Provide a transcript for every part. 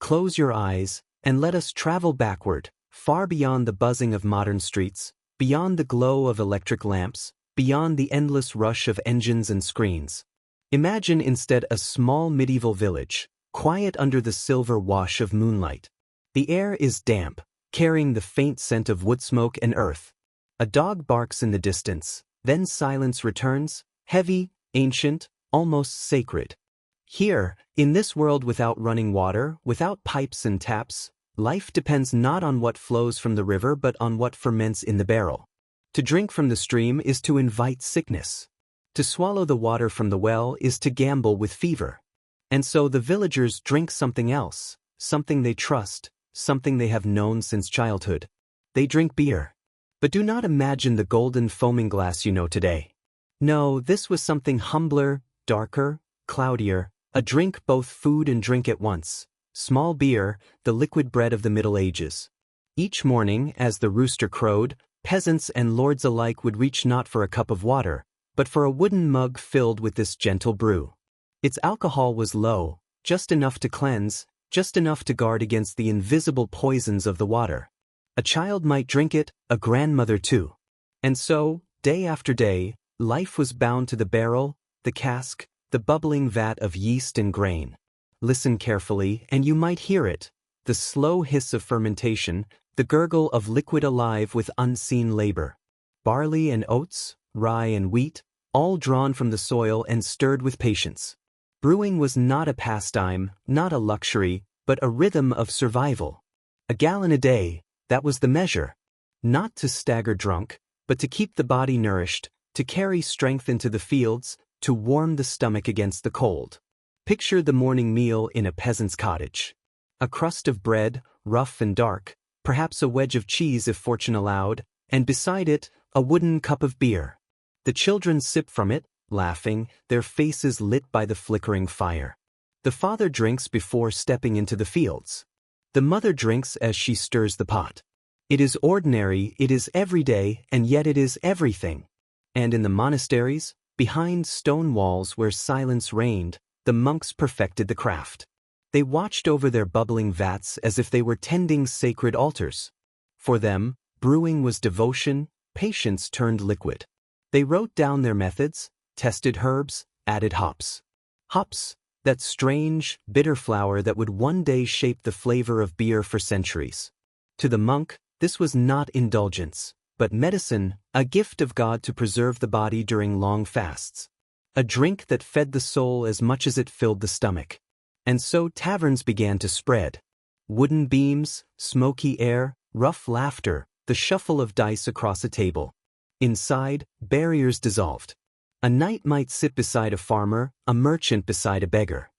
close your eyes, and let us travel backward, far beyond the buzzing of modern streets, beyond the glow of electric lamps, beyond the endless rush of engines and screens. Imagine instead a small medieval village, quiet under the silver wash of moonlight. The air is damp, carrying the faint scent of wood smoke and earth. A dog barks in the distance, then silence returns, heavy, ancient, almost sacred. Here, in this world without running water, without pipes and taps, life depends not on what flows from the river but on what ferments in the barrel. To drink from the stream is to invite sickness. To swallow the water from the well is to gamble with fever. And so the villagers drink something else, something they trust, something they have known since childhood. They drink beer. But do not imagine the golden foaming glass you know today. No, this was something humbler, darker, cloudier, a drink both food and drink at once. Small beer, the liquid bread of the Middle Ages. Each morning, as the rooster crowed, peasants and lords alike would reach not for a cup of water, but for a wooden mug filled with this gentle brew. Its alcohol was low, just enough to cleanse, just enough to guard against the invisible poisons of the water. A child might drink it, a grandmother too. And so, day after day, life was bound to the barrel, the cask, the bubbling vat of yeast and grain. Listen carefully, and you might hear it, the slow hiss of fermentation, the gurgle of liquid alive with unseen labor. Barley and oats, rye and wheat, all drawn from the soil and stirred with patience. Brewing was not a pastime, not a luxury, but a rhythm of survival. A gallon a day, that was the measure. Not to stagger drunk, but to keep the body nourished, to carry strength into the fields, to warm the stomach against the cold. Picture the morning meal in a peasant's cottage. A crust of bread, rough and dark, perhaps a wedge of cheese if fortune allowed, and beside it, a wooden cup of beer. The children sip from it, laughing, their faces lit by the flickering fire. The father drinks before stepping into the fields. The mother drinks as she stirs the pot. It is ordinary, it is everyday, and yet it is everything. And in the monasteries, behind stone walls where silence reigned, the monks perfected the craft. They watched over their bubbling vats as if they were tending sacred altars. For them, brewing was devotion, patience turned liquid. They wrote down their methods, tested herbs, added hops. Hops, that strange, bitter flower that would one day shape the flavor of beer for centuries. To the monk, this was not indulgence, but medicine, a gift of God to preserve the body during long fasts. A drink that fed the soul as much as it filled the stomach. And so taverns began to spread. Wooden beams, smoky air, rough laughter, the shuffle of dice across a table. Inside, barriers dissolved. A knight might sit beside a farmer, a merchant beside a beggar.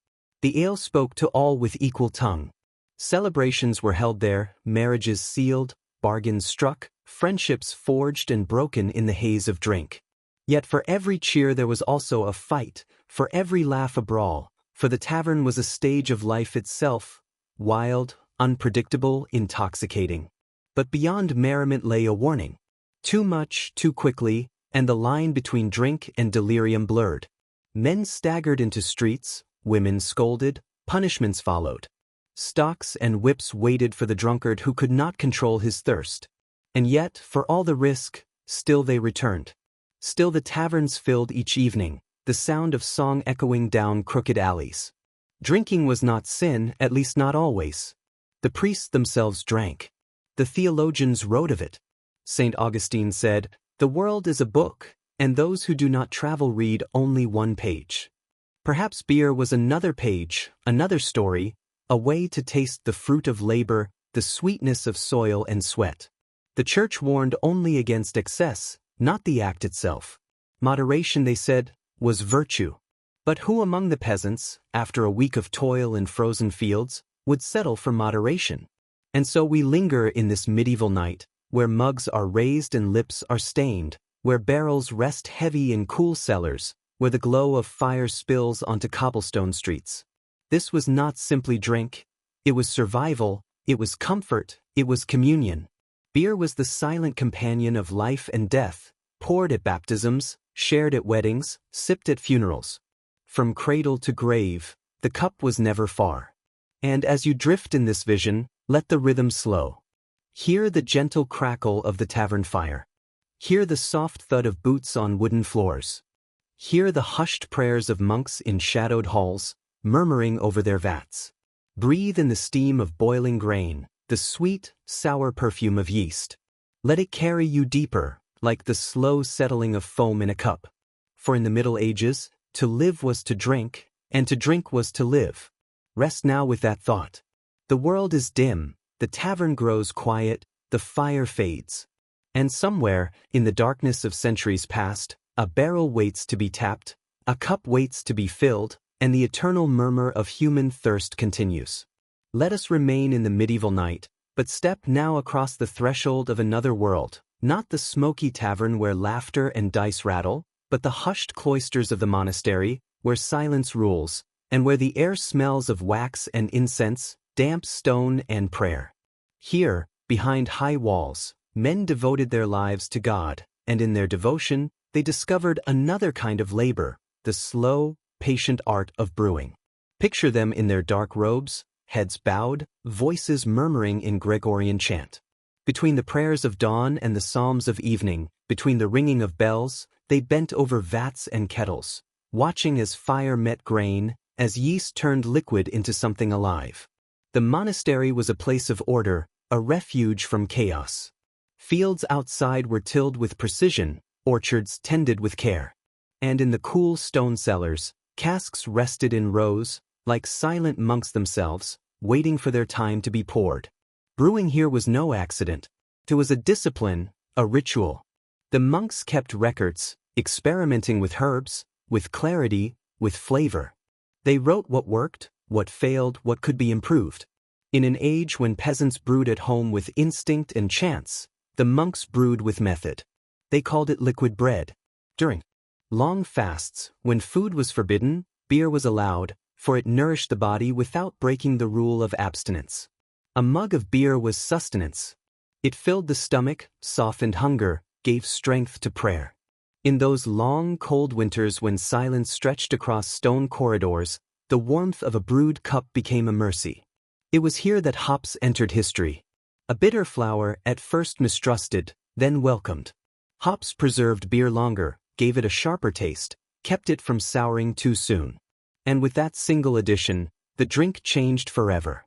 The ale spoke to all with equal tongue. Celebrations were held there, marriages sealed, bargains struck, friendships forged and broken in the haze of drink. Yet for every cheer there was also a fight, for every laugh a brawl, for the tavern was a stage of life itself, wild, unpredictable, intoxicating. But beyond merriment lay a warning. Too much, too quickly, and the line between drink and delirium blurred. Men staggered into streets, women scolded, punishments followed. Stocks and whips waited for the drunkard who could not control his thirst. And yet, for all the risk, still they returned. Still the taverns filled each evening, the sound of song echoing down crooked alleys. Drinking was not sin, at least not always. The priests themselves drank. The theologians wrote of it. St. Augustine said, "The world is a book, and those who do not travel read only one page." Perhaps beer was another page, another story, a way to taste the fruit of labor, the sweetness of soil and sweat. The church warned only against excess, not the act itself. Moderation, they said, was virtue. But who among the peasants, after a week of toil in frozen fields, would settle for moderation? And so we linger in this medieval night, where mugs are raised and lips are stained, where barrels rest heavy in cool cellars, where the glow of fire spills onto cobblestone streets. This was not simply drink, it was survival, it was comfort, it was communion. Beer was the silent companion of life and death, poured at baptisms, shared at weddings, sipped at funerals. From cradle to grave, the cup was never far. And as you drift in this vision, let the rhythm slow. Hear the gentle crackle of the tavern fire. Hear the soft thud of boots on wooden floors. Hear the hushed prayers of monks in shadowed halls, murmuring over their vats. Breathe in the steam of boiling grain, the sweet, sour perfume of yeast. Let it carry you deeper, like the slow settling of foam in a cup. For in the Middle Ages, to live was to drink, and to drink was to live. Rest now with that thought. The world is dim, the tavern grows quiet, the fire fades. And somewhere, in the darkness of centuries past, a barrel waits to be tapped, a cup waits to be filled, and the eternal murmur of human thirst continues. Let us remain in the medieval night, but step now across the threshold of another world, not the smoky tavern where laughter and dice rattle, but the hushed cloisters of the monastery, where silence rules, and where the air smells of wax and incense, damp stone and prayer. Here, behind high walls, men devoted their lives to God, and in their devotion, they discovered another kind of labor, the slow, patient art of brewing. Picture them in their dark robes, heads bowed, voices murmuring in Gregorian chant. Between the prayers of dawn and the psalms of evening, between the ringing of bells, they bent over vats and kettles, watching as fire met grain, as yeast turned liquid into something alive. The monastery was a place of order, a refuge from chaos. Fields outside were tilled with precision, orchards tended with care. And in the cool stone cellars, casks rested in rows, like silent monks themselves, waiting for their time to be poured. Brewing here was no accident. It was a discipline, a ritual. The monks kept records, experimenting with herbs, with clarity, with flavor. They wrote what worked, what failed, what could be improved. In an age when peasants brewed at home with instinct and chance, the monks brewed with method. They called it liquid bread. During long fasts, when food was forbidden, beer was allowed, for it nourished the body without breaking the rule of abstinence. A mug of beer was sustenance. It filled the stomach, softened hunger, gave strength to prayer. In those long, cold winters when silence stretched across stone corridors, the warmth of a brewed cup became a mercy. It was here that hops entered history. A bitter flower, at first mistrusted, then welcomed. Hops preserved beer longer, gave it a sharper taste, kept it from souring too soon. And with that single addition, the drink changed forever.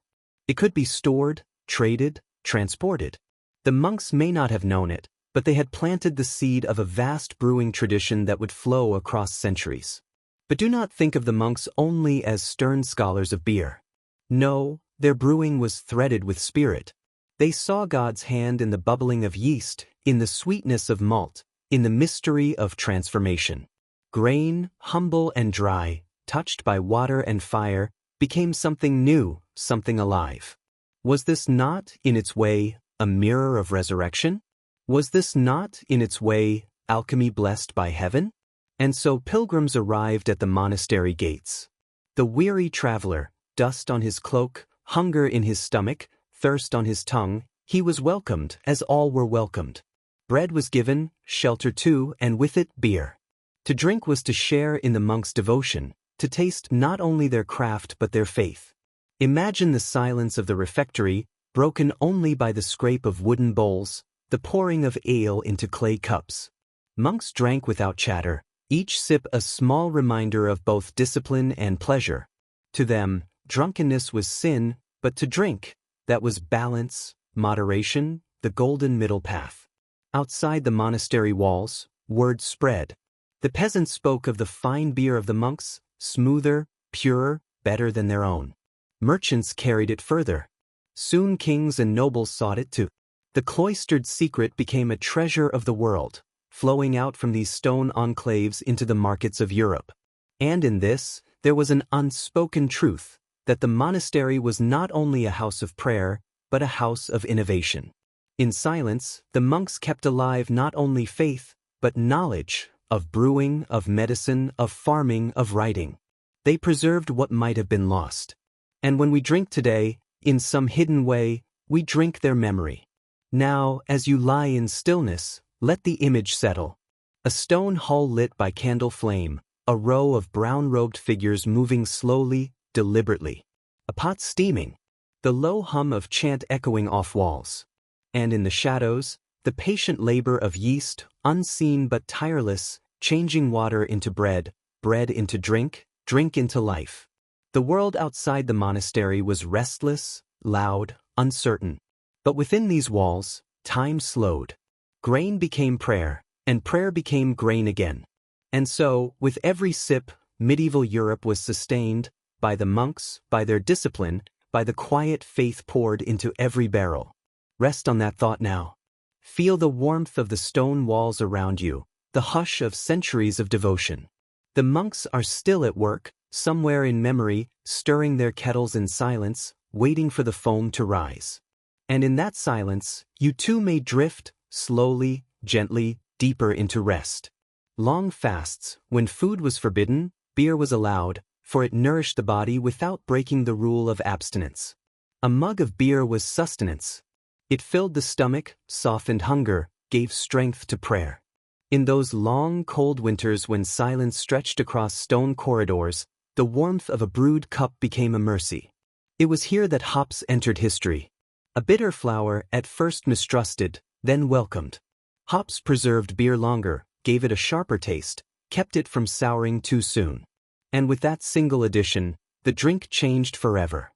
It could be stored, traded, transported. The monks may not have known it, but they had planted the seed of a vast brewing tradition that would flow across centuries. But do not think of the monks only as stern scholars of beer. No, their brewing was threaded with spirit. They saw God's hand in the bubbling of yeast, in the sweetness of malt, in the mystery of transformation. Grain, humble and dry, touched by water and fire, became something new, something alive. Was this not, in its way, a mirror of resurrection? Was this not, in its way, alchemy blessed by heaven? And so pilgrims arrived at the monastery gates. The weary traveler, dust on his cloak, hunger in his stomach, thirst on his tongue, he was welcomed as all were welcomed. Bread was given, shelter too, and with it beer. To drink was to share in the monks' devotion, to taste not only their craft but their faith. Imagine the silence of the refectory, broken only by the scrape of wooden bowls, the pouring of ale into clay cups. Monks drank without chatter, each sip a small reminder of both discipline and pleasure. To them, drunkenness was sin, but to drink, that was balance, moderation, the golden middle path. Outside the monastery walls, word spread. The peasants spoke of the fine beer of the monks, smoother, purer, better than their own. Merchants carried it further. Soon kings and nobles sought it too. The cloistered secret became a treasure of the world, flowing out from these stone enclaves into the markets of Europe. And in this, there was an unspoken truth, that the monastery was not only a house of prayer, but a house of innovation. In silence, the monks kept alive not only faith, but knowledge, of brewing, of medicine, of farming, of writing. They preserved what might have been lost. And when we drink today, in some hidden way, we drink their memory. Now, as you lie in stillness, let the image settle. A stone hall lit by candle flame, a row of brown-robed figures moving slowly, deliberately. a pot steaming, the low hum of chant echoing off walls. And in the shadows, the patient labor of yeast, unseen but tireless, changing water into bread, bread into drink, drink into life. The world outside the monastery was restless, loud, uncertain. But within these walls, time slowed. Grain became prayer, and prayer became grain again. And so, with every sip, medieval Europe was sustained, by the monks, by their discipline, by the quiet faith poured into every barrel. Rest on that thought now. Feel the warmth of the stone walls around you, the hush of centuries of devotion. The monks are still at work, somewhere in memory, stirring their kettles in silence, waiting for the foam to rise. And in that silence, you too may drift, slowly, gently, deeper into rest. Long fasts, when food was forbidden, beer was allowed, for it nourished the body without breaking the rule of abstinence. A mug of beer was sustenance. It filled the stomach, softened hunger, gave strength to prayer. In those long, cold winters when silence stretched across stone corridors, the warmth of a brewed cup became a mercy. It was here that hops entered history. A bitter flower, at first mistrusted, then welcomed. Hops preserved beer longer, gave it a sharper taste, kept it from souring too soon. And with that single addition, the drink changed forever.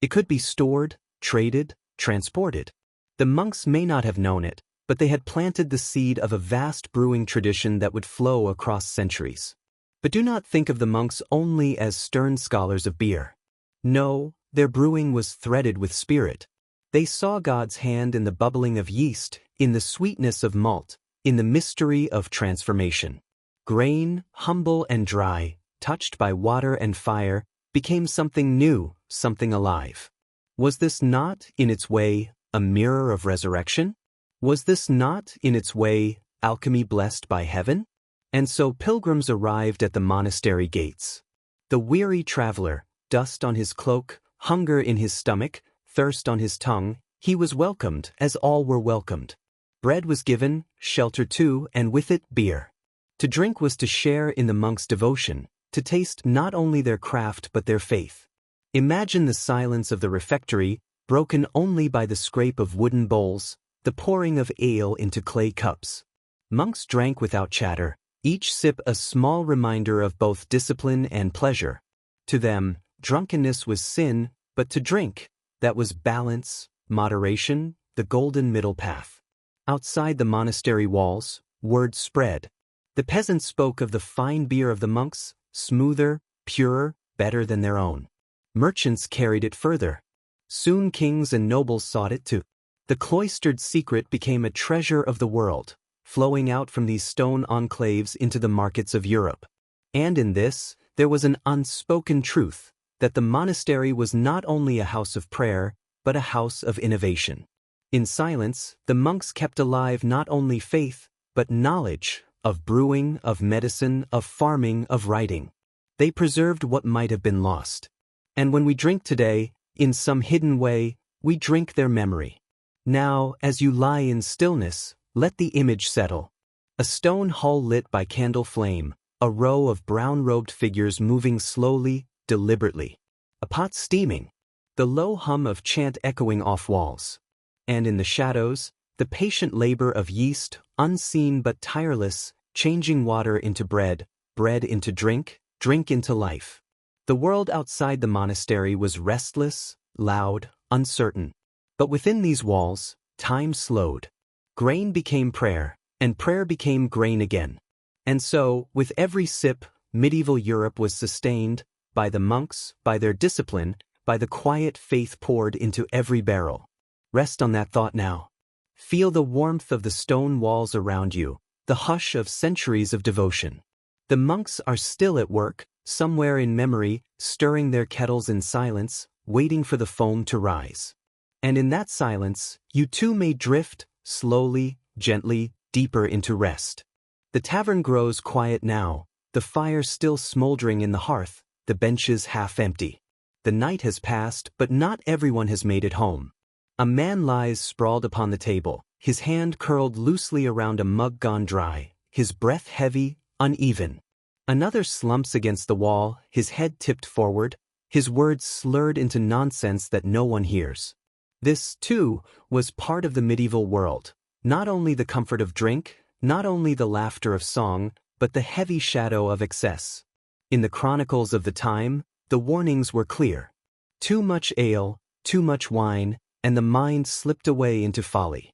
It could be stored, traded, transported. The monks may not have known it, but they had planted the seed of a vast brewing tradition that would flow across centuries. But do not think of the monks only as stern scholars of beer. No, their brewing was threaded with spirit. They saw God's hand in the bubbling of yeast, in the sweetness of malt, in the mystery of transformation. Grain, humble and dry, touched by water and fire, became something new, something alive. Was this not, in its way, a mirror of resurrection? Was this not, in its way, alchemy blessed by heaven? And so pilgrims arrived at the monastery gates. The weary traveler, dust on his cloak, hunger in his stomach, thirst on his tongue, he was welcomed as all were welcomed. Bread was given, shelter too, and with it beer. To drink was to share in the monks' devotion, to taste not only their craft but their faith. Imagine the silence of the refectory, broken only by the scrape of wooden bowls, the pouring of ale into clay cups. Monks drank without chatter, each sip a small reminder of both discipline and pleasure. To them, drunkenness was sin, but to drink, that was balance, moderation, the golden middle path. Outside the monastery walls, word spread. The peasants spoke of the fine beer of the monks, smoother, purer, better than their own. Merchants carried it further. Soon kings and nobles sought it too. The cloistered secret became a treasure of the world, flowing out from these stone enclaves into the markets of Europe. And in this, there was an unspoken truth, that the monastery was not only a house of prayer, but a house of innovation. In silence, the monks kept alive not only faith, but knowledge, of brewing, of medicine, of farming, of writing. They preserved what might have been lost. And when we drink today, in some hidden way, we drink their memory. Now, as you lie in stillness, let the image settle. A stone hall lit by candle flame, a row of brown-robed figures moving slowly, deliberately. A pot steaming, the low hum of chant echoing off walls. And in the shadows, the patient labor of yeast, unseen but tireless, changing water into bread, bread into drink, drink into life. The world outside the monastery was restless, loud, uncertain. But within these walls, time slowed. Grain became prayer, and prayer became grain again. And so, with every sip, medieval Europe was sustained, by the monks, by their discipline, by the quiet faith poured into every barrel. Rest on that thought now. Feel the warmth of the stone walls around you, the hush of centuries of devotion. The monks are still at work, somewhere in memory, stirring their kettles in silence, waiting for the foam to rise. And in that silence, you too may drift, slowly, gently, deeper into rest. The tavern grows quiet now, the fire still smoldering in the hearth, the benches half empty. The night has passed, but not everyone has made it home. A man lies sprawled upon the table, his hand curled loosely around a mug gone dry, his breath heavy, uneven. Another slumps against the wall, his head tipped forward, his words slurred into nonsense that no one hears. This, too, was part of the medieval world. Not only the comfort of drink, not only the laughter of song, but the heavy shadow of excess. In the chronicles of the time, the warnings were clear. Too much ale, too much wine, and the mind slipped away into folly.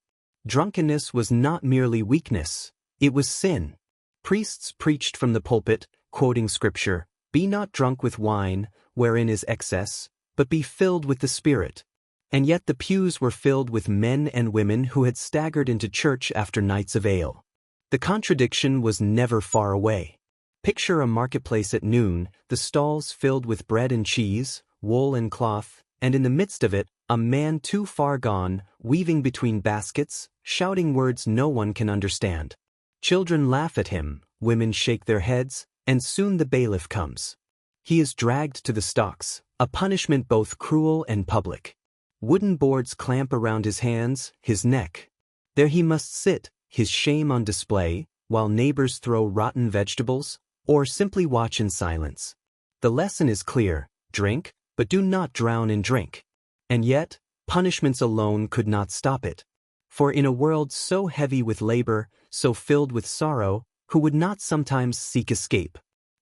Drunkenness was not merely weakness, it was sin. Priests preached from the pulpit, quoting scripture, "Be not drunk with wine, wherein is excess, but be filled with the Spirit." And yet the pews were filled with men and women who had staggered into church after nights of ale. The contradiction was never far away. Picture a marketplace at noon, the stalls filled with bread and cheese, wool and cloth, and in the midst of it, a man too far gone, weaving between baskets, shouting words no one can understand. Children laugh at him, women shake their heads, and soon the bailiff comes. He is dragged to the stocks, a punishment both cruel and public. Wooden boards clamp around his hands, his neck. There he must sit, his shame on display, while neighbors throw rotten vegetables, or simply watch in silence. The lesson is clear: drink, but do not drown in drink. And yet, punishments alone could not stop it. For in a world so heavy with labor, so filled with sorrow, who would not sometimes seek escape?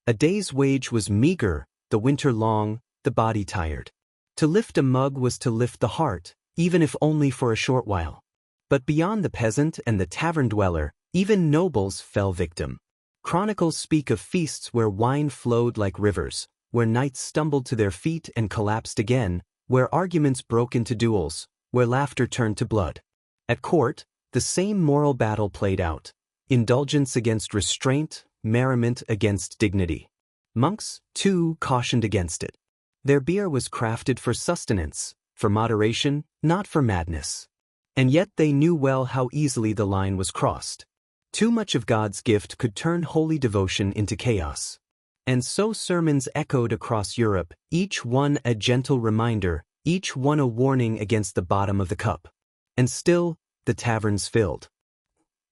A day's wage was meager, the winter long, the body tired. To lift a mug was to lift the heart, even if only for a short while. But beyond the peasant and the tavern dweller, even nobles fell victim. Chronicles speak of feasts where wine flowed like rivers, where knights stumbled to their feet and collapsed again, where arguments broke into duels, where laughter turned to blood. At court, the same moral battle played out: indulgence against restraint, merriment against dignity. Monks, too, cautioned against it. Their beer was crafted for sustenance, for moderation, not for madness. And yet they knew well how easily the line was crossed. Too much of God's gift could turn holy devotion into chaos. And so sermons echoed across Europe, each one a gentle reminder, each one a warning against the bottom of the cup. And still, the taverns filled.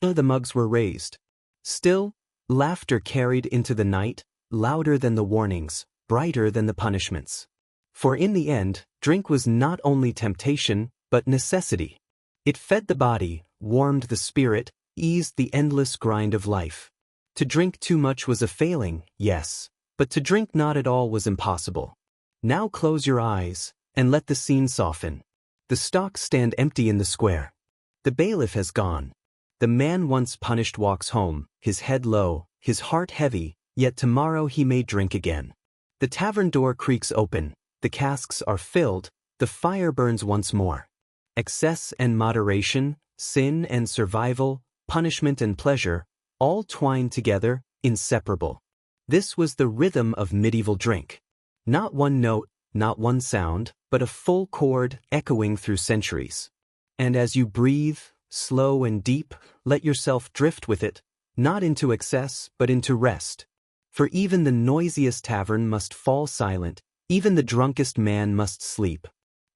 The mugs were raised. Still, laughter carried into the night, louder than the warnings, brighter than the punishments. For in the end, drink was not only temptation, but necessity. It fed the body, warmed the spirit, eased the endless grind of life. To drink too much was a failing, yes, but to drink not at all was impossible. Now close your eyes, and let the scene soften. The stocks stand empty in the square. The bailiff has gone. The man once punished walks home, his head low, his heart heavy, yet tomorrow he may drink again. The tavern door creaks open, the casks are filled, the fire burns once more. Excess and moderation, sin and survival, punishment and pleasure, all twined together, inseparable. This was the rhythm of medieval drink. Not one note, not one sound, but a full chord echoing through centuries. And as you breathe, slow and deep, let yourself drift with it, not into excess, but into rest. For even the noisiest tavern must fall silent, even the drunkest man must sleep.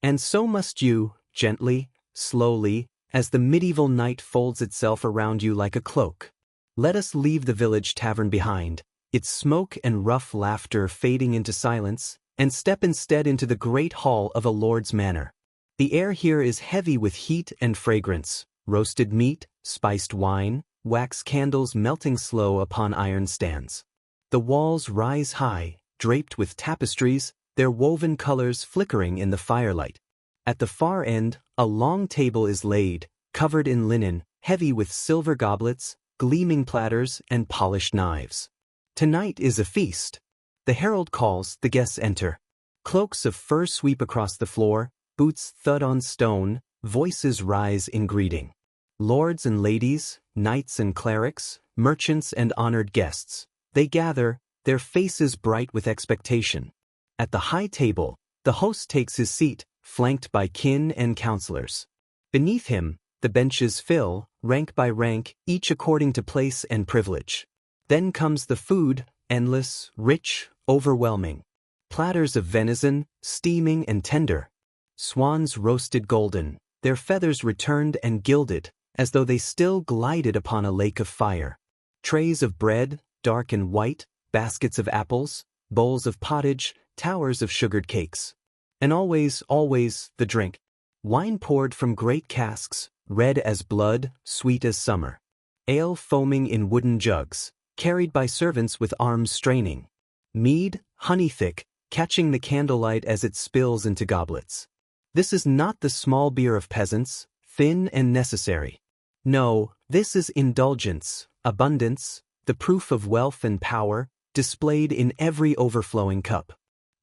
And so must you, gently, slowly, as the medieval night folds itself around you like a cloak. Let us leave the village tavern behind, its smoke and rough laughter fading into silence, and step instead into the great hall of a lord's manor. The air here is heavy with heat and fragrance, roasted meat, spiced wine, wax candles melting slow upon iron stands. The walls rise high, draped with tapestries, their woven colors flickering in the firelight. At the far end, a long table is laid, covered in linen, heavy with silver goblets, gleaming platters, and polished knives. Tonight is a feast. The herald calls, the guests enter. Cloaks of fur sweep across the floor, boots thud on stone, voices rise in greeting. Lords and ladies, knights and clerics, merchants and honored guests, they gather, their faces bright with expectation. At the high table, the host takes his seat, flanked by kin and counselors. Beneath him, the benches fill, rank by rank, each according to place and privilege. Then comes the food, endless, rich, overwhelming. Platters of venison, steaming and tender. Swans roasted golden, their feathers returned and gilded, as though they still glided upon a lake of fire. Trays of bread, dark and white, baskets of apples, bowls of pottage, towers of sugared cakes. And always, always, the drink. Wine poured from great casks, red as blood, sweet as summer. Ale foaming in wooden jugs, carried by servants with arms straining. Mead, honey thick, catching the candlelight as it spills into goblets. This is not the small beer of peasants, thin and necessary. No, this is indulgence, abundance, the proof of wealth and power, displayed in every overflowing cup.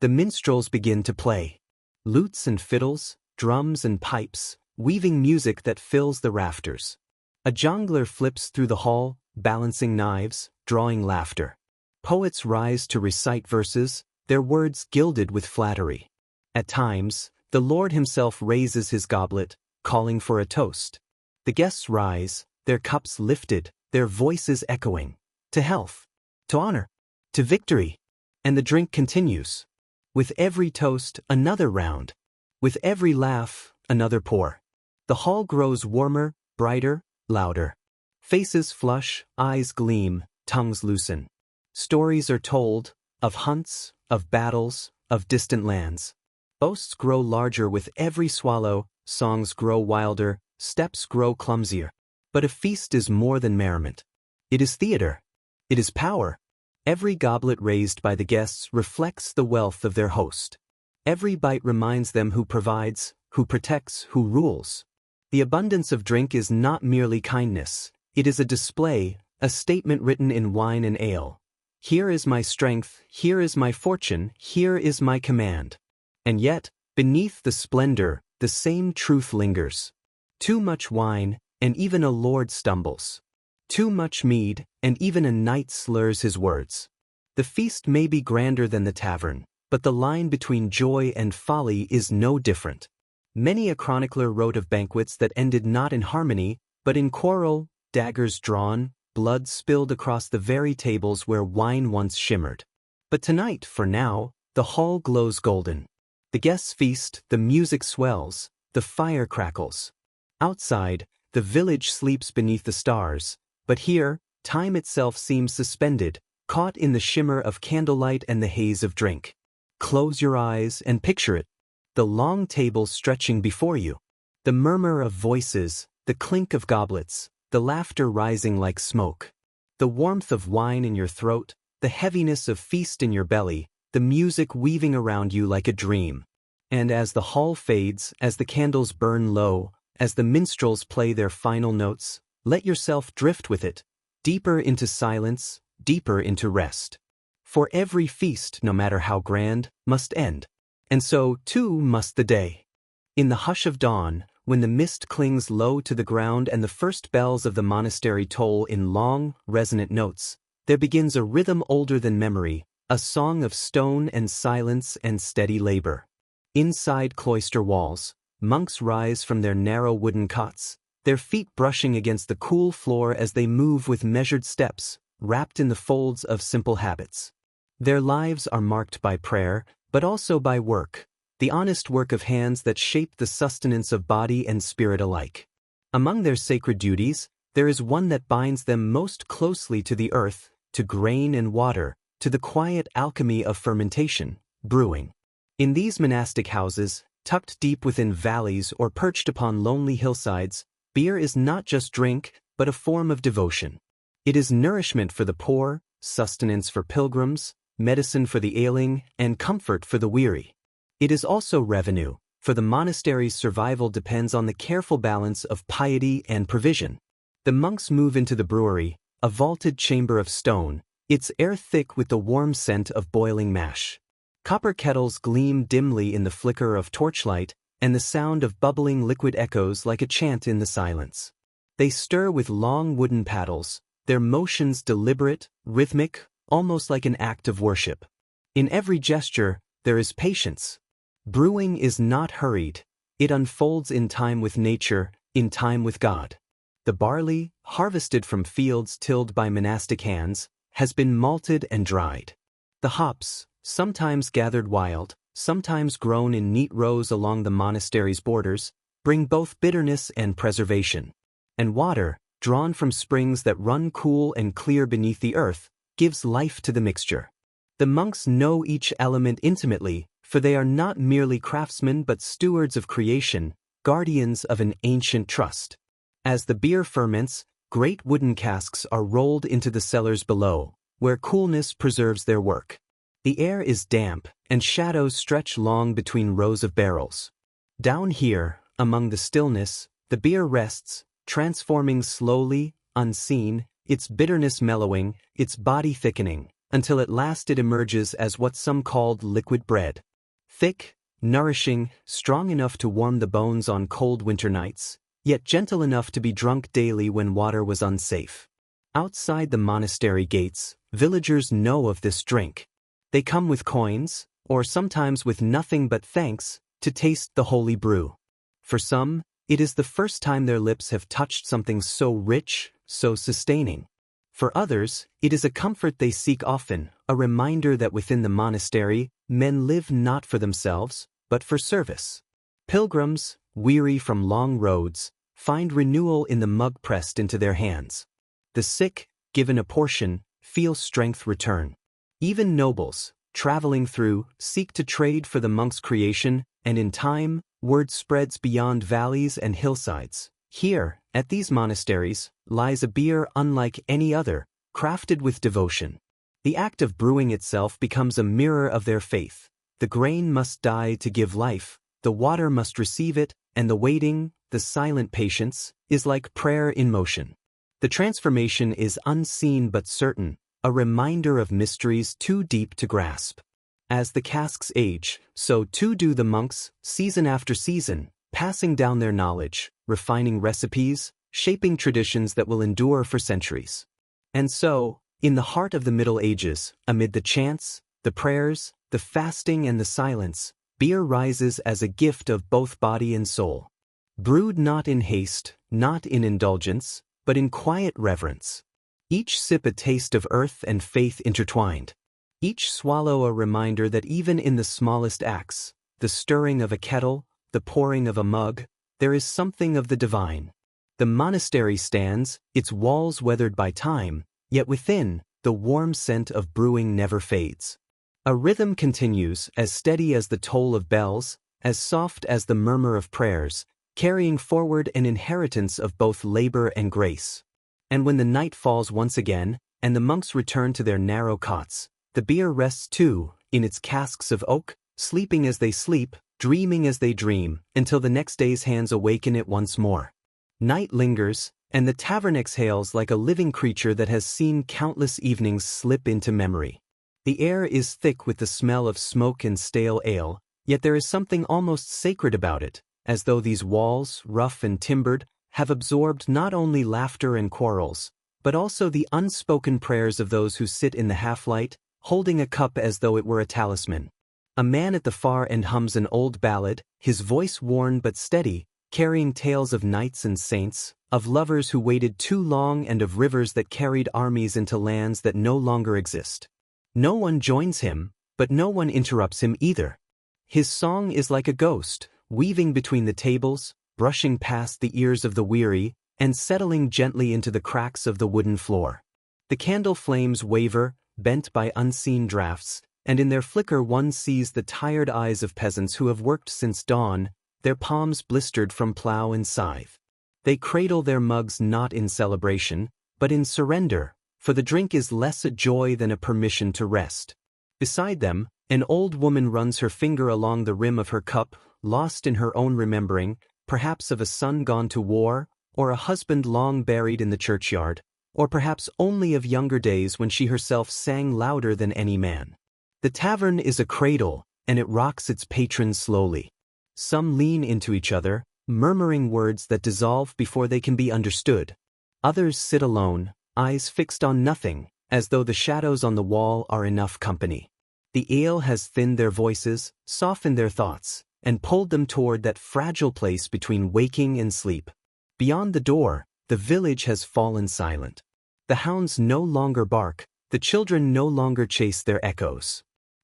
The minstrels begin to play. Lutes and fiddles, drums and pipes, weaving music that fills the rafters. A jongleur flips through the hall, balancing knives, drawing laughter. Poets rise to recite verses, their words gilded with flattery. At times, the Lord himself raises his goblet, calling for a toast. The guests rise, their cups lifted, their voices echoing. To health, to honor, to victory. And the drink continues. With every toast, another round. With every laugh, another pour. The hall grows warmer, brighter, louder. Faces flush, eyes gleam, tongues loosen. Stories are told, of hunts, of battles, of distant lands. Boasts grow larger with every swallow, songs grow wilder, steps grow clumsier. But a feast is more than merriment. It is theater. It is power. Every goblet raised by the guests reflects the wealth of their host. Every bite reminds them who provides, who protects, who rules. The abundance of drink is not merely kindness. It is a display, a statement written in wine and ale. Here is my strength, here is my fortune, here is my command. And yet, beneath the splendor, the same truth lingers. Too much wine, and even a lord stumbles. Too much mead, and even a knight slurs his words. The feast may be grander than the tavern, but the line between joy and folly is no different. Many a chronicler wrote of banquets that ended not in harmony, but in quarrel, daggers drawn, blood spilled across the very tables where wine once shimmered. But tonight, for now, the hall glows golden. The guests feast, the music swells, the fire crackles. Outside, the village sleeps beneath the stars, but here, time itself seems suspended, caught in the shimmer of candlelight and the haze of drink. Close your eyes and picture it. The long table stretching before you. The murmur of voices, the clink of goblets, the laughter rising like smoke. The warmth of wine in your throat, the heaviness of feast in your belly, the music weaving around you like a dream. And as the hall fades, as the candles burn low, as the minstrels play their final notes, let yourself drift with it, deeper into silence, deeper into rest. For every feast, no matter how grand, must end. And so, too, must the day. In the hush of dawn, when the mist clings low to the ground and the first bells of the monastery toll in long, resonant notes, there begins a rhythm older than memory, a song of stone and silence and steady labor. Inside cloister walls, monks rise from their narrow wooden cots, their feet brushing against the cool floor as they move with measured steps, wrapped in the folds of simple habits. Their lives are marked by prayer, but also by work, the honest work of hands that shape the sustenance of body and spirit alike. Among their sacred duties, there is one that binds them most closely to the earth, to grain and water, to the quiet alchemy of fermentation, brewing. In these monastic houses, tucked deep within valleys or perched upon lonely hillsides, beer is not just drink, but a form of devotion. It is nourishment for the poor, sustenance for pilgrims, medicine for the ailing, and comfort for the weary. It is also revenue, for the monastery's survival depends on the careful balance of piety and provision. The monks move into the brewery, a vaulted chamber of stone, its air thick with the warm scent of boiling mash. Copper kettles gleam dimly in the flicker of torchlight, and the sound of bubbling liquid echoes like a chant in the silence. They stir with long wooden paddles, their motions deliberate, rhythmic, almost like an act of worship. In every gesture, there is patience. Brewing is not hurried. It unfolds in time with nature, in time with God. The barley, harvested from fields tilled by monastic hands, has been malted and dried. The hops, sometimes gathered wild, sometimes grown in neat rows along the monastery's borders, bring both bitterness and preservation. And water, drawn from springs that run cool and clear beneath the earth, gives life to the mixture. The monks know each element intimately, for they are not merely craftsmen but stewards of creation, guardians of an ancient trust. As the beer ferments, great wooden casks are rolled into the cellars below, where coolness preserves their work. The air is damp, and shadows stretch long between rows of barrels. Down here, among the stillness, the beer rests, transforming slowly, unseen, its bitterness mellowing, its body thickening, until at last it emerges as what some called liquid bread. Thick, nourishing, strong enough to warm the bones on cold winter nights, yet gentle enough to be drunk daily when water was unsafe. Outside the monastery gates, villagers know of this drink. They come with coins, or sometimes with nothing but thanks, to taste the holy brew. For some, it is the first time their lips have touched something so rich, so sustaining. For others, it is a comfort they seek often, a reminder that within the monastery, men live not for themselves, but for service. Pilgrims, weary from long roads, find renewal in the mug pressed into their hands. The sick, given a portion, feel strength return. Even nobles, traveling through, seek to trade for the monk's creation, and in time, word spreads beyond valleys and hillsides. Here, at these monasteries, lies a beer unlike any other, crafted with devotion. The act of brewing itself becomes a mirror of their faith. The grain must die to give life, the water must receive it, and the waiting, the silent patience, is like prayer in motion. The transformation is unseen but certain, a reminder of mysteries too deep to grasp. As the casks age, so too do the monks, season after season, passing down their knowledge, refining recipes, shaping traditions that will endure for centuries. And so, in the heart of the Middle Ages, amid the chants, the prayers, the fasting and the silence, beer rises as a gift of both body and soul. Brewed not in haste, not in indulgence, but in quiet reverence. Each sip a taste of earth and faith intertwined. Each swallow a reminder that even in the smallest acts, the stirring of a kettle, the pouring of a mug, there is something of the divine. The monastery stands, its walls weathered by time, yet within, the warm scent of brewing never fades. A rhythm continues, as steady as the toll of bells, as soft as the murmur of prayers, carrying forward an inheritance of both labor and grace. And when the night falls once again, and the monks return to their narrow cots, the beer rests too, in its casks of oak, sleeping as they sleep, dreaming as they dream, until the next day's hands awaken it once more. Night lingers, and the tavern exhales like a living creature that has seen countless evenings slip into memory. The air is thick with the smell of smoke and stale ale, yet there is something almost sacred about it, as though these walls, rough and timbered, have absorbed not only laughter and quarrels, but also the unspoken prayers of those who sit in the half-light, holding a cup as though it were a talisman. A man at the far end hums an old ballad, his voice worn but steady, carrying tales of knights and saints, of lovers who waited too long and of rivers that carried armies into lands that no longer exist. No one joins him, but no one interrupts him either. His song is like a ghost, weaving between the tables, brushing past the ears of the weary, and settling gently into the cracks of the wooden floor. The candle flames waver, bent by unseen drafts, and in their flicker one sees the tired eyes of peasants who have worked since dawn, their palms blistered from plow and scythe. They cradle their mugs not in celebration, but in surrender, for the drink is less a joy than a permission to rest. Beside them, an old woman runs her finger along the rim of her cup, lost in her own remembering, perhaps of a son gone to war, or a husband long buried in the churchyard, or perhaps only of younger days when she herself sang louder than any man. The tavern is a cradle, and it rocks its patrons slowly. Some lean into each other, murmuring words that dissolve before they can be understood. Others sit alone, eyes fixed on nothing, as though the shadows on the wall are enough company. The ale has thinned their voices, softened their thoughts, and pulled them toward that fragile place between waking and sleep. Beyond the door, the village has fallen silent. The hounds no longer bark, the children no longer chase their echoes.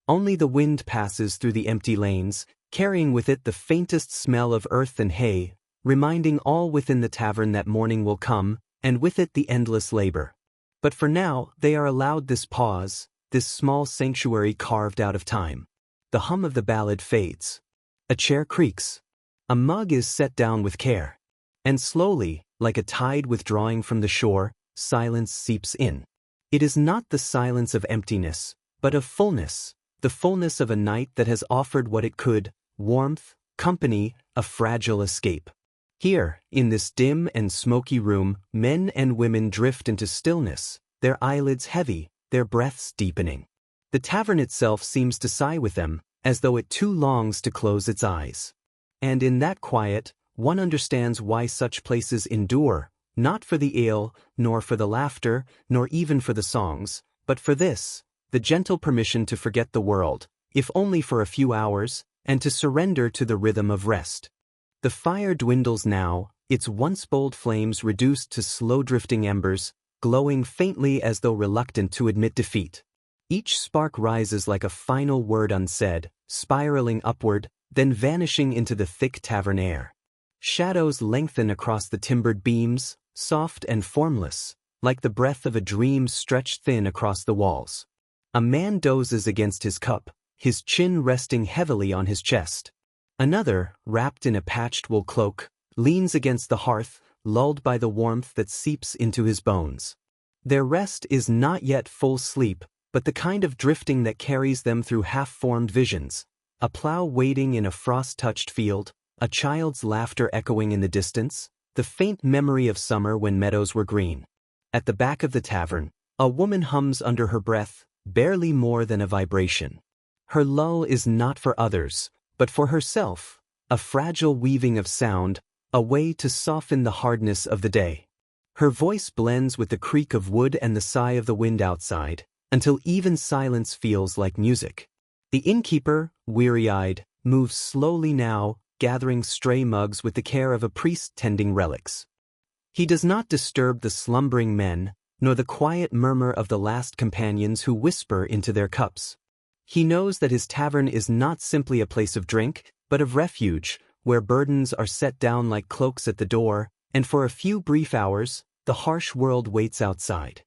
Only the wind passes through the empty lanes, carrying with it the faintest smell of earth and hay, reminding all within the tavern that morning will come, and with it the endless labor. But for now, they are allowed this pause, this small sanctuary carved out of time. The hum of the ballad fades. A chair creaks. A mug is set down with care. And slowly, like a tide withdrawing from the shore, silence seeps in. It is not the silence of emptiness, but of fullness, the fullness of a night that has offered what it could: warmth, company, a fragile escape. Here, in this dim and smoky room, men and women drift into stillness, their eyelids heavy, their breaths deepening. The tavern itself seems to sigh with them, as though it too longs to close its eyes. And in that quiet, one understands why such places endure, not for the ale, nor for the laughter, nor even for the songs, but for this, the gentle permission to forget the world, if only for a few hours, and to surrender to the rhythm of rest. The fire dwindles now, its once bold flames reduced to slow-drifting embers, glowing faintly as though reluctant to admit defeat. Each spark rises like a final word unsaid, spiraling upward, then vanishing into the thick tavern air. Shadows lengthen across the timbered beams, soft and formless, like the breath of a dream stretched thin across the walls. A man dozes against his cup, his chin resting heavily on his chest. Another, wrapped in a patched wool cloak, leans against the hearth, lulled by the warmth that seeps into his bones. Their rest is not yet full sleep, but the kind of drifting that carries them through half-formed visions. A plow waiting in a frost-touched field, a child's laughter echoing in the distance, the faint memory of summer when meadows were green. At the back of the tavern, a woman hums under her breath, barely more than a vibration. Her lull is not for others, but for herself, a fragile weaving of sound, a way to soften the hardness of the day. Her voice blends with the creak of wood and the sigh of the wind outside, until even silence feels like music. The innkeeper, weary-eyed, moves slowly now, gathering stray mugs with the care of a priest tending relics. He does not disturb the slumbering men, nor the quiet murmur of the last companions who whisper into their cups. He knows that his tavern is not simply a place of drink, but of refuge, where burdens are set down like cloaks at the door, and for a few brief hours, the harsh world waits outside.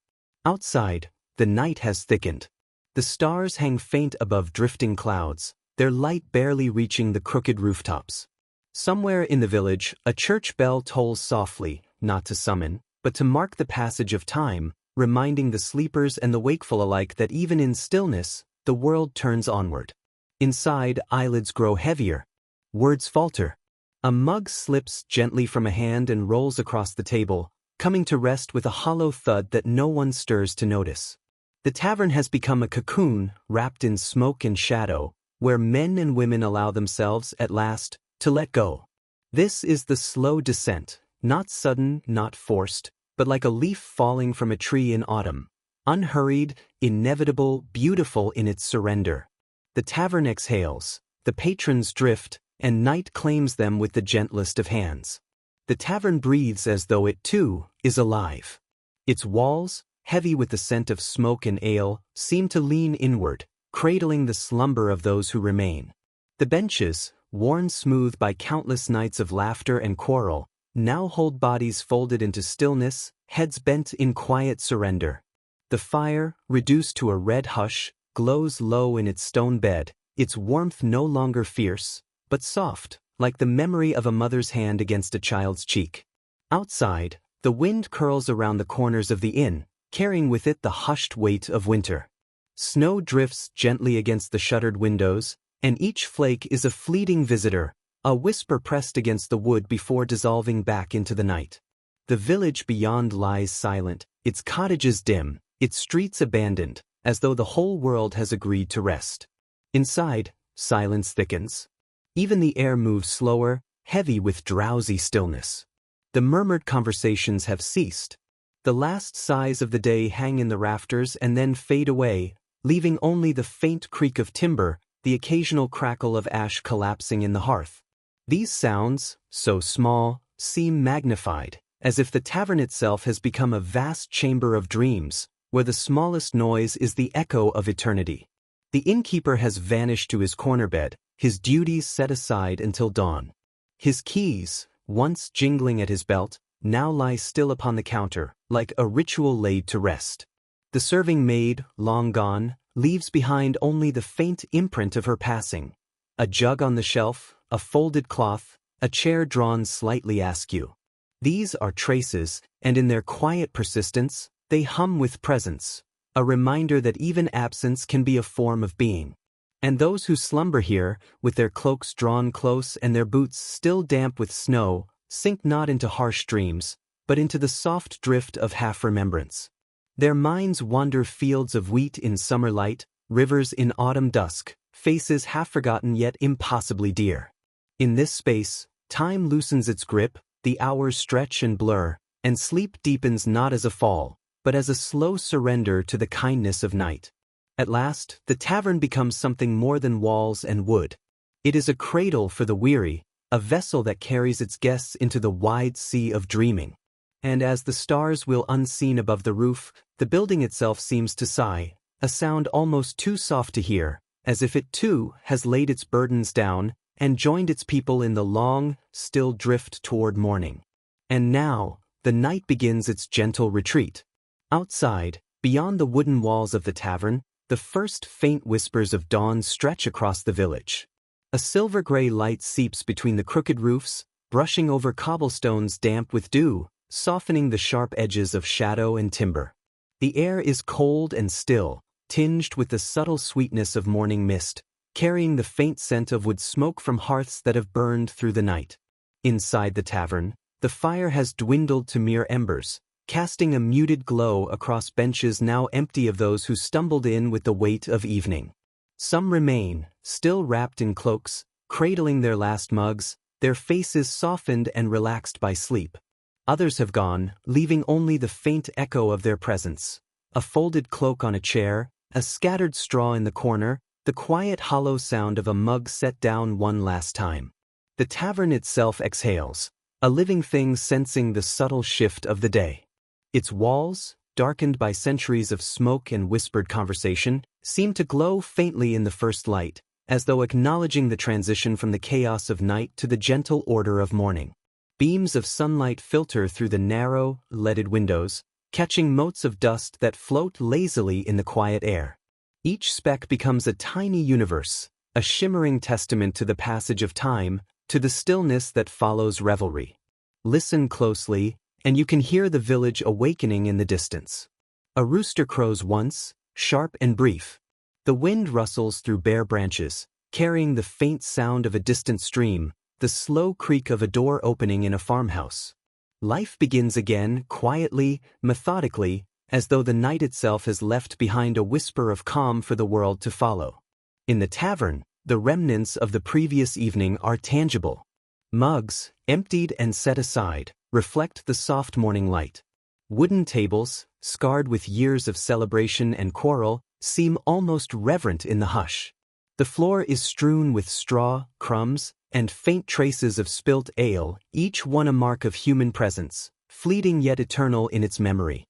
Outside, the night has thickened. The stars hang faint above drifting clouds, their light barely reaching the crooked rooftops. Somewhere in the village, a church bell tolls softly, not to summon, but to mark the passage of time, reminding the sleepers and the wakeful alike that even in stillness, the world turns onward. Inside, eyelids grow heavier. Words falter. A mug slips gently from a hand and rolls across the table, coming to rest with a hollow thud that no one stirs to notice. The tavern has become a cocoon, wrapped in smoke and shadow, where men and women allow themselves, at last, to let go. This is the slow descent, not sudden, not forced, but like a leaf falling from a tree in autumn. Unhurried, inevitable, beautiful in its surrender. The tavern exhales, the patrons drift, and night claims them with the gentlest of hands. The tavern breathes as though it, too, is alive. Its walls, heavy with the scent of smoke and ale, seem to lean inward, cradling the slumber of those who remain. The benches, worn smooth by countless nights of laughter and quarrel, now hold bodies folded into stillness, heads bent in quiet surrender. The fire, reduced to a red hush, glows low in its stone bed, its warmth no longer fierce, but soft, like the memory of a mother's hand against a child's cheek. Outside, the wind curls around the corners of the inn, carrying with it the hushed weight of winter. Snow drifts gently against the shuttered windows, and each flake is a fleeting visitor, a whisper pressed against the wood before dissolving back into the night. The village beyond lies silent, its cottages dim, its streets abandoned, as though the whole world has agreed to rest. Inside, silence thickens. Even the air moves slower, heavy with drowsy stillness. The murmured conversations have ceased. The last sighs of the day hang in the rafters and then fade away, leaving only the faint creak of timber, the occasional crackle of ash collapsing in the hearth. These sounds, so small, seem magnified, as if the tavern itself has become a vast chamber of dreams, where the smallest noise is the echo of eternity. The innkeeper has vanished to his corner bed, his duties set aside until dawn. His keys, once jingling at his belt, now lie still upon the counter, like a ritual laid to rest. The serving maid, long gone, leaves behind only the faint imprint of her passing. A jug on the shelf, a folded cloth, a chair drawn slightly askew. These are traces, and in their quiet persistence, they hum with presence, a reminder that even absence can be a form of being. And those who slumber here, with their cloaks drawn close and their boots still damp with snow, sink not into harsh dreams, but into the soft drift of half-remembrance. Their minds wander fields of wheat in summer light, rivers in autumn dusk, faces half-forgotten yet impossibly dear. In this space, time loosens its grip, the hours stretch and blur, and sleep deepens not as a fall, but as a slow surrender to the kindness of night. At last, the tavern becomes something more than walls and wood. It is a cradle for the weary, a vessel that carries its guests into the wide sea of dreaming. And as the stars wheel unseen above the roof, the building itself seems to sigh, a sound almost too soft to hear, as if it too has laid its burdens down and joined its people in the long, still drift toward morning. And now, the night begins its gentle retreat. Outside, beyond the wooden walls of the tavern, the first faint whispers of dawn stretch across the village. A silver-gray light seeps between the crooked roofs, brushing over cobblestones damp with dew, softening the sharp edges of shadow and timber. The air is cold and still, tinged with the subtle sweetness of morning mist, carrying the faint scent of wood smoke from hearths that have burned through the night. Inside the tavern, the fire has dwindled to mere embers, casting a muted glow across benches now empty of those who stumbled in with the weight of evening. Some remain, still wrapped in cloaks, cradling their last mugs, their faces softened and relaxed by sleep. Others have gone, leaving only the faint echo of their presence. A folded cloak on a chair, a scattered straw in the corner, the quiet hollow sound of a mug set down one last time. The tavern itself exhales, a living thing sensing the subtle shift of the day. Its walls, darkened by centuries of smoke and whispered conversation, seem to glow faintly in the first light, as though acknowledging the transition from the chaos of night to the gentle order of morning. Beams of sunlight filter through the narrow, leaded windows, catching motes of dust that float lazily in the quiet air. Each speck becomes a tiny universe, a shimmering testament to the passage of time, to the stillness that follows revelry. Listen closely, and you can hear the village awakening in the distance. A rooster crows once, sharp and brief. The wind rustles through bare branches, carrying the faint sound of a distant stream, the slow creak of a door opening in a farmhouse. Life begins again, quietly, methodically, as though the night itself has left behind a whisper of calm for the world to follow. In the tavern, the remnants of the previous evening are tangible. Mugs, emptied and set aside, reflect the soft morning light. Wooden tables, scarred with years of celebration and quarrel, seem almost reverent in the hush. The floor is strewn with straw, crumbs, and faint traces of spilt ale, each one a mark of human presence, fleeting yet eternal in its memory.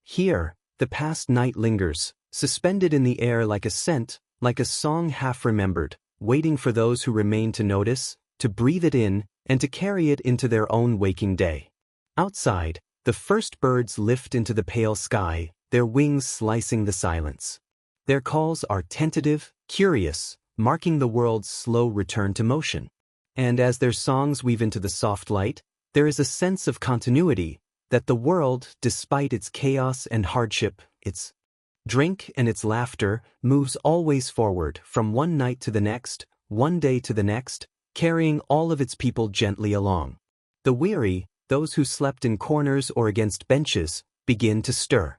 Here, the past night lingers, suspended in the air like a scent, like a song half-remembered, waiting for those who remain to notice, to breathe it in, and to carry it into their own waking day. Outside, the first birds lift into the pale sky, their wings slicing the silence. Their calls are tentative, curious, marking the world's slow return to motion. And as their songs weave into the soft light, there is a sense of continuity, that the world, despite its chaos and hardship, its drink and its laughter, moves always forward, from one night to the next, one day to the next, carrying all of its people gently along. The weary, those who slept in corners or against benches, begin to stir.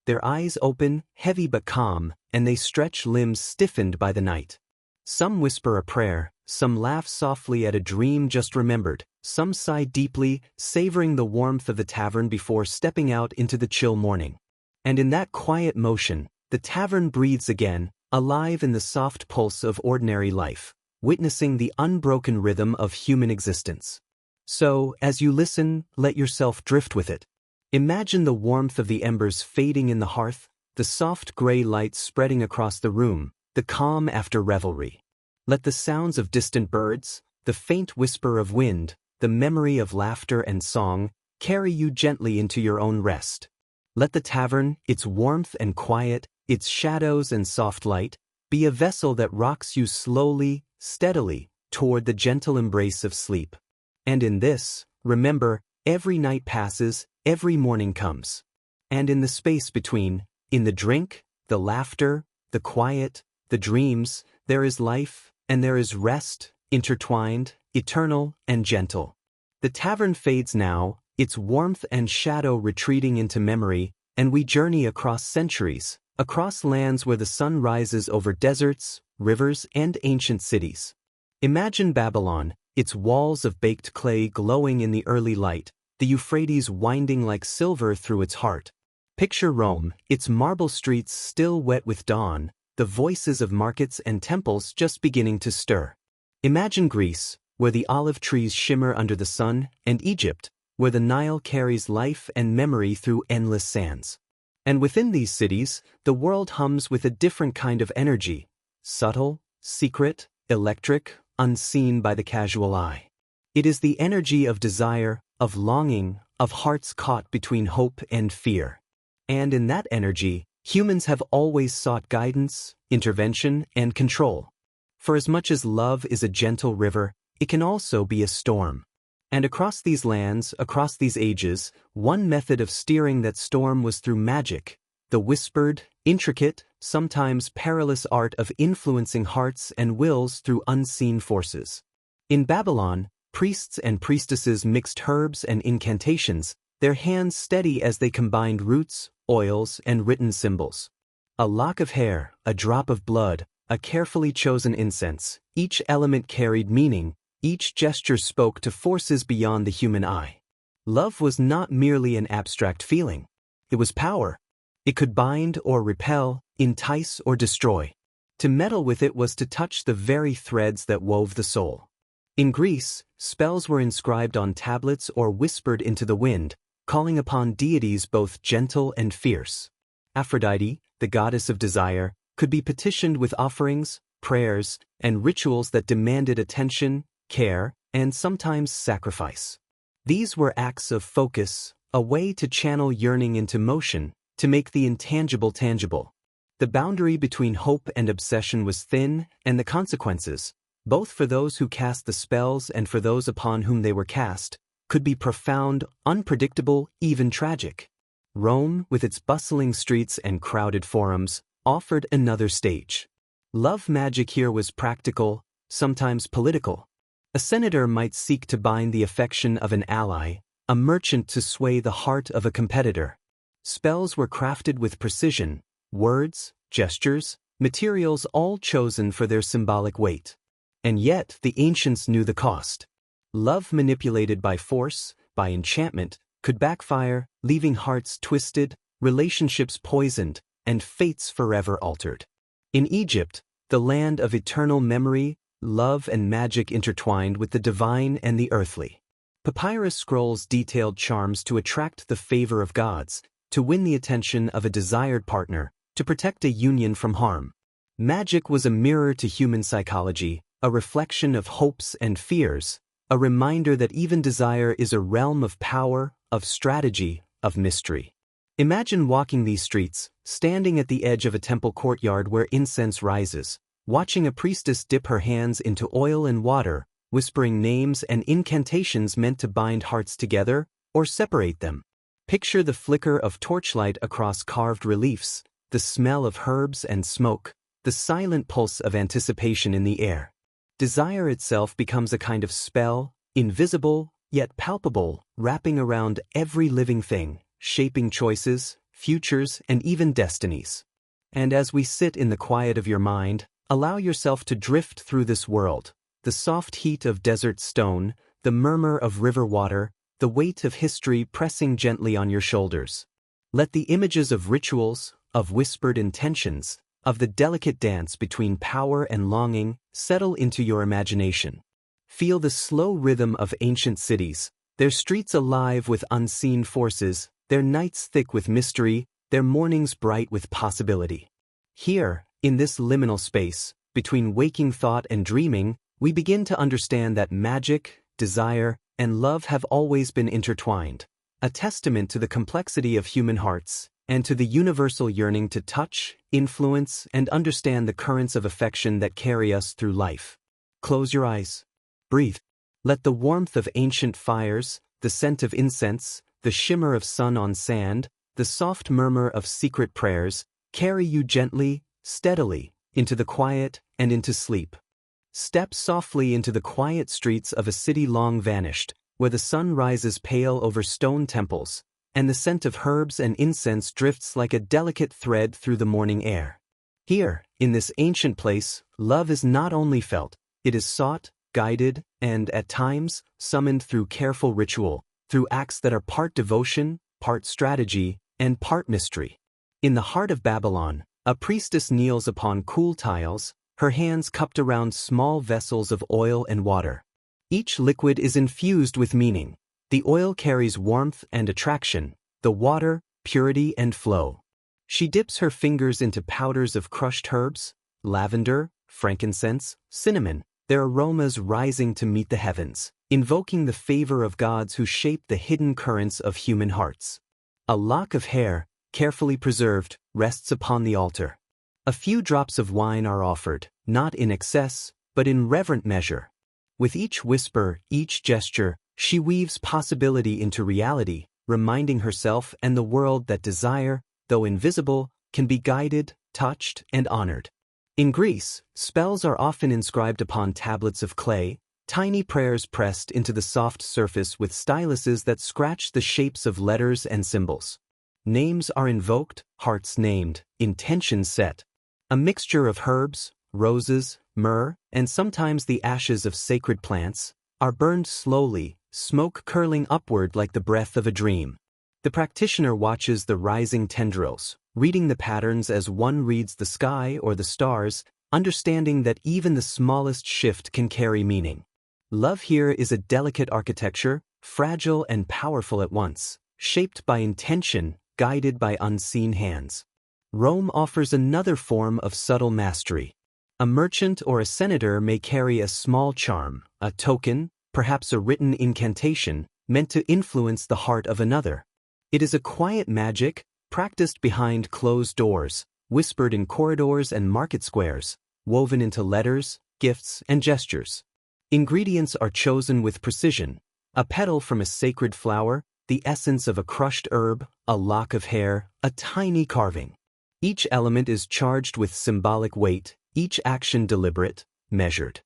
Their eyes open, heavy but calm, and they stretch limbs stiffened by the night. Some whisper a prayer, some laugh softly at a dream just remembered, some sigh deeply, savoring the warmth of the tavern before stepping out into the chill morning. And in that quiet motion, the tavern breathes again, alive in the soft pulse of ordinary life, witnessing the unbroken rhythm of human existence. So, as you listen, let yourself drift with it. Imagine the warmth of the embers fading in the hearth, the soft gray light spreading across the room, the calm after revelry. Let the sounds of distant birds, the faint whisper of wind, the memory of laughter and song, carry you gently into your own rest. Let the tavern, its warmth and quiet, its shadows and soft light, be a vessel that rocks you slowly, steadily, toward the gentle embrace of sleep. And in this, remember, every night passes, every morning comes. And in the space between, in the drink, the laughter, the quiet, the dreams, there is life, and there is rest, intertwined, eternal, and gentle. The tavern fades now, its warmth and shadow retreating into memory, and we journey across centuries, across lands where the sun rises over deserts, rivers, and ancient cities. Imagine Babylon, its walls of baked clay glowing in the early light, the Euphrates winding like silver through its heart. Picture Rome, its marble streets still wet with dawn, the voices of markets and temples just beginning to stir. Imagine Greece, where the olive trees shimmer under the sun, and Egypt, where the Nile carries life and memory through endless sands. And within these cities, the world hums with a different kind of energy, subtle, secret, electric, unseen by the casual eye. It is the energy of desire, of longing, of hearts caught between hope and fear. And in that energy, humans have always sought guidance, intervention, and control. For as much as love is a gentle river, it can also be a storm. And across these lands, across these ages, one method of steering that storm was through magic, the whispered, intricate, sometimes perilous art of influencing hearts and wills through unseen forces. In Babylon, priests and priestesses mixed herbs and incantations, their hands steady as they combined roots, oils, and written symbols. A lock of hair, a drop of blood, a carefully chosen incense, each element carried meaning, each gesture spoke to forces beyond the human eye. Love was not merely an abstract feeling. It was power. It could bind or repel, entice or destroy. To meddle with it was to touch the very threads that wove the soul. In Greece, spells were inscribed on tablets or whispered into the wind, calling upon deities both gentle and fierce. Aphrodite, the goddess of desire, could be petitioned with offerings, prayers, and rituals that demanded attention, care, and sometimes sacrifice. These were acts of focus, a way to channel yearning into motion, to make the intangible tangible. The boundary between hope and obsession was thin, and the consequences, both for those who cast the spells and for those upon whom they were cast, could be profound, unpredictable, even tragic. Rome, with its bustling streets and crowded forums, offered another stage. Love magic here was practical, sometimes political. A senator might seek to bind the affection of an ally, a merchant to sway the heart of a competitor. Spells were crafted with precision, words, gestures, materials all chosen for their symbolic weight. And yet the ancients knew the cost. Love manipulated by force, by enchantment, could backfire, leaving hearts twisted, relationships poisoned, and fates forever altered. In Egypt, the land of eternal memory, love and magic intertwined with the divine and the earthly. Papyrus scrolls detailed charms to attract the favor of gods, to win the attention of a desired partner, to protect a union from harm. Magic was a mirror to human psychology, a reflection of hopes and fears, a reminder that even desire is a realm of power, of strategy, of mystery. Imagine walking these streets, standing at the edge of a temple courtyard where incense rises, watching a priestess dip her hands into oil and water, whispering names and incantations meant to bind hearts together or separate them. Picture the flicker of torchlight across carved reliefs, the smell of herbs and smoke, the silent pulse of anticipation in the air. Desire itself becomes a kind of spell, invisible, yet palpable, wrapping around every living thing, shaping choices, futures, and even destinies. And as we sit in the quiet of your mind, allow yourself to drift through this world, the soft heat of desert stone, the murmur of river water, the weight of history pressing gently on your shoulders. Let the images of rituals, of whispered intentions, of the delicate dance between power and longing settle into your imagination. Feel the slow rhythm of ancient cities, their streets alive with unseen forces, their nights thick with mystery, their mornings bright with possibility. Here, in this liminal space, between waking thought and dreaming, we begin to understand that magic, desire, and love have always been intertwined, a testament to the complexity of human hearts, and to the universal yearning to touch, influence, and understand the currents of affection that carry us through life. Close your eyes. Breathe. Let the warmth of ancient fires, the scent of incense, the shimmer of sun on sand, the soft murmur of secret prayers, carry you gently, steadily, into the quiet and into sleep. Step softly into the quiet streets of a city long vanished, where the sun rises pale over stone temples, and the scent of herbs and incense drifts like a delicate thread through the morning air. Here, in this ancient place, love is not only felt, it is sought, guided, and, at times, summoned through careful ritual, through acts that are part devotion, part strategy, and part mystery. In the heart of Babylon, a priestess kneels upon cool tiles, her hands cupped around small vessels of oil and water. Each liquid is infused with meaning. The oil carries warmth and attraction, the water, purity and flow. She dips her fingers into powders of crushed herbs, lavender, frankincense, cinnamon, their aromas rising to meet the heavens, invoking the favor of gods who shape the hidden currents of human hearts. A lock of hair, carefully preserved, rests upon the altar. A few drops of wine are offered, not in excess, but in reverent measure. With each whisper, each gesture, she weaves possibility into reality, reminding herself and the world that desire, though invisible, can be guided, touched, and honored. In Greece, spells are often inscribed upon tablets of clay, tiny prayers pressed into the soft surface with styluses that scratch the shapes of letters and symbols. Names are invoked, hearts named, intentions set. A mixture of herbs, roses, myrrh, and sometimes the ashes of sacred plants, are burned slowly, smoke curling upward like the breath of a dream. The practitioner watches the rising tendrils, reading the patterns as one reads the sky or the stars, understanding that even the smallest shift can carry meaning. Love here is a delicate architecture, fragile and powerful at once, shaped by intention, guided by unseen hands. Rome offers another form of subtle mastery. A merchant or a senator may carry a small charm, a token, perhaps a written incantation, meant to influence the heart of another. It is a quiet magic, practiced behind closed doors, whispered in corridors and market squares, woven into letters, gifts, and gestures. Ingredients are chosen with precision: a petal from a sacred flower, the essence of a crushed herb, a lock of hair, a tiny carving. Each element is charged with symbolic weight, each action deliberate, measured.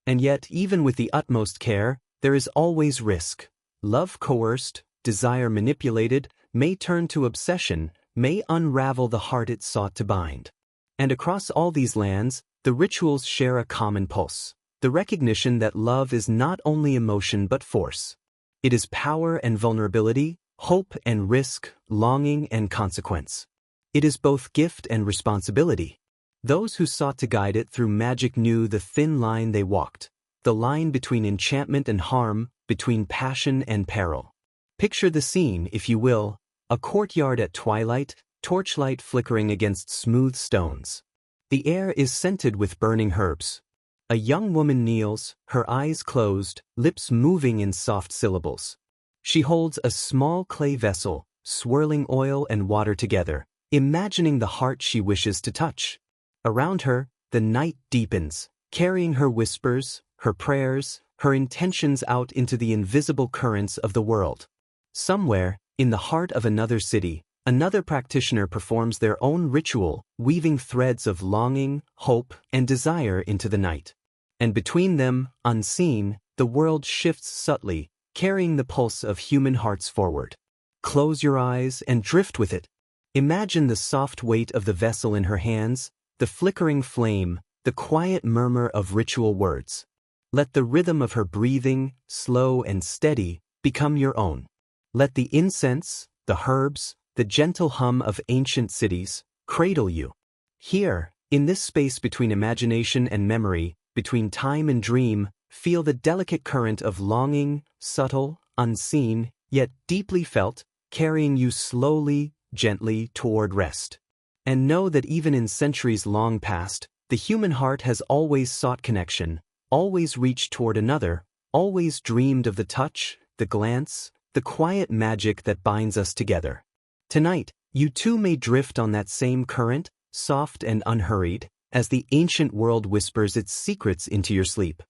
And yet, even with the utmost care, there is always risk. Love coerced, desire manipulated, may turn to obsession, may unravel the heart it sought to bind. And across all these lands, the rituals share a common pulse: the recognition that love is not only emotion but force. It is power and vulnerability, hope and risk, longing and consequence. It is both gift and responsibility. Those who sought to guide it through magic knew the thin line they walked, the line between enchantment and harm, between passion and peril. Picture the scene, if you will: a courtyard at twilight, torchlight flickering against smooth stones. The air is scented with burning herbs. A young woman kneels, her eyes closed, lips moving in soft syllables. She holds a small clay vessel, swirling oil and water together, imagining the heart she wishes to touch. Around her, the night deepens, carrying her whispers, her prayers, her intentions out into the invisible currents of the world. Somewhere, in the heart of another city, another practitioner performs their own ritual, weaving threads of longing, hope, and desire into the night. And between them, unseen, the world shifts subtly, carrying the pulse of human hearts forward. Close your eyes and drift with it. Imagine the soft weight of the vessel in her hands, the flickering flame, the quiet murmur of ritual words. Let the rhythm of her breathing, slow and steady, become your own. Let the incense, the herbs, the gentle hum of ancient cities, cradle you. Here, in this space between imagination and memory, between time and dream, feel the delicate current of longing, subtle, unseen, yet deeply felt, carrying you slowly, gently toward rest. And know that even in centuries long past, the human heart has always sought connection, always reached toward another, always dreamed of the touch, the glance, the quiet magic that binds us together. Tonight, You too may drift on that same current, soft and unhurried, as the ancient world whispers its secrets into your sleep.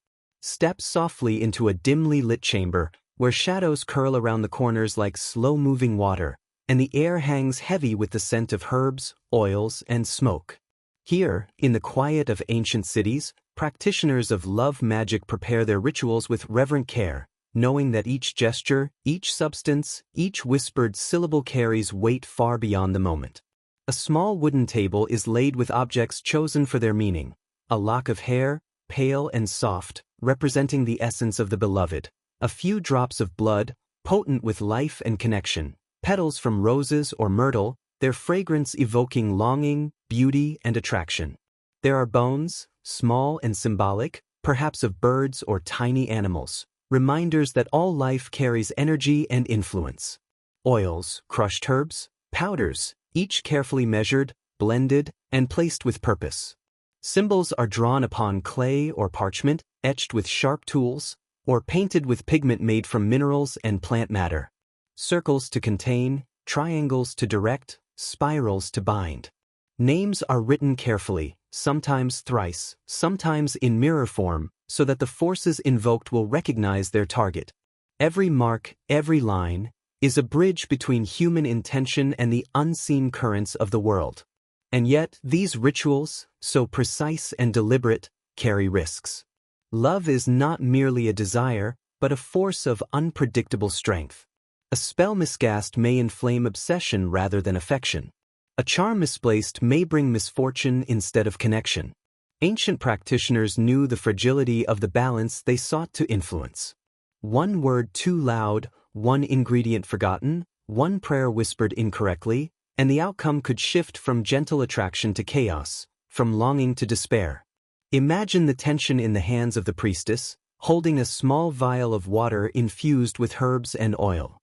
Step softly into a dimly lit chamber, where shadows curl around the corners like slow-moving water, and the air hangs heavy with the scent of herbs, oils, and smoke. Here, in the quiet of ancient cities, practitioners of love magic prepare their rituals with reverent care, knowing that each gesture, each substance, each whispered syllable carries weight far beyond the moment. A small wooden table is laid with objects chosen for their meaning: a lock of hair, pale and soft, representing the essence of the beloved; a few drops of blood, potent with life and connection; petals from roses or myrtle, their fragrance evoking longing, beauty, and attraction. There are bones, small and symbolic, perhaps of birds or tiny animals, reminders that all life carries energy and influence. Oils, crushed herbs, powders, each carefully measured, blended, and placed with purpose. Symbols are drawn upon clay or parchment, etched with sharp tools, or painted with pigment made from minerals and plant matter. Circles to contain, triangles to direct, spirals to bind. Names are written carefully, sometimes thrice, sometimes in mirror form, so that the forces invoked will recognize their target. Every mark, every line, is a bridge between human intention and the unseen currents of the world. And yet, these rituals, so precise and deliberate, carry risks. Love is not merely a desire, but a force of unpredictable strength. A spell miscast may inflame obsession rather than affection. A charm misplaced may bring misfortune instead of connection. Ancient practitioners knew the fragility of the balance they sought to influence. One word too loud, one ingredient forgotten, one prayer whispered incorrectly, and the outcome could shift from gentle attraction to chaos, from longing to despair. Imagine the tension in the hands of the priestess, holding a small vial of water infused with herbs and oil.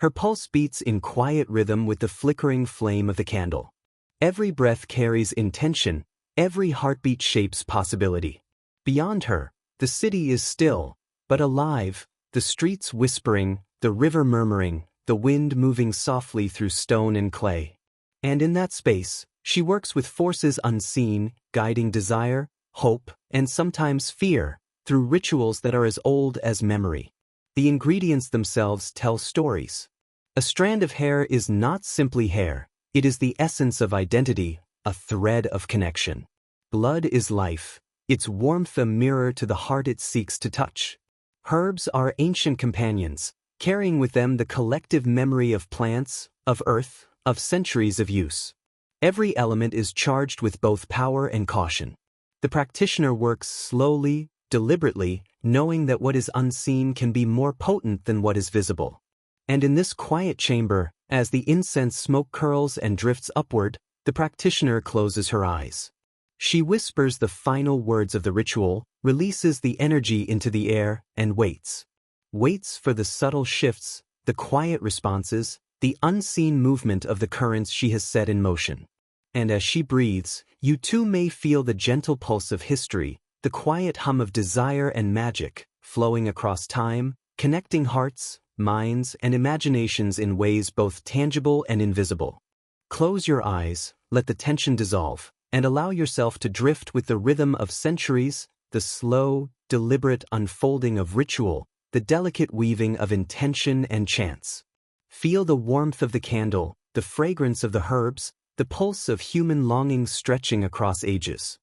Her pulse beats in quiet rhythm with the flickering flame of the candle. Every breath carries intention, every heartbeat shapes possibility. Beyond her, the city is still, but alive, the streets whispering, the river murmuring, the wind moving softly through stone and clay. And in that space, she works with forces unseen, guiding desire, hope, and sometimes fear, through rituals that are as old as memory. The ingredients themselves tell stories. A strand of hair is not simply hair, it is the essence of identity, a thread of connection. Blood is life, its warmth a mirror to the heart it seeks to touch. Herbs are ancient companions, carrying with them the collective memory of plants, of earth, of centuries of use. Every element is charged with both power and caution. The practitioner works slowly, deliberately, knowing that what is unseen can be more potent than what is visible. And in this quiet chamber, as the incense smoke curls and drifts upward, the practitioner closes her eyes. She whispers the final words of the ritual, releases the energy into the air, and waits. Waits for the subtle shifts, the quiet responses, the unseen movement of the currents she has set in motion. And as she breathes, you too may feel the gentle pulse of history, the quiet hum of desire and magic, flowing across time, connecting hearts, minds, and imaginations in ways both tangible and invisible. Close your eyes, let the tension dissolve, and allow yourself to drift with the rhythm of centuries, the slow, deliberate unfolding of ritual, the delicate weaving of intention and chance. Feel the warmth of the candle, the fragrance of the herbs, the pulse of human longing stretching across ages.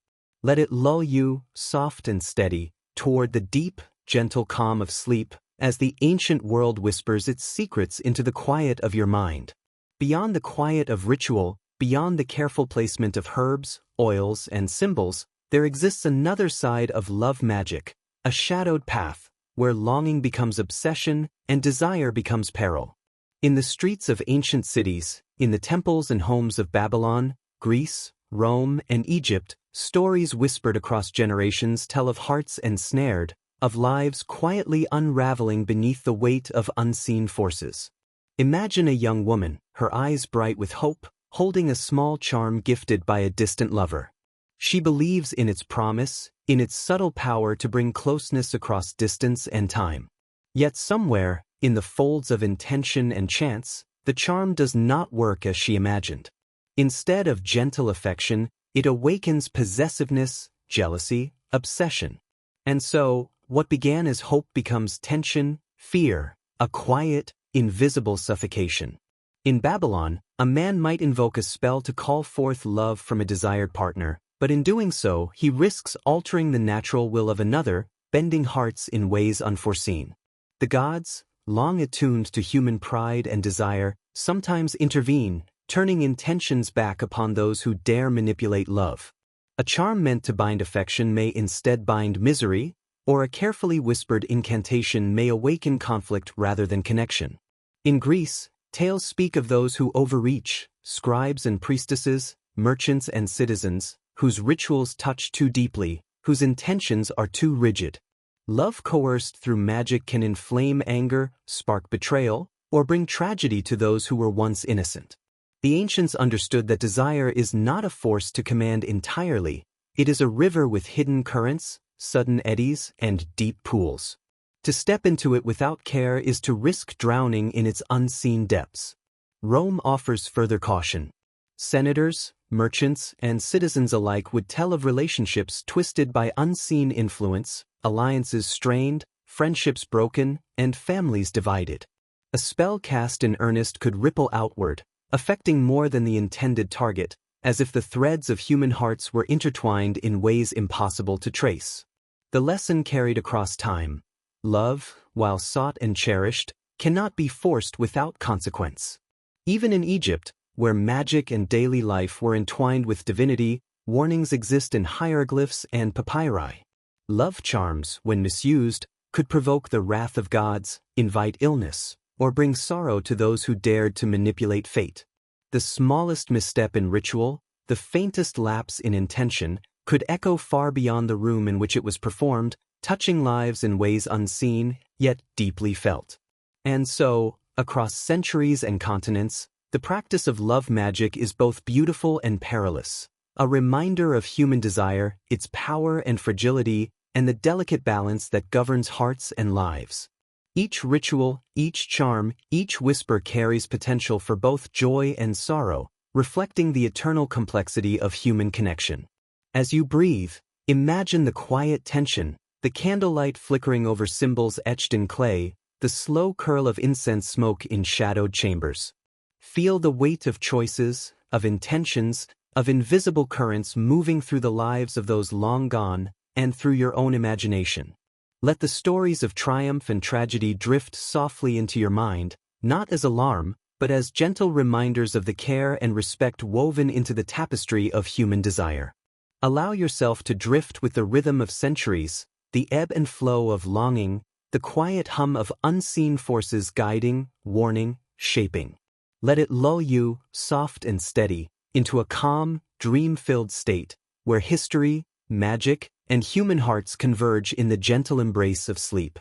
Let it lull you, soft and steady, toward the deep, gentle calm of sleep, as the ancient world whispers its secrets into the quiet of your mind. Beyond the quiet of ritual, beyond the careful placement of herbs, oils, and symbols, there exists another side of love magic, a shadowed path, where longing becomes obsession and desire becomes peril. In the streets of ancient cities, in the temples and homes of Babylon, Greece, Rome, and Egypt, stories whispered across generations tell of hearts ensnared, of lives quietly unraveling beneath the weight of unseen forces. Imagine a young woman, her eyes bright with hope, holding a small charm gifted by a distant lover. She believes in its promise, in its subtle power to bring closeness across distance and time. Yet somewhere, in the folds of intention and chance, the charm does not work as she imagined. Instead of gentle affection, it awakens possessiveness, jealousy, obsession. And so, what began as hope becomes tension, fear, a quiet, invisible suffocation. In Babylon, a man might invoke a spell to call forth love from a desired partner, but in doing so, he risks altering the natural will of another, bending hearts in ways unforeseen. The gods, long attuned to human pride and desire, sometimes intervene, turning intentions back upon those who dare manipulate love. A charm meant to bind affection may instead bind misery, or a carefully whispered incantation may awaken conflict rather than connection. In Greece, tales speak of those who overreach, scribes and priestesses, merchants and citizens, whose rituals touch too deeply, whose intentions are too rigid. Love coerced through magic can inflame anger, spark betrayal, or bring tragedy to those who were once innocent. The ancients understood that desire is not a force to command entirely, it is a river with hidden currents, sudden eddies, and deep pools. To step into it without care is to risk drowning in its unseen depths. Rome offers further caution. Senators, merchants, and citizens alike would tell of relationships twisted by unseen influence, alliances strained, friendships broken, and families divided. A spell cast in earnest could ripple outward, affecting more than the intended target, as if the threads of human hearts were intertwined in ways impossible to trace. The lesson carried across time: love, while sought and cherished, cannot be forced without consequence. Even in Egypt, where magic and daily life were entwined with divinity, warnings exist in hieroglyphs and papyri. Love charms, when misused, could provoke the wrath of gods, invite illness, or bring sorrow to those who dared to manipulate fate. The smallest misstep in ritual, the faintest lapse in intention, could echo far beyond the room in which it was performed, touching lives in ways unseen, yet deeply felt. And so, across centuries and continents, the practice of love magic is both beautiful and perilous, a reminder of human desire, its power and fragility, and the delicate balance that governs hearts and lives. Each ritual, each charm, each whisper carries potential for both joy and sorrow, reflecting the eternal complexity of human connection. As you breathe, imagine the quiet tension, the candlelight flickering over symbols etched in clay, the slow curl of incense smoke in shadowed chambers. Feel the weight of choices, of intentions, of invisible currents moving through the lives of those long gone, and through your own imagination. Let the stories of triumph and tragedy drift softly into your mind, not as alarm, but as gentle reminders of the care and respect woven into the tapestry of human desire. Allow yourself to drift with the rhythm of centuries, the ebb and flow of longing, the quiet hum of unseen forces guiding, warning, shaping. Let it lull you, soft and steady, into a calm, dream-filled state, where history, magic, and human hearts converge in the gentle embrace of sleep.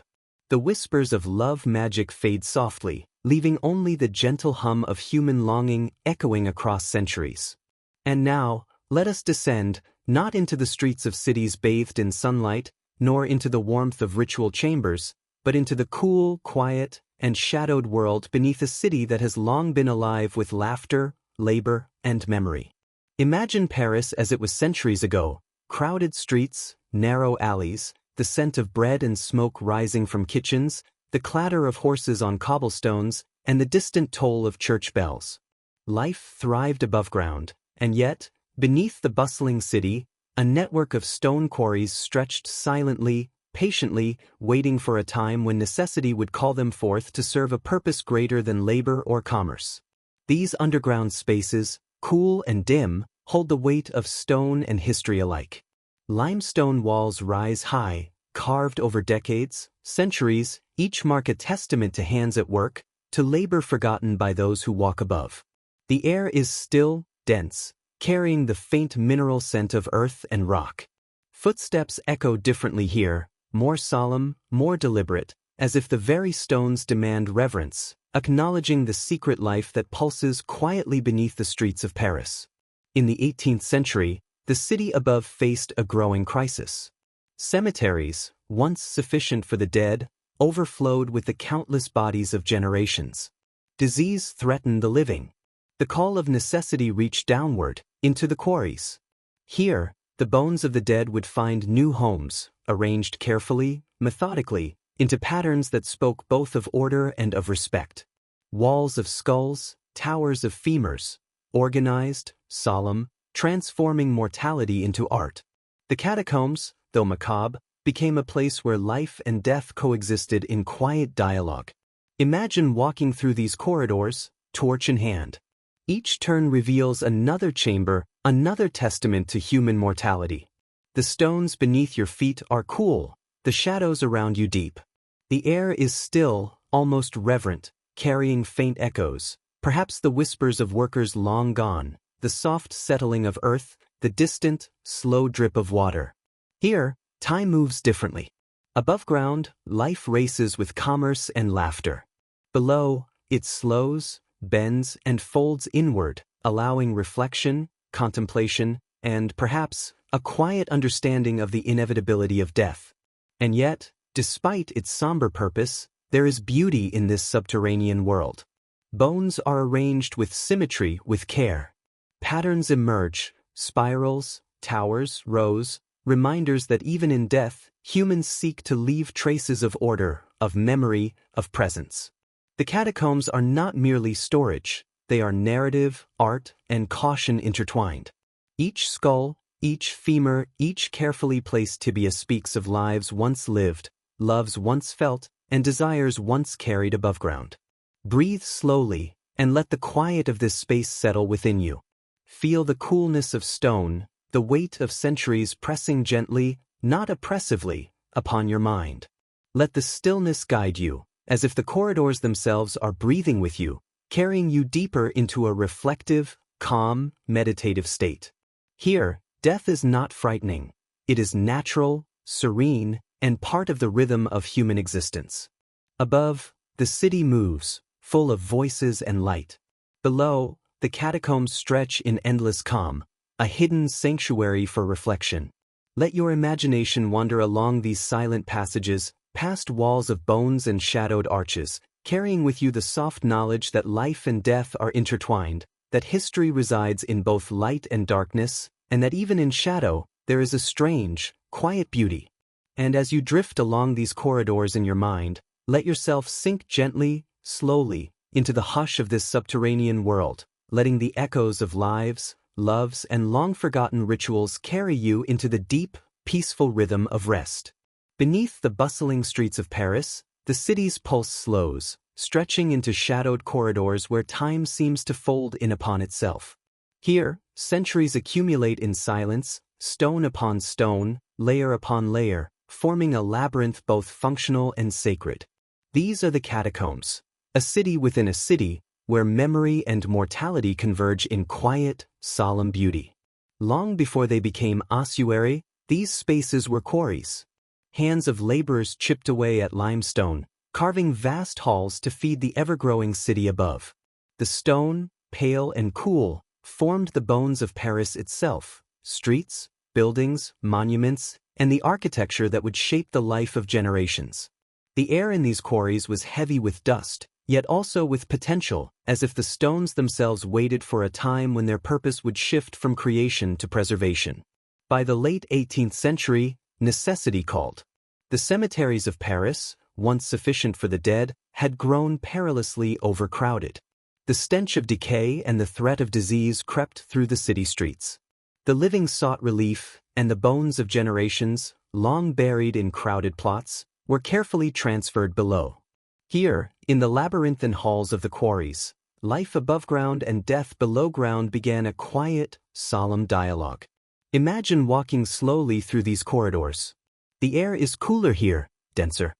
The whispers of love magic fade softly, leaving only the gentle hum of human longing echoing across centuries. And now, let us descend, not into the streets of cities bathed in sunlight, nor into the warmth of ritual chambers, but into the cool, quiet, and shadowed world beneath a city that has long been alive with laughter, labor, and memory. Imagine Paris as it was centuries ago. Crowded streets, narrow alleys, the scent of bread and smoke rising from kitchens, the clatter of horses on cobblestones, and the distant toll of church bells. Life thrived above ground, and yet, beneath the bustling city, a network of stone quarries stretched silently, patiently, waiting for a time when necessity would call them forth to serve a purpose greater than labor or commerce. These underground spaces, cool and dim, hold the weight of stone and history alike. Limestone walls rise high, carved over decades, centuries, each mark a testament to hands at work, to labor forgotten by those who walk above. The air is still, dense, carrying the faint mineral scent of earth and rock. Footsteps echo differently here, more solemn, more deliberate, as if the very stones demand reverence, acknowledging the secret life that pulses quietly beneath the streets of Paris. In the 18th century, the city above faced a growing crisis. Cemeteries, once sufficient for the dead, overflowed with the countless bodies of generations. Disease threatened the living. The call of necessity reached downward, into the quarries. Here, the bones of the dead would find new homes, arranged carefully, methodically, into patterns that spoke both of order and of respect. Walls of skulls, towers of femurs, organized, solemn, transforming mortality into art. The catacombs, though macabre, became a place where life and death coexisted in quiet dialogue. Imagine walking through these corridors, torch in hand. Each turn reveals another chamber, another testament to human mortality. The stones beneath your feet are cool, the shadows around you deep. The air is still, almost reverent, carrying faint echoes, perhaps the whispers of workers long gone, the soft settling of earth, the distant, slow drip of water. Here, time moves differently. Above ground, life races with commerce and laughter. Below, it slows, bends, and folds inward, allowing reflection, contemplation, and, perhaps, a quiet understanding of the inevitability of death. And yet, despite its somber purpose, there is beauty in this subterranean world. Bones are arranged with symmetry, with care. Patterns emerge, spirals, towers, rows, reminders that even in death, humans seek to leave traces of order, of memory, of presence. The catacombs are not merely storage, they are narrative, art, and caution intertwined. Each skull, each femur, each carefully placed tibia speaks of lives once lived, loves once felt, and desires once carried above ground. Breathe slowly, and let the quiet of this space settle within you. Feel the coolness of stone, the weight of centuries pressing gently, not oppressively, upon your mind. Let the stillness guide you, as if the corridors themselves are breathing with you, carrying you deeper into a reflective, calm, meditative state. Here, death is not frightening. It is natural, serene, and part of the rhythm of human existence. Above, the city moves, full of voices and light. Below, the catacombs stretch in endless calm, a hidden sanctuary for reflection. Let your imagination wander along these silent passages, past walls of bones and shadowed arches, carrying with you the soft knowledge that life and death are intertwined, that history resides in both light and darkness, and that even in shadow, there is a strange, quiet beauty. And as you drift along these corridors in your mind, let yourself sink gently, slowly, into the hush of this subterranean world, letting the echoes of lives, loves, and long-forgotten rituals carry you into the deep, peaceful rhythm of rest. Beneath the bustling streets of Paris, the city's pulse slows, stretching into shadowed corridors where time seems to fold in upon itself. Here, centuries accumulate in silence, stone upon stone, layer upon layer, forming a labyrinth both functional and sacred. These are the catacombs, a city within a city, where memory and mortality converge in quiet, solemn beauty. Long before they became ossuary, these spaces were quarries. Hands of laborers chipped away at limestone, carving vast halls to feed the ever-growing city above. The stone, pale and cool, formed the bones of Paris itself, streets, buildings, monuments, and the architecture that would shape the life of generations. The air in these quarries was heavy with dust, yet also with potential, as if the stones themselves waited for a time when their purpose would shift from creation to preservation. By the late 18th century, necessity called. The cemeteries of Paris, once sufficient for the dead, had grown perilously overcrowded. The stench of decay and the threat of disease crept through the city streets. The living sought relief, and the bones of generations, long buried in crowded plots, were carefully transferred below. Here, in the labyrinthine halls of the quarries, life above ground and death below ground began a quiet, solemn dialogue. Imagine walking slowly through these corridors. The air is cooler here, denser.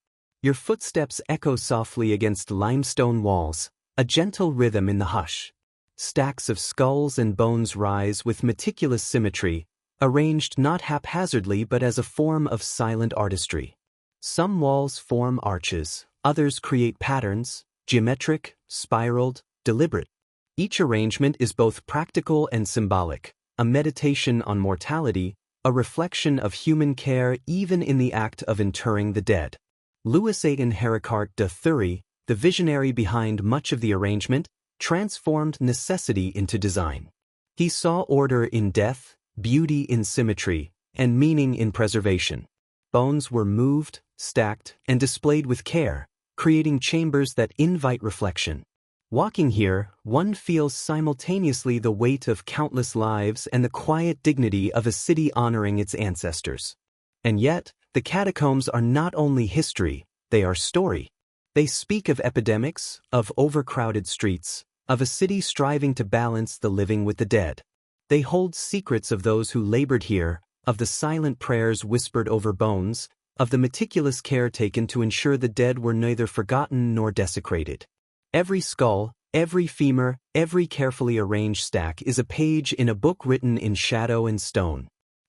Your footsteps echo softly against limestone walls, a gentle rhythm in the hush. Stacks of skulls and bones rise with meticulous symmetry, arranged not haphazardly but as a form of silent artistry. Some walls form arches, others create patterns, geometric, spiraled, deliberate. Each arrangement is both practical and symbolic, a meditation on mortality, a reflection of human care even in the act of interring the dead. Louis Étienne Héricart de Thury, the visionary behind much of the arrangement, transformed necessity into design. He saw order in death, beauty in symmetry, and meaning in preservation. Bones were moved, stacked, and displayed with care, creating chambers that invite reflection. Walking here, one feels simultaneously the weight of countless lives and the quiet dignity of a city honoring its ancestors. And yet, the catacombs are not only history, they are story. They speak of epidemics, of overcrowded streets, of a city striving to balance the living with the dead. They hold secrets of those who labored here, of the silent prayers whispered over bones, of the meticulous care taken to ensure the dead were neither forgotten nor desecrated. Every skull, every femur, every carefully arranged stack is a page in a book written in shadow and stone.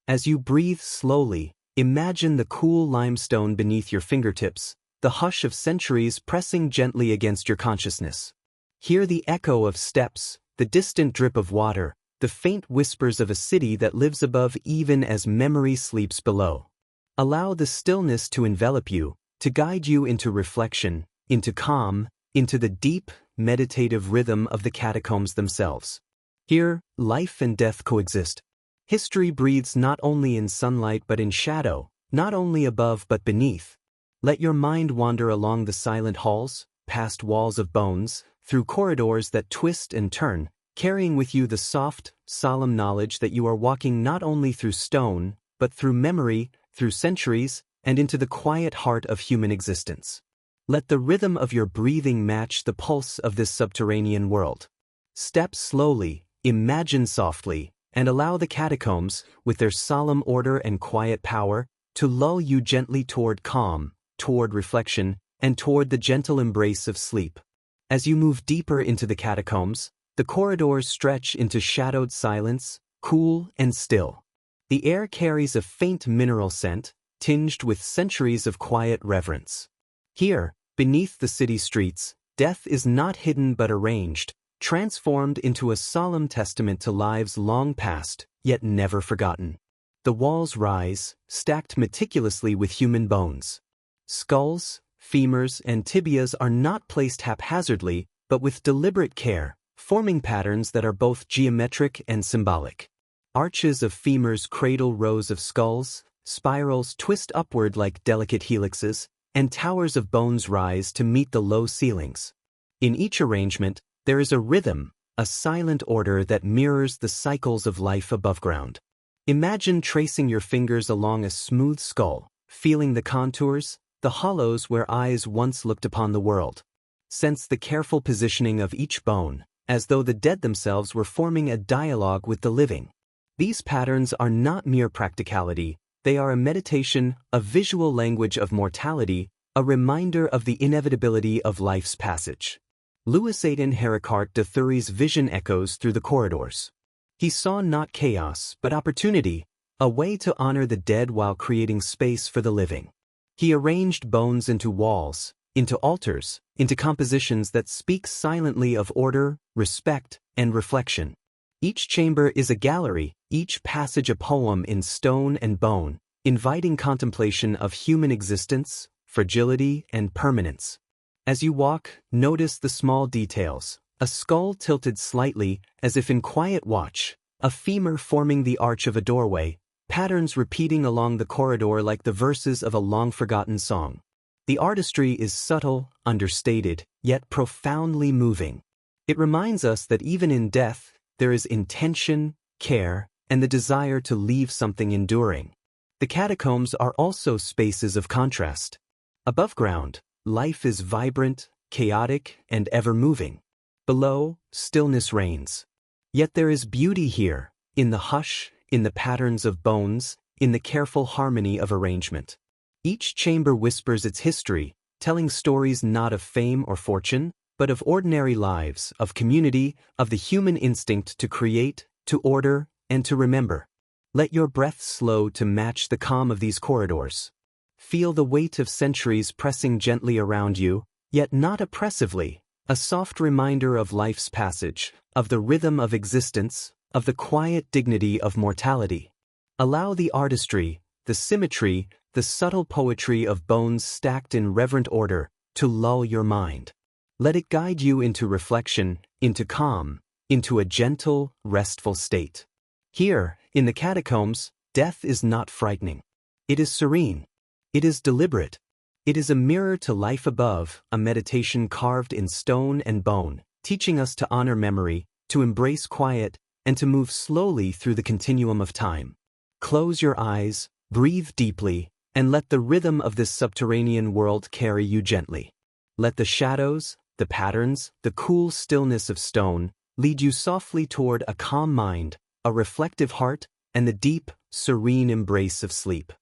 As you breathe slowly, imagine the cool limestone beneath your fingertips, the hush of centuries pressing gently against your consciousness. Hear the echo of steps, the distant drip of water, the faint whispers of a city that lives above even as memory sleeps below. Allow the stillness to envelop you, to guide you into reflection, into calm, into the deep, meditative rhythm of the catacombs themselves. Here, life and death coexist. History breathes not only in sunlight but in shadow, not only above but beneath. Let your mind wander along the silent halls, past walls of bones, through corridors that twist and turn, carrying with you the soft, solemn knowledge that you are walking not only through stone, but through memory, through centuries, and into the quiet heart of human existence. Let the rhythm of your breathing match the pulse of this subterranean world. Step slowly, imagine softly, and allow the catacombs, with their solemn order and quiet power, to lull you gently toward calm, toward reflection, and toward the gentle embrace of sleep. As you move deeper into the catacombs, the corridors stretch into shadowed silence, cool and still. The air carries a faint mineral scent, tinged with centuries of quiet reverence. Here, beneath the city streets, death is not hidden but arranged, transformed into a solemn testament to lives long past, yet never forgotten. The walls rise, stacked meticulously with human bones. Skulls, femurs, and tibias are not placed haphazardly, but with deliberate care, forming patterns that are both geometric and symbolic. Arches of femurs cradle rows of skulls, spirals twist upward like delicate helixes, and towers of bones rise to meet the low ceilings. In each arrangement, there is a rhythm, a silent order that mirrors the cycles of life above ground. Imagine tracing your fingers along a smooth skull, feeling the contours, the hollows where eyes once looked upon the world. Sense the careful positioning of each bone, as though the dead themselves were forming a dialogue with the living. These patterns are not mere practicality, they are a meditation, a visual language of mortality, a reminder of the inevitability of life's passage. Louis Aidan Heracart de Thury's vision echoes through the corridors. He saw not chaos, but opportunity, a way to honor the dead while creating space for the living. He arranged bones into walls, into altars, into compositions that speak silently of order, respect, and reflection. Each chamber is a gallery, each passage a poem in stone and bone, inviting contemplation of human existence, fragility, and permanence. As you walk, notice the small details, a skull tilted slightly as if in quiet watch, a femur forming the arch of a doorway, patterns repeating along the corridor like the verses of a long-forgotten song. The artistry is subtle, understated, yet profoundly moving. It reminds us that even in death, there is intention, care, and the desire to leave something enduring. The catacombs are also spaces of contrast. Above ground, life is vibrant, chaotic, and ever-moving. Below, stillness reigns. Yet there is beauty here, in the hush, in the patterns of bones, in the careful harmony of arrangement. Each chamber whispers its history, telling stories not of fame or fortune, but of ordinary lives, of community, of the human instinct to create, to order, and to remember. Let your breath slow to match the calm of these corridors. Feel the weight of centuries pressing gently around you, yet not oppressively, a soft reminder of life's passage, of the rhythm of existence, of the quiet dignity of mortality. Allow the artistry, the symmetry, the subtle poetry of bones stacked in reverent order to lull your mind. Let it guide you into reflection, into calm, into a gentle, restful state. Here, in the catacombs, death is not frightening. It is serene. It is deliberate. It is a mirror to life above, a meditation carved in stone and bone, teaching us to honor memory, to embrace quiet, and to move slowly through the continuum of time. Close your eyes, breathe deeply, and let the rhythm of this subterranean world carry you gently. Let the shadows, the patterns, the cool stillness of stone lead you softly toward a calm mind, a reflective heart, and the deep, serene embrace of sleep.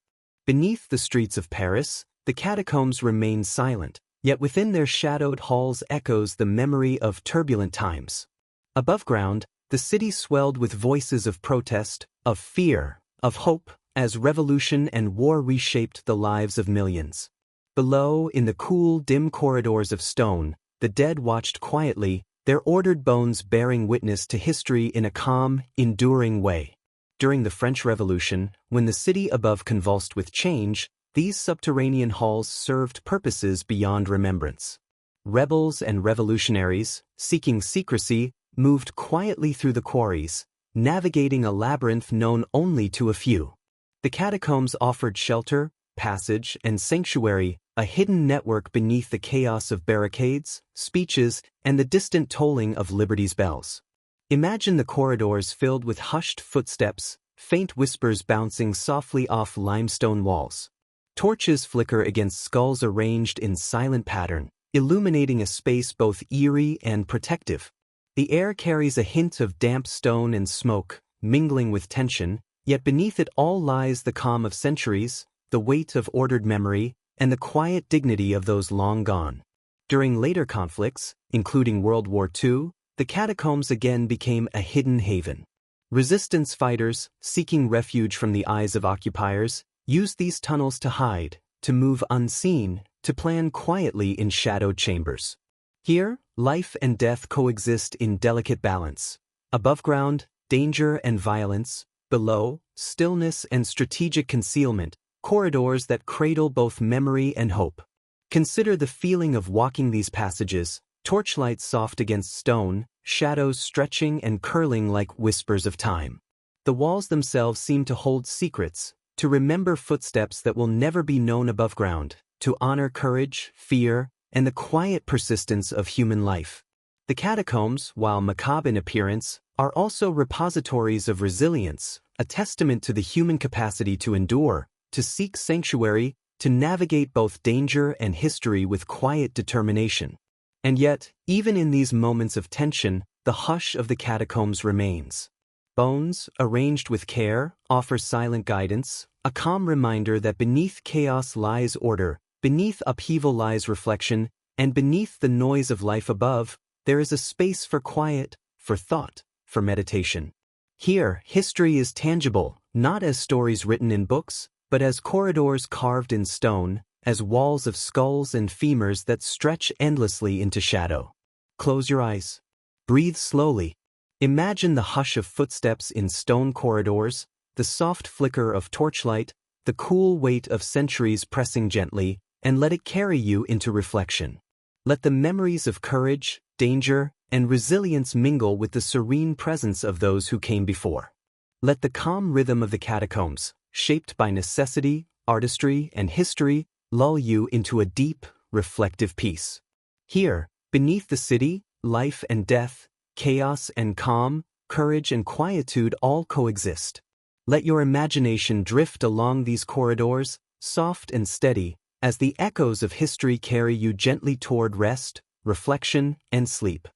Beneath the streets of Paris, the catacombs remain silent, yet within their shadowed halls echoes the memory of turbulent times. Above ground, the city swelled with voices of protest, of fear, of hope, as revolution and war reshaped the lives of millions. Below, in the cool, dim corridors of stone, the dead watched quietly, their ordered bones bearing witness to history in a calm, enduring way. During the French Revolution, when the city above convulsed with change, these subterranean halls served purposes beyond remembrance. Rebels and revolutionaries, seeking secrecy, moved quietly through the quarries, navigating a labyrinth known only to a few. The catacombs offered shelter, passage, and sanctuary, a hidden network beneath the chaos of barricades, speeches, and the distant tolling of liberty's bells. Imagine the corridors filled with hushed footsteps, faint whispers bouncing softly off limestone walls. Torches flicker against skulls arranged in silent pattern, illuminating a space both eerie and protective. The air carries a hint of damp stone and smoke, mingling with tension, yet beneath it all lies the calm of centuries, the weight of ordered memory, and the quiet dignity of those long gone. During later conflicts, including World War II, the catacombs again became a hidden haven. Resistance fighters, seeking refuge from the eyes of occupiers, used these tunnels to hide, to move unseen, to plan quietly in shadowed chambers. Here, life and death coexist in delicate balance. Above ground, danger and violence; below, stillness and strategic concealment, corridors that cradle both memory and hope. Consider the feeling of walking these passages, torchlight soft against stone, shadows stretching and curling like whispers of time. The walls themselves seem to hold secrets, to remember footsteps that will never be known above ground, to honor courage, fear, and the quiet persistence of human life. The catacombs, while macabre in appearance, are also repositories of resilience, a testament to the human capacity to endure, to seek sanctuary, to navigate both danger and history with quiet determination. And yet, even in these moments of tension, the hush of the catacombs remains. Bones, arranged with care, offer silent guidance, a calm reminder that beneath chaos lies order, beneath upheaval lies reflection, and beneath the noise of life above, there is a space for quiet, for thought, for meditation. Here, history is tangible, not as stories written in books, but as corridors carved in stone, as walls of skulls and femurs that stretch endlessly into shadow. Close your eyes. Breathe slowly. Imagine the hush of footsteps in stone corridors, the soft flicker of torchlight, the cool weight of centuries pressing gently, and let it carry you into reflection. Let the memories of courage, danger, and resilience mingle with the serene presence of those who came before. Let the calm rhythm of the catacombs, shaped by necessity, artistry, and history, lull you into a deep, reflective peace. Here, beneath the city, life and death, chaos and calm, courage and quietude all coexist. Let your imagination drift along these corridors, soft and steady, as the echoes of history carry you gently toward rest, reflection, and sleep.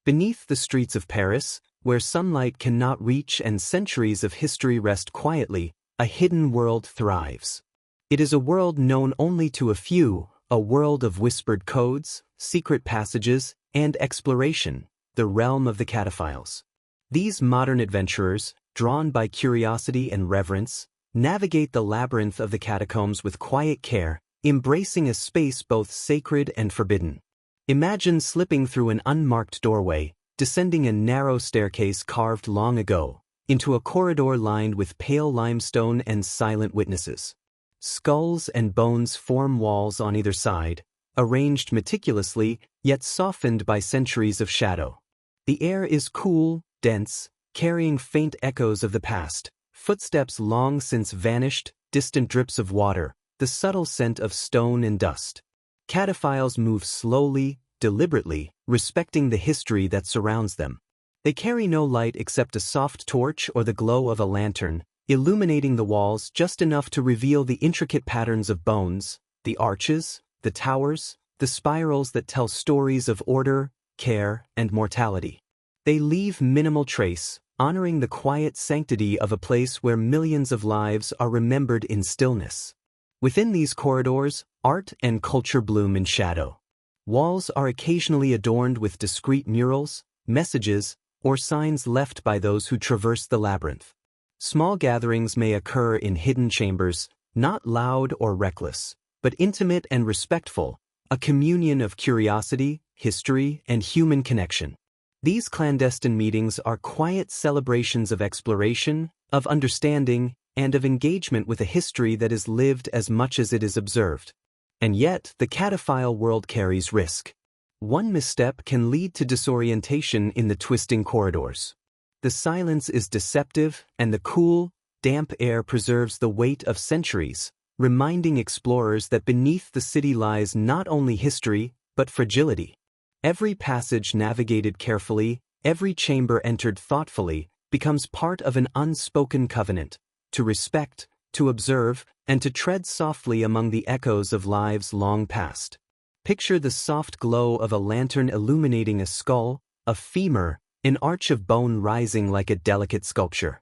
Beneath the streets of Paris, where sunlight cannot reach and centuries of history rest quietly, a hidden world thrives. It is a world known only to a few, a world of whispered codes, secret passages, and exploration, the realm of the cataphiles. These modern adventurers, drawn by curiosity and reverence, navigate the labyrinth of the catacombs with quiet care, embracing a space both sacred and forbidden. Imagine slipping through an unmarked doorway, descending a narrow staircase carved long ago, into a corridor lined with pale limestone and silent witnesses. Skulls and bones form walls on either side, arranged meticulously, yet softened by centuries of shadow. The air is cool, dense, carrying faint echoes of the past, footsteps long since vanished, distant drips of water, the subtle scent of stone and dust. Cataphiles move slowly, deliberately, respecting the history that surrounds them. They carry no light except a soft torch or the glow of a lantern, illuminating the walls just enough to reveal the intricate patterns of bones, the arches, the towers, the spirals that tell stories of order, care, and mortality. They leave minimal trace, honoring the quiet sanctity of a place where millions of lives are remembered in stillness. Within these corridors, art and culture bloom in shadow. Walls are occasionally adorned with discreet murals, messages, or signs left by those who traverse the labyrinth. Small gatherings may occur in hidden chambers, not loud or reckless, but intimate and respectful, a communion of curiosity, history, and human connection. These clandestine meetings are quiet celebrations of exploration, of understanding, and of engagement with a history that is lived as much as it is observed. And yet, the cataphile world carries risk. One misstep can lead to disorientation in the twisting corridors. The silence is deceptive, and the cool, damp air preserves the weight of centuries, reminding explorers that beneath the city lies not only history, but fragility. Every passage navigated carefully, every chamber entered thoughtfully, becomes part of an unspoken covenant, to respect, to observe, and to tread softly among the echoes of lives long past. Picture the soft glow of a lantern illuminating a skull, a femur, an arch of bone rising like a delicate sculpture.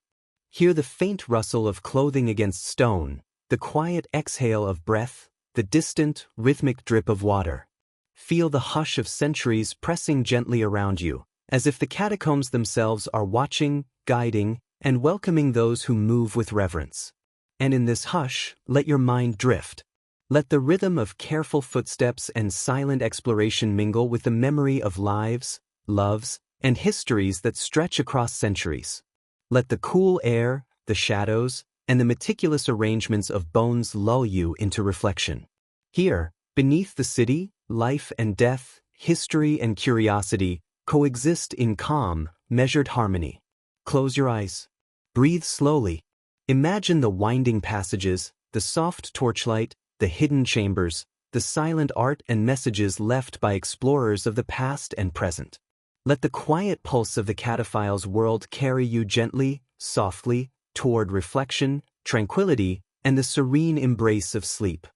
Hear the faint rustle of clothing against stone, the quiet exhale of breath, the distant, rhythmic drip of water. Feel the hush of centuries pressing gently around you, as if the catacombs themselves are watching, guiding, and welcoming those who move with reverence. And in this hush, let your mind drift. Let the rhythm of careful footsteps and silent exploration mingle with the memory of lives, loves, and histories that stretch across centuries. Let the cool air, the shadows, and the meticulous arrangements of bones lull you into reflection. Here, beneath the city, life and death, history and curiosity coexist in calm, measured harmony. Close your eyes. Breathe slowly. Imagine the winding passages, the soft torchlight, the hidden chambers, the silent art and messages left by explorers of the past and present. Let the quiet pulse of the cataphile's world carry you gently, softly, toward reflection, tranquility, and the serene embrace of sleep.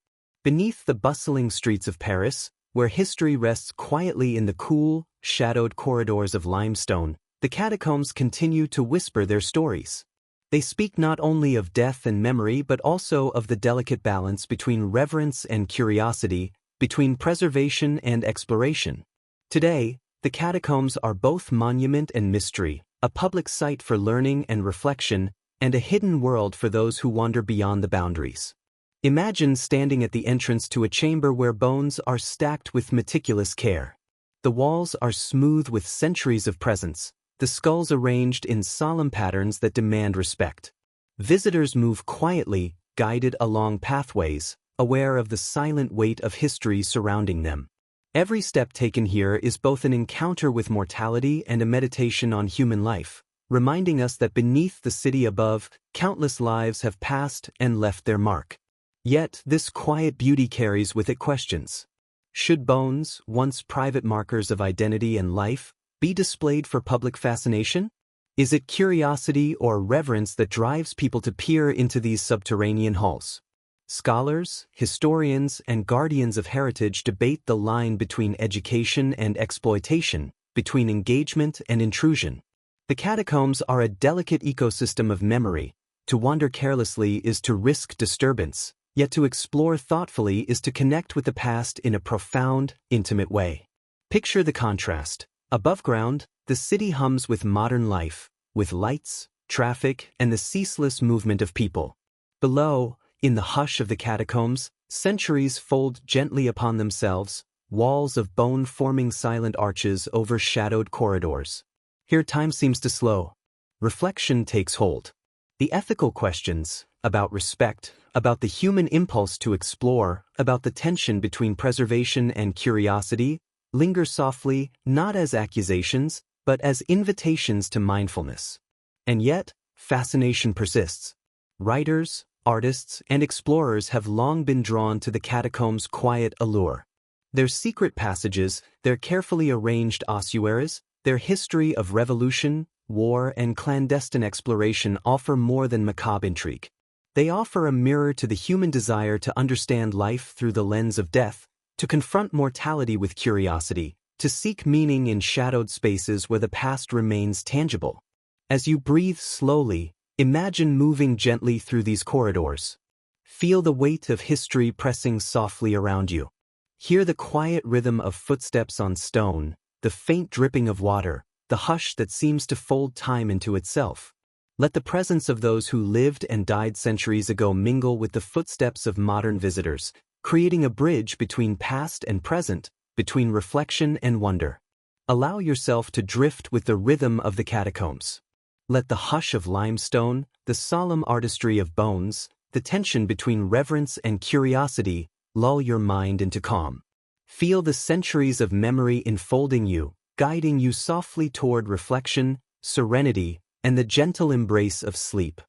Beneath the bustling streets of Paris, where history rests quietly in the cool, shadowed corridors of limestone, the catacombs continue to whisper their stories. They speak not only of death and memory but also of the delicate balance between reverence and curiosity, between preservation and exploration. Today, the catacombs are both monument and mystery, a public site for learning and reflection, and a hidden world for those who wander beyond the boundaries. Imagine standing at the entrance to a chamber where bones are stacked with meticulous care. The walls are smooth with centuries of presence, the skulls arranged in solemn patterns that demand respect. Visitors move quietly, guided along pathways, aware of the silent weight of history surrounding them. Every step taken here is both an encounter with mortality and a meditation on human life, reminding us that beneath the city above, countless lives have passed and left their mark. Yet, this quiet beauty carries with it questions. Should bones, once private markers of identity and life, be displayed for public fascination? Is it curiosity or reverence that drives people to peer into these subterranean halls? Scholars, historians, and guardians of heritage debate the line between education and exploitation, between engagement and intrusion. The catacombs are a delicate ecosystem of memory. To wander carelessly is to risk disturbance, yet to explore thoughtfully is to connect with the past in a profound, intimate way. Picture the contrast. Above ground, the city hums with modern life, with lights, traffic, and the ceaseless movement of people. Below, in the hush of the catacombs, centuries fold gently upon themselves, walls of bone forming silent arches over shadowed corridors. Here time seems to slow. Reflection takes hold. The ethical questions, about respect, about the human impulse to explore, about the tension between preservation and curiosity, linger softly, not as accusations, but as invitations to mindfulness. And yet, fascination persists. Writers, artists, and explorers have long been drawn to the catacombs' quiet allure. Their secret passages, their carefully arranged ossuaries, their history of revolution, war, and clandestine exploration offer more than macabre intrigue. They offer a mirror to the human desire to understand life through the lens of death, to confront mortality with curiosity, to seek meaning in shadowed spaces where the past remains tangible. As you breathe slowly, imagine moving gently through these corridors. Feel the weight of history pressing softly around you. Hear the quiet rhythm of footsteps on stone, the faint dripping of water, the hush that seems to fold time into itself. Let the presence of those who lived and died centuries ago mingle with the footsteps of modern visitors, creating a bridge between past and present, between reflection and wonder. Allow yourself to drift with the rhythm of the catacombs. Let the hush of limestone, the solemn artistry of bones, the tension between reverence and curiosity lull your mind into calm. Feel the centuries of memory enfolding you, guiding you softly toward reflection, serenity, and the gentle embrace of sleep.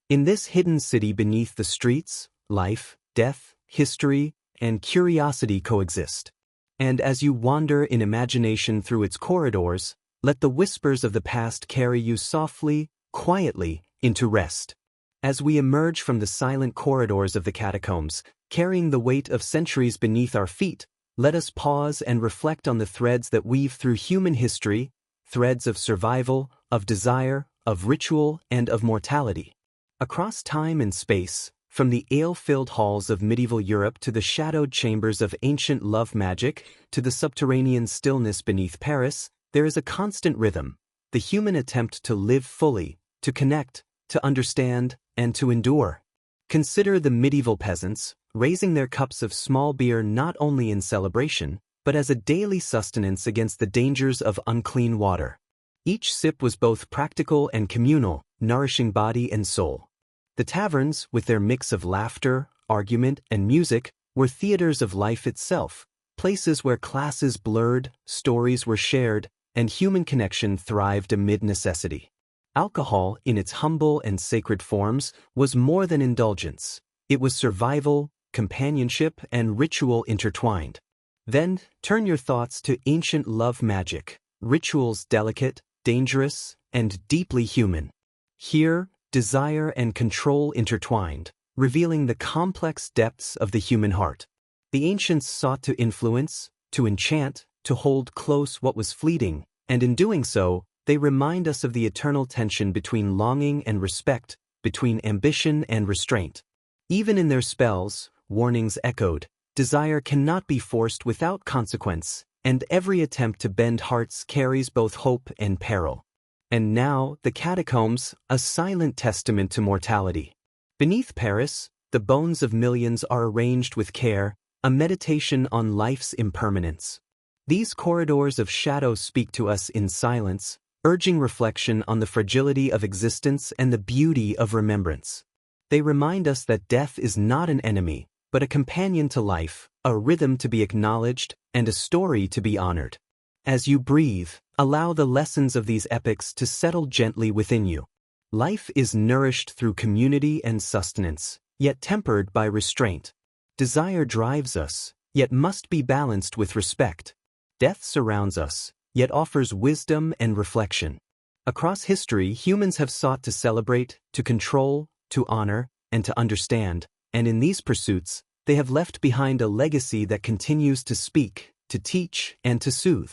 In this hidden city beneath the streets, life, death, history, and curiosity coexist. And as you wander in imagination through its corridors, let the whispers of the past carry you softly, quietly, into rest. As we emerge from the silent corridors of the catacombs, carrying the weight of centuries beneath our feet, let us pause and reflect on the threads that weave through human history, threads of survival, of desire, of ritual, and of mortality. Across time and space, from the ale-filled halls of medieval Europe to the shadowed chambers of ancient love magic, to the subterranean stillness beneath Paris, there is a constant rhythm, the human attempt to live fully, to connect, to understand, and to endure. Consider the medieval peasants, raising their cups of small beer not only in celebration, but as a daily sustenance against the dangers of unclean water. Each sip was both practical and communal, nourishing body and soul. The taverns, with their mix of laughter, argument, and music, were theaters of life itself, places where classes blurred, stories were shared, and human connection thrived amid necessity. Alcohol, in its humble and sacred forms, was more than indulgence. It was survival, companionship, and ritual intertwined. Then, turn your thoughts to ancient love magic, rituals delicate, dangerous, and deeply human. Here, desire and control intertwined, revealing the complex depths of the human heart. The ancients sought to influence, to enchant, to hold close what was fleeting, and in doing so, they remind us of the eternal tension between longing and respect, between ambition and restraint. Even in their spells, warnings echoed, desire cannot be forced without consequence, and every attempt to bend hearts carries both hope and peril. And now, the catacombs, a silent testament to mortality. Beneath Paris, the bones of millions are arranged with care, a meditation on life's impermanence. These corridors of shadow speak to us in silence, urging reflection on the fragility of existence and the beauty of remembrance. They remind us that death is not an enemy, but a companion to life, a rhythm to be acknowledged, and a story to be honored. As you breathe, allow the lessons of these epics to settle gently within you. Life is nourished through community and sustenance, yet tempered by restraint. Desire drives us, yet must be balanced with respect. Death surrounds us, yet offers wisdom and reflection. Across history, humans have sought to celebrate, to control, to honor, and to understand, and in these pursuits, they have left behind a legacy that continues to speak, to teach, and to soothe.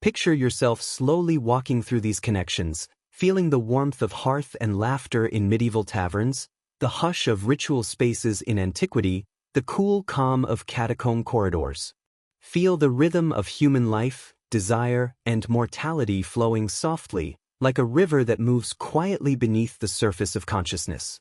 Picture yourself slowly walking through these connections, feeling the warmth of hearth and laughter in medieval taverns, the hush of ritual spaces in antiquity, the cool calm of catacomb corridors. Feel the rhythm of human life, desire, and mortality flowing softly, like a river that moves quietly beneath the surface of consciousness.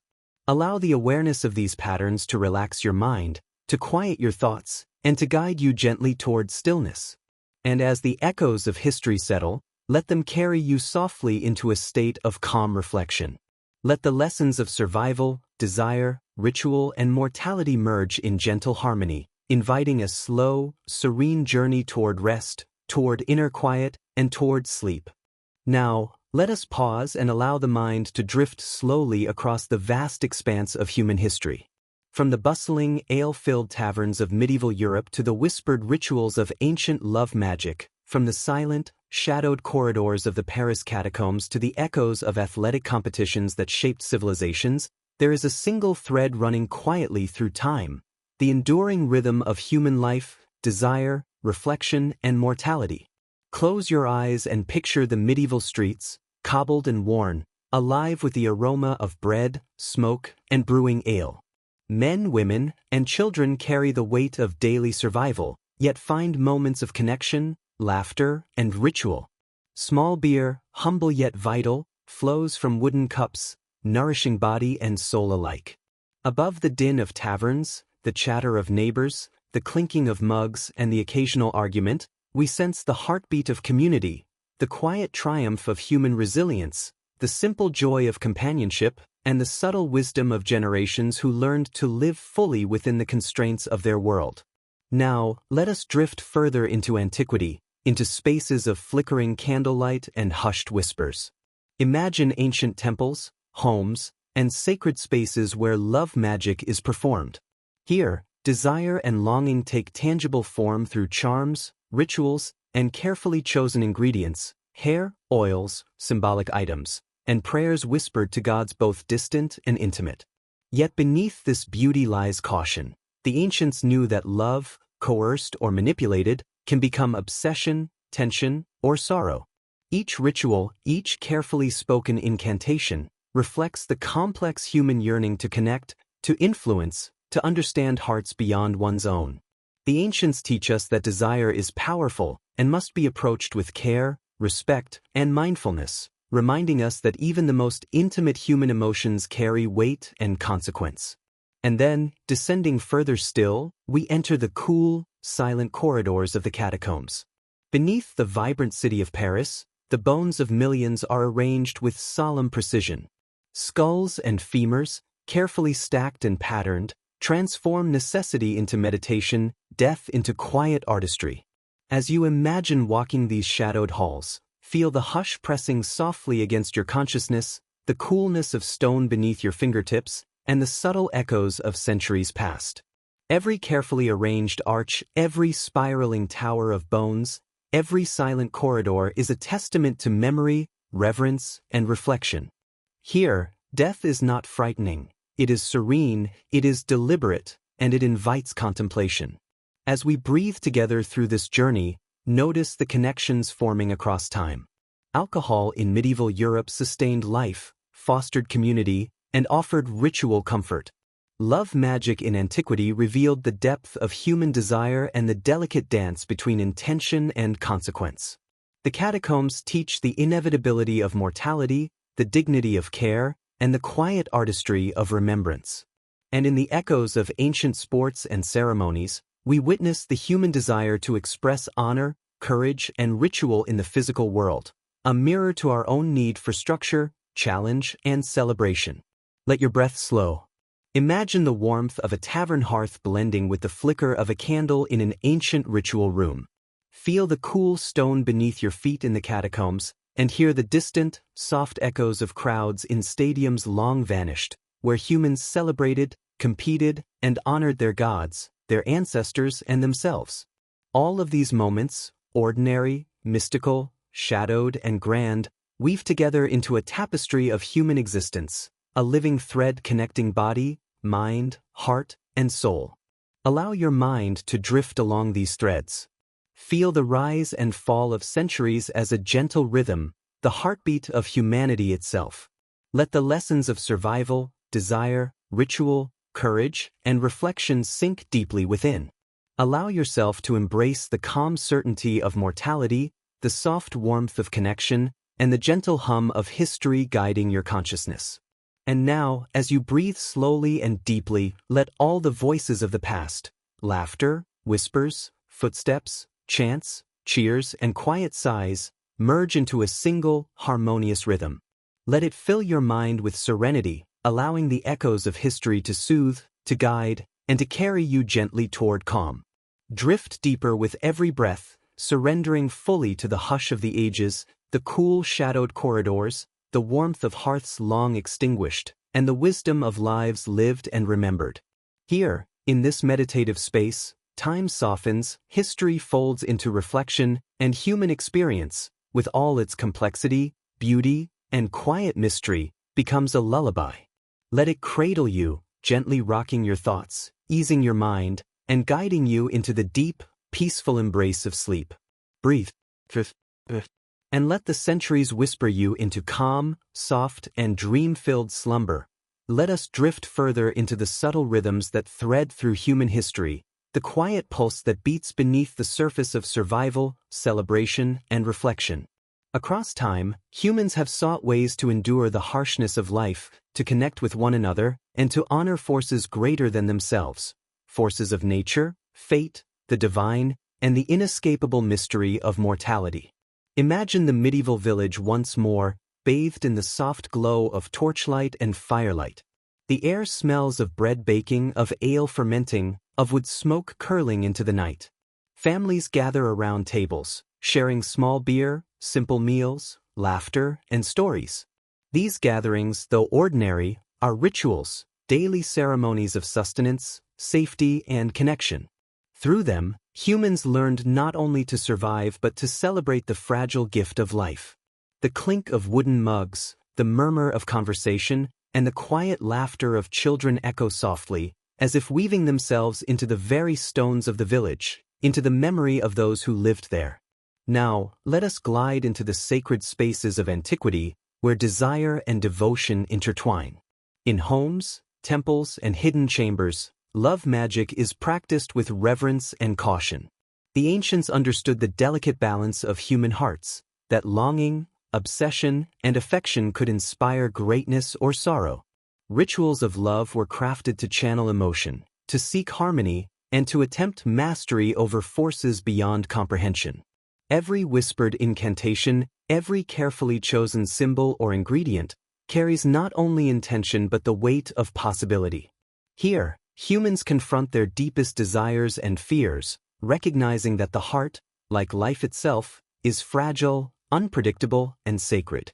Allow the awareness of these patterns to relax your mind, to quiet your thoughts, and to guide you gently toward stillness. And as the echoes of history settle, let them carry you softly into a state of calm reflection. Let the lessons of survival, desire, ritual, and mortality merge in gentle harmony, inviting a slow, serene journey toward rest, toward inner quiet, and toward sleep. Now, let us pause and allow the mind to drift slowly across the vast expanse of human history. From the bustling, ale-filled taverns of medieval Europe to the whispered rituals of ancient love magic, from the silent, shadowed corridors of the Paris catacombs to the echoes of athletic competitions that shaped civilizations, there is a single thread running quietly through time, the enduring rhythm of human life, desire, reflection, and mortality. Close your eyes and picture the medieval streets, cobbled and worn, alive with the aroma of bread, smoke, and brewing ale. Men, women, and children carry the weight of daily survival, yet find moments of connection, laughter, and ritual. Small beer, humble yet vital, flows from wooden cups, nourishing body and soul alike. Above the din of taverns, the chatter of neighbors, the clinking of mugs, and the occasional argument, we sense the heartbeat of community, the quiet triumph of human resilience, the simple joy of companionship, and the subtle wisdom of generations who learned to live fully within the constraints of their world. Now, let us drift further into antiquity, into spaces of flickering candlelight and hushed whispers. Imagine ancient temples, homes, and sacred spaces where love magic is performed. Here, desire and longing take tangible form through charms, rituals, and carefully chosen ingredients, hair, oils, symbolic items, and prayers whispered to gods both distant and intimate. Yet beneath this beauty lies caution. The ancients knew that love, coerced or manipulated, can become obsession, tension, or sorrow. Each ritual, each carefully spoken incantation, reflects the complex human yearning to connect, to influence, to understand hearts beyond one's own. The ancients teach us that desire is powerful and must be approached with care, respect, and mindfulness, reminding us that even the most intimate human emotions carry weight and consequence. And then, descending further still, we enter the cool, silent corridors of the catacombs. Beneath the vibrant city of Paris, the bones of millions are arranged with solemn precision. Skulls and femurs, carefully stacked and patterned, transform necessity into meditation, death into quiet artistry. As you imagine walking these shadowed halls, feel the hush pressing softly against your consciousness, the coolness of stone beneath your fingertips, and the subtle echoes of centuries past. Every carefully arranged arch, every spiraling tower of bones, every silent corridor is a testament to memory, reverence, and reflection. Here, death is not frightening. It is serene, it is deliberate, and it invites contemplation. As we breathe together through this journey, notice the connections forming across time. Alcohol in medieval Europe sustained life, fostered community, and offered ritual comfort. Love magic in antiquity revealed the depth of human desire and the delicate dance between intention and consequence. The catacombs teach the inevitability of mortality, the dignity of care, and the quiet artistry of remembrance. And in the echoes of ancient sports and ceremonies, we witness the human desire to express honor, courage, and ritual in the physical world, a mirror to our own need for structure, challenge, and celebration. Let your breath slow. Imagine the warmth of a tavern hearth blending with the flicker of a candle in an ancient ritual room. Feel the cool stone beneath your feet in the catacombs, and hear the distant, soft echoes of crowds in stadiums long vanished, where humans celebrated, competed, and honored their gods, their ancestors, and themselves. All of these moments, ordinary, mystical, shadowed, and grand, weave together into a tapestry of human existence, a living thread connecting body, mind, heart, and soul. Allow your mind to drift along these threads. Feel the rise and fall of centuries as a gentle rhythm, the heartbeat of humanity itself. Let the lessons of survival, desire, ritual, courage, and reflection sink deeply within. Allow yourself to embrace the calm certainty of mortality, the soft warmth of connection, and the gentle hum of history guiding your consciousness. And now, as you breathe slowly and deeply, let all the voices of the past, laughter, whispers, footsteps, chants, cheers, and quiet sighs, merge into a single, harmonious rhythm. Let it fill your mind with serenity, allowing the echoes of history to soothe, to guide, and to carry you gently toward calm. Drift deeper with every breath, surrendering fully to the hush of the ages, the cool shadowed corridors, the warmth of hearths long extinguished, and the wisdom of lives lived and remembered. Here, in this meditative space, time softens, history folds into reflection, and human experience, with all its complexity, beauty, and quiet mystery, becomes a lullaby. Let it cradle you, gently rocking your thoughts, easing your mind, and guiding you into the deep, peaceful embrace of sleep. Breathe, and let the centuries whisper you into calm, soft, and dream-filled slumber. Let us drift further into the subtle rhythms that thread through human history, the quiet pulse that beats beneath the surface of survival, celebration, and reflection. Across time, humans have sought ways to endure the harshness of life, to connect with one another, and to honor forces greater than themselves. Forces of nature, fate, the divine, and the inescapable mystery of mortality. Imagine the medieval village once more, bathed in the soft glow of torchlight and firelight. The air smells of bread baking, of ale fermenting, of wood smoke curling into the night. Families gather around tables, sharing small beer, simple meals, laughter, and stories. These gatherings, though ordinary, are rituals, daily ceremonies of sustenance, safety, and connection. Through them, humans learned not only to survive but to celebrate the fragile gift of life. The clink of wooden mugs, the murmur of conversation, and the quiet laughter of children echo softly, as if weaving themselves into the very stones of the village, into the memory of those who lived there. Now, let us glide into the sacred spaces of antiquity, where desire and devotion intertwine. In homes, temples, and hidden chambers, love magic is practiced with reverence and caution. The ancients understood the delicate balance of human hearts, that longing, obsession, and affection could inspire greatness or sorrow. Rituals of love were crafted to channel emotion, to seek harmony, and to attempt mastery over forces beyond comprehension. Every whispered incantation, every carefully chosen symbol or ingredient, carries not only intention but the weight of possibility. Here, humans confront their deepest desires and fears, recognizing that the heart, like life itself, is fragile, unpredictable, and sacred.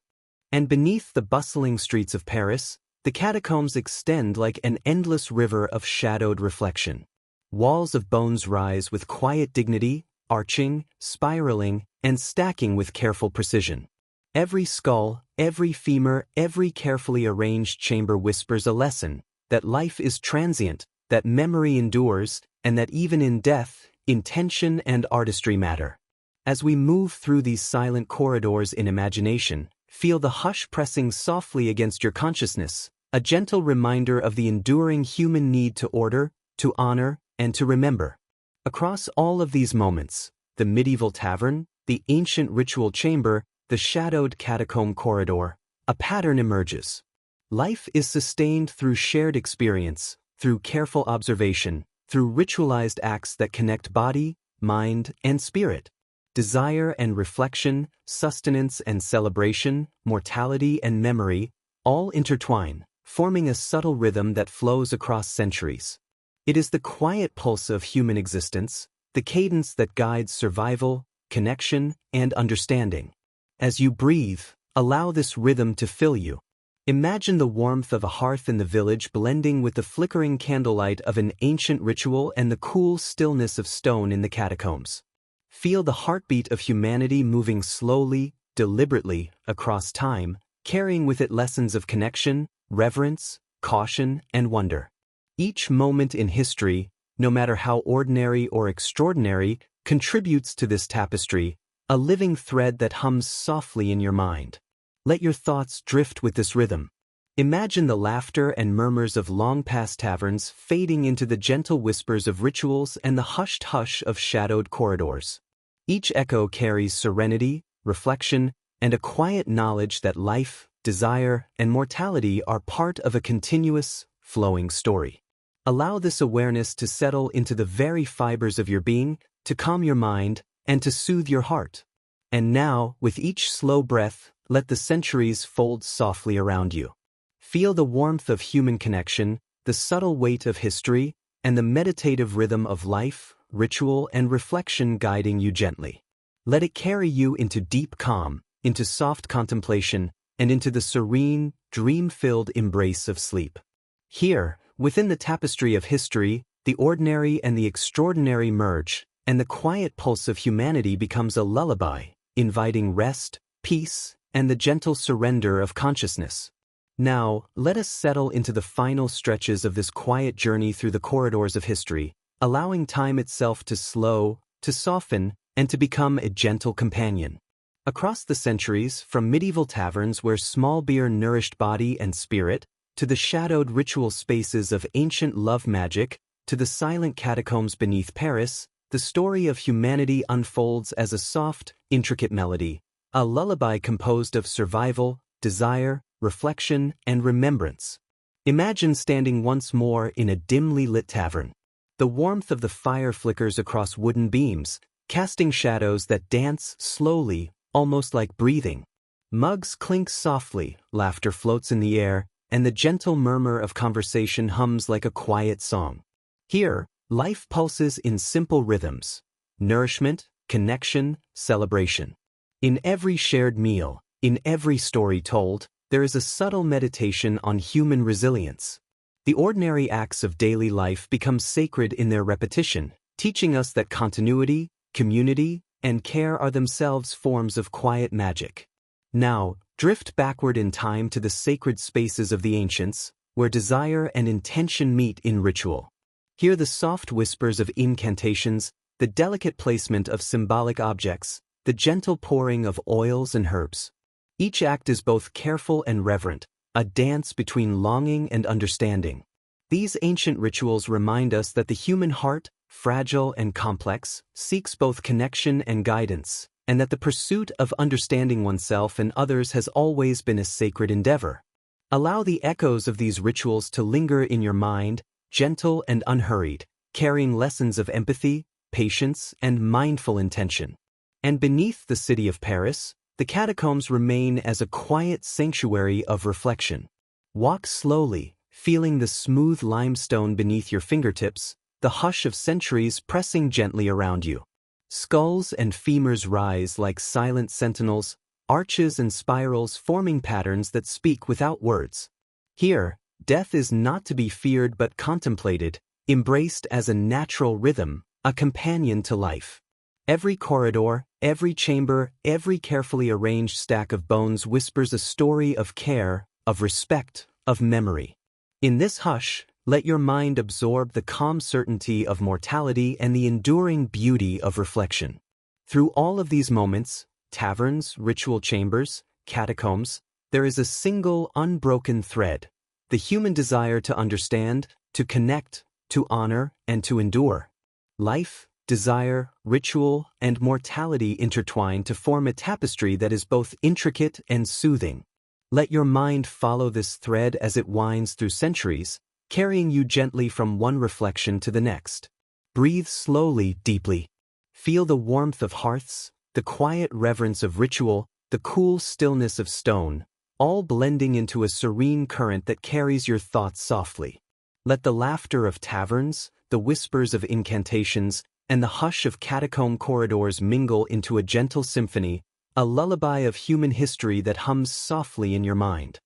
And beneath the bustling streets of Paris, the catacombs extend like an endless river of shadowed reflection. Walls of bones rise with quiet dignity, arching, spiraling, and stacking with careful precision. Every skull, every femur, every carefully arranged chamber whispers a lesson, that life is transient, that memory endures, and that even in death, intention and artistry matter. As we move through these silent corridors in imagination, feel the hush pressing softly against your consciousness, a gentle reminder of the enduring human need to order, to honor, and to remember. Across all of these moments, the medieval tavern, the ancient ritual chamber, the shadowed catacomb corridor, a pattern emerges. Life is sustained through shared experience, through careful observation, through ritualized acts that connect body, mind, and spirit. Desire and reflection, sustenance and celebration, mortality and memory, all intertwine, forming a subtle rhythm that flows across centuries. It is the quiet pulse of human existence, the cadence that guides survival, connection, and understanding. As you breathe, allow this rhythm to fill you. Imagine the warmth of a hearth in the village blending with the flickering candlelight of an ancient ritual and the cool stillness of stone in the catacombs. Feel the heartbeat of humanity moving slowly, deliberately, across time, carrying with it lessons of connection, reverence, caution, and wonder. Each moment in history, no matter how ordinary or extraordinary, contributes to this tapestry, a living thread that hums softly in your mind. Let your thoughts drift with this rhythm. Imagine the laughter and murmurs of long-past taverns fading into the gentle whispers of rituals and the hushed hush of shadowed corridors. Each echo carries serenity, reflection, and a quiet knowledge that life, desire, and mortality are part of a continuous, flowing story. Allow this awareness to settle into the very fibers of your being, to calm your mind, and to soothe your heart. And now, with each slow breath, let the centuries fold softly around you. Feel the warmth of human connection, the subtle weight of history, and the meditative rhythm of life, ritual, and reflection guiding you gently. Let it carry you into deep calm, into soft contemplation, and into the serene, dream-filled embrace of sleep. Here, within the tapestry of history, the ordinary and the extraordinary merge, and the quiet pulse of humanity becomes a lullaby, inviting rest, peace, and the gentle surrender of consciousness. Now, let us settle into the final stretches of this quiet journey through the corridors of history, allowing time itself to slow, to soften, and to become a gentle companion. Across the centuries, from medieval taverns where small beer nourished body and spirit, to the shadowed ritual spaces of ancient love magic, to the silent catacombs beneath Paris, the story of humanity unfolds as a soft, intricate melody, a lullaby composed of survival, desire, reflection, and remembrance. Imagine standing once more in a dimly lit tavern. The warmth of the fire flickers across wooden beams, casting shadows that dance slowly, almost like breathing. Mugs clink softly, laughter floats in the air, and the gentle murmur of conversation hums like a quiet song. Here, life pulses in simple rhythms: nourishment, connection, celebration. In every shared meal, in every story told, there is a subtle meditation on human resilience. The ordinary acts of daily life become sacred in their repetition, teaching us that continuity, community, and care are themselves forms of quiet magic. Now, drift backward in time to the sacred spaces of the ancients, where desire and intention meet in ritual. Hear the soft whispers of incantations, the delicate placement of symbolic objects, the gentle pouring of oils and herbs. Each act is both careful and reverent, a dance between longing and understanding. These ancient rituals remind us that the human heart, fragile and complex, seeks both connection and guidance, and that the pursuit of understanding oneself and others has always been a sacred endeavor. Allow the echoes of these rituals to linger in your mind, gentle and unhurried, carrying lessons of empathy, patience, and mindful intention. And beneath the city of Paris, the catacombs remain as a quiet sanctuary of reflection. Walk slowly, feeling the smooth limestone beneath your fingertips, the hush of centuries pressing gently around you. Skulls and femurs rise like silent sentinels, arches and spirals forming patterns that speak without words. Here, death is not to be feared but contemplated, embraced as a natural rhythm, a companion to life. Every corridor, every chamber, every carefully arranged stack of bones whispers a story of care, of respect, of memory. In this hush, let your mind absorb the calm certainty of mortality and the enduring beauty of reflection. Through all of these moments, taverns, ritual chambers, catacombs, there is a single unbroken thread: the human desire to understand, to connect, to honor, and to endure. Life, desire, ritual, and mortality intertwine to form a tapestry that is both intricate and soothing. Let your mind follow this thread as it winds through centuries, carrying you gently from one reflection to the next. Breathe slowly, deeply. Feel the warmth of hearths, the quiet reverence of ritual, the cool stillness of stone, all blending into a serene current that carries your thoughts softly. Let the laughter of taverns, the whispers of incantations, and the hush of catacomb corridors mingle into a gentle symphony, a lullaby of human history that hums softly in your mind.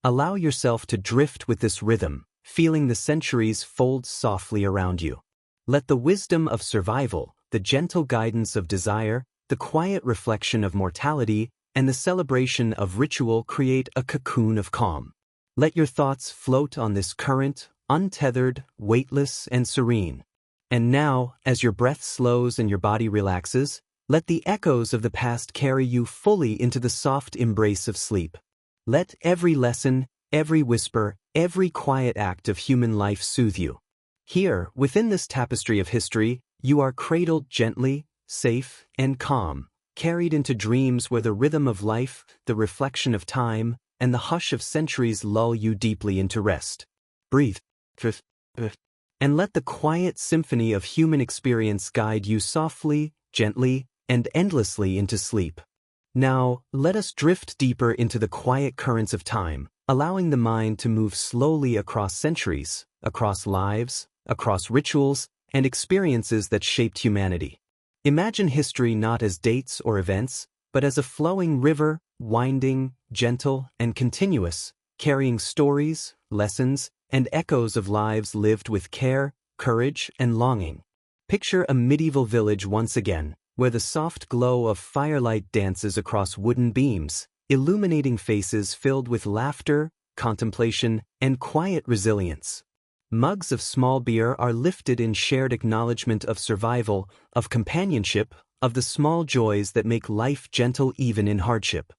Allow yourself to drift with this rhythm, feeling the centuries fold softly around you. Let the wisdom of survival, the gentle guidance of desire, the quiet reflection of mortality, and the celebration of ritual create a cocoon of calm. Let your thoughts float on this current, untethered, weightless, and serene. And now, as your breath slows and your body relaxes, let the echoes of the past carry you fully into the soft embrace of sleep. Let every lesson, every whisper, every quiet act of human life soothe you. Here, within this tapestry of history, you are cradled gently, safe, and calm, carried into dreams where the rhythm of life, the reflection of time, and the hush of centuries lull you deeply into rest. Breathe. And let the quiet symphony of human experience guide you softly, gently, and endlessly into sleep. Now, let us drift deeper into the quiet currents of time, allowing the mind to move slowly across centuries, across lives, across rituals, and experiences that shaped humanity. Imagine history not as dates or events, but as a flowing river, winding, gentle, and continuous, carrying stories, lessons, and echoes of lives lived with care, courage, and longing. Picture a medieval village once again, where the soft glow of firelight dances across wooden beams, illuminating faces filled with laughter, contemplation, and quiet resilience. Mugs of small beer are lifted in shared acknowledgement of survival, of companionship, of the small joys that make life gentle even in hardship.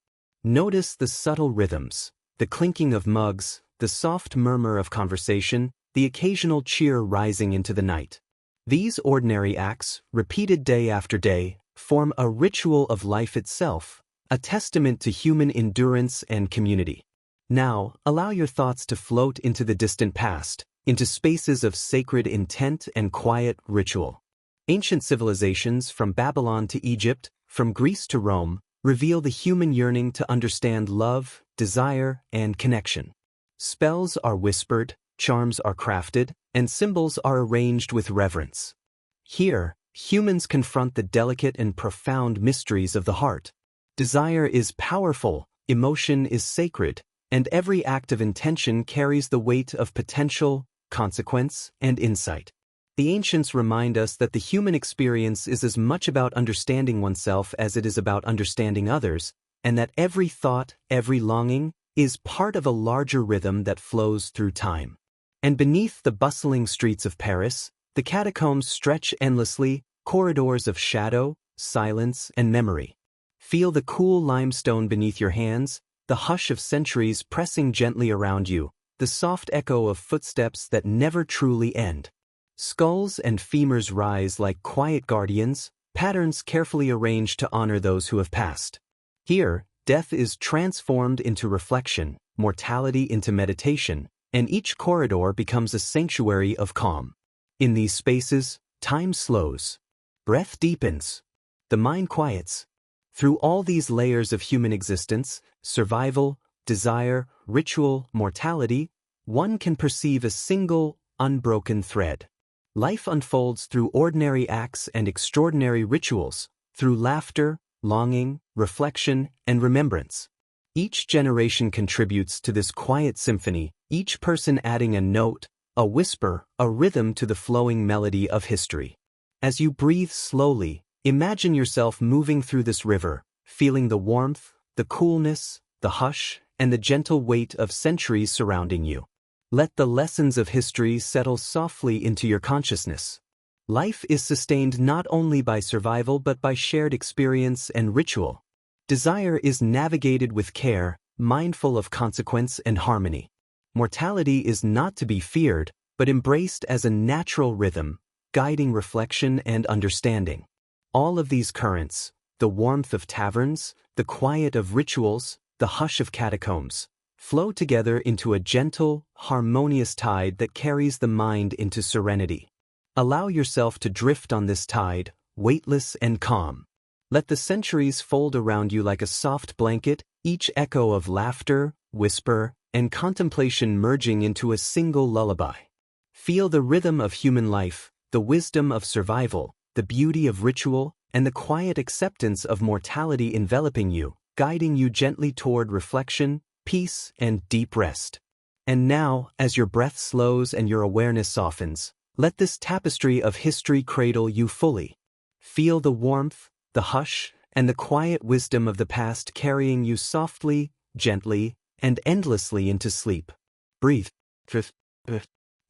Notice the subtle rhythms, the clinking of mugs, the soft murmur of conversation, the occasional cheer rising into the night. These ordinary acts, repeated day after day, form a ritual of life itself, a testament to human endurance and community. Now, allow your thoughts to float into the distant past, into spaces of sacred intent and quiet ritual. Ancient civilizations, from Babylon to Egypt, from Greece to Rome, reveal the human yearning to understand love, desire, and connection. Spells are whispered, charms are crafted, and symbols are arranged with reverence. Here, humans confront the delicate and profound mysteries of the heart. Desire is powerful, emotion is sacred, and every act of intention carries the weight of potential, consequence, and insight. The ancients remind us that the human experience is as much about understanding oneself as it is about understanding others, and that every thought, every longing, is part of a larger rhythm that flows through time. And beneath the bustling streets of Paris, the catacombs stretch endlessly, corridors of shadow, silence, and memory. Feel the cool limestone beneath your hands, the hush of centuries pressing gently around you, the soft echo of footsteps that never truly end. Skulls and femurs rise like quiet guardians, patterns carefully arranged to honor those who have passed. Here, death is transformed into reflection, mortality into meditation, and each corridor becomes a sanctuary of calm. In these spaces, time slows. Breath deepens. The mind quiets. Through all these layers of human existence, survival, desire, ritual, mortality, one can perceive a single, unbroken thread. Life unfolds through ordinary acts and extraordinary rituals, through laughter, longing, reflection, and remembrance. Each generation contributes to this quiet symphony, each person adding a note, a whisper, a rhythm to the flowing melody of history. As you breathe slowly, imagine yourself moving through this river, feeling the warmth, the coolness, the hush, and the gentle weight of centuries surrounding you. Let the lessons of history settle softly into your consciousness. Life is sustained not only by survival but by shared experience and ritual. Desire is navigated with care, mindful of consequence and harmony. Mortality is not to be feared, but embraced as a natural rhythm, guiding reflection and understanding. All of these currents, the warmth of taverns, the quiet of rituals, the hush of catacombs, flow together into a gentle, harmonious tide that carries the mind into serenity. Allow yourself to drift on this tide, weightless and calm. Let the centuries fold around you like a soft blanket, each echo of laughter, whisper, and contemplation merging into a single lullaby. Feel the rhythm of human life, the wisdom of survival, the beauty of ritual, and the quiet acceptance of mortality enveloping you, guiding you gently toward reflection, peace, and deep rest. And now, as your breath slows and your awareness softens, let this tapestry of history cradle you fully. Feel the warmth, the hush, and the quiet wisdom of the past carrying you softly, gently, and endlessly into sleep. Breathe,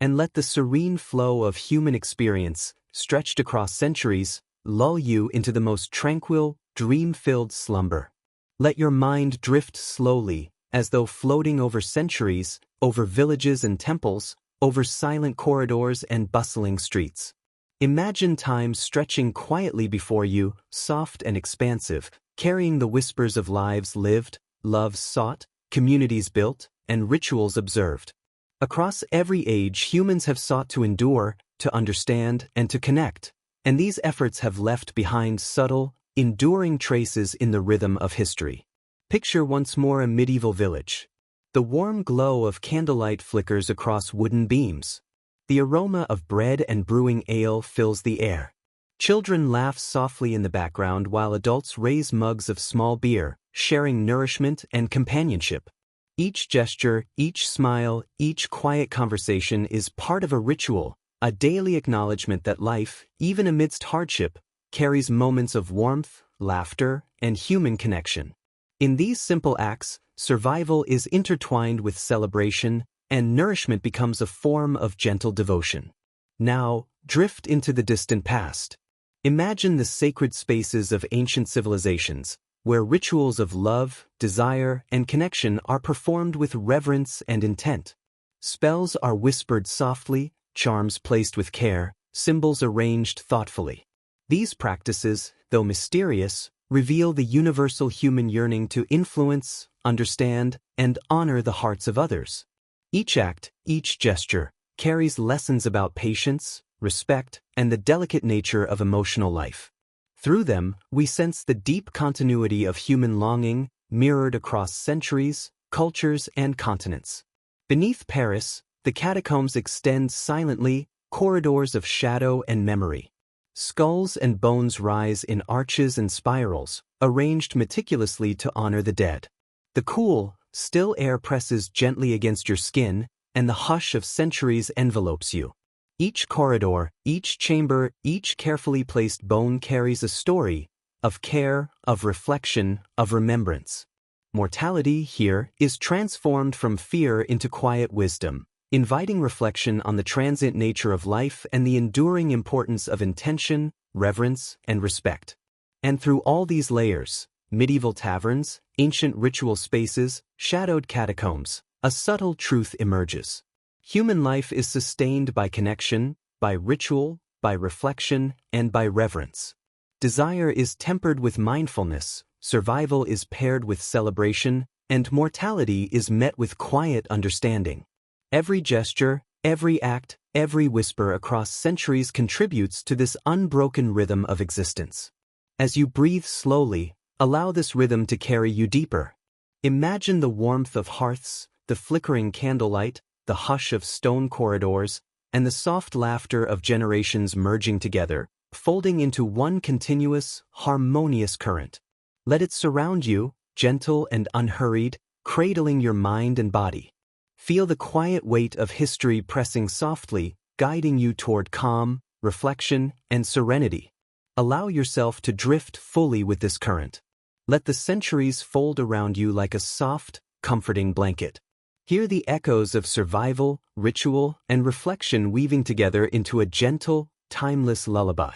and let the serene flow of human experience, stretched across centuries, lull you into the most tranquil, dream-filled slumber. Let your mind drift slowly, as though floating over centuries, over villages and temples, over silent corridors and bustling streets. Imagine time stretching quietly before you, soft and expansive, carrying the whispers of lives lived, loves sought, communities built, and rituals observed. Across every age, humans have sought to endure, to understand, and to connect, and these efforts have left behind subtle, enduring traces in the rhythm of history. Picture once more a medieval village. The warm glow of candlelight flickers across wooden beams. The aroma of bread and brewing ale fills the air. Children laugh softly in the background while adults raise mugs of small beer, sharing nourishment and companionship. Each gesture, each smile, each quiet conversation is part of a ritual, a daily acknowledgement that life, even amidst hardship, carries moments of warmth, laughter, and human connection. In these simple acts, survival is intertwined with celebration, and nourishment becomes a form of gentle devotion. Now, drift into the distant past. Imagine the sacred spaces of ancient civilizations, where rituals of love, desire, and connection are performed with reverence and intent. Spells are whispered softly, charms placed with care, symbols arranged thoughtfully. These practices, though mysterious, reveal the universal human yearning to influence, understand, and honor the hearts of others. Each act, each gesture, carries lessons about patience, respect, and the delicate nature of emotional life. Through them, we sense the deep continuity of human longing, mirrored across centuries, cultures, and continents. Beneath Paris, the catacombs extend silently, corridors of shadow and memory. Skulls and bones rise in arches and spirals, arranged meticulously to honor the dead. The cool, still air presses gently against your skin, and the hush of centuries envelopes you. Each corridor, each chamber, each carefully placed bone carries a story of care, of reflection, of remembrance. Mortality, here, is transformed from fear into quiet wisdom, inviting reflection on the transient nature of life and the enduring importance of intention, reverence, and respect. And through all these layers, medieval taverns, ancient ritual spaces, shadowed catacombs, a subtle truth emerges. Human life is sustained by connection, by ritual, by reflection, and by reverence. Desire is tempered with mindfulness, survival is paired with celebration, and mortality is met with quiet understanding. Every gesture, every act, every whisper across centuries contributes to this unbroken rhythm of existence. As you breathe slowly, allow this rhythm to carry you deeper. Imagine the warmth of hearths, the flickering candlelight, the hush of stone corridors, and the soft laughter of generations merging together, folding into one continuous, harmonious current. Let it surround you, gentle and unhurried, cradling your mind and body. Feel the quiet weight of history pressing softly, guiding you toward calm, reflection, and serenity. Allow yourself to drift fully with this current. Let the centuries fold around you like a soft, comforting blanket. Hear the echoes of survival, ritual, and reflection weaving together into a gentle, timeless lullaby.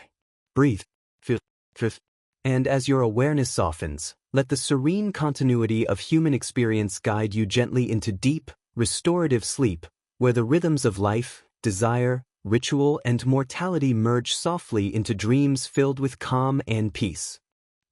Breathe. And as your awareness softens, let the serene continuity of human experience guide you gently into deep, restorative sleep, where the rhythms of life, desire, ritual, and mortality merge softly into dreams filled with calm and peace.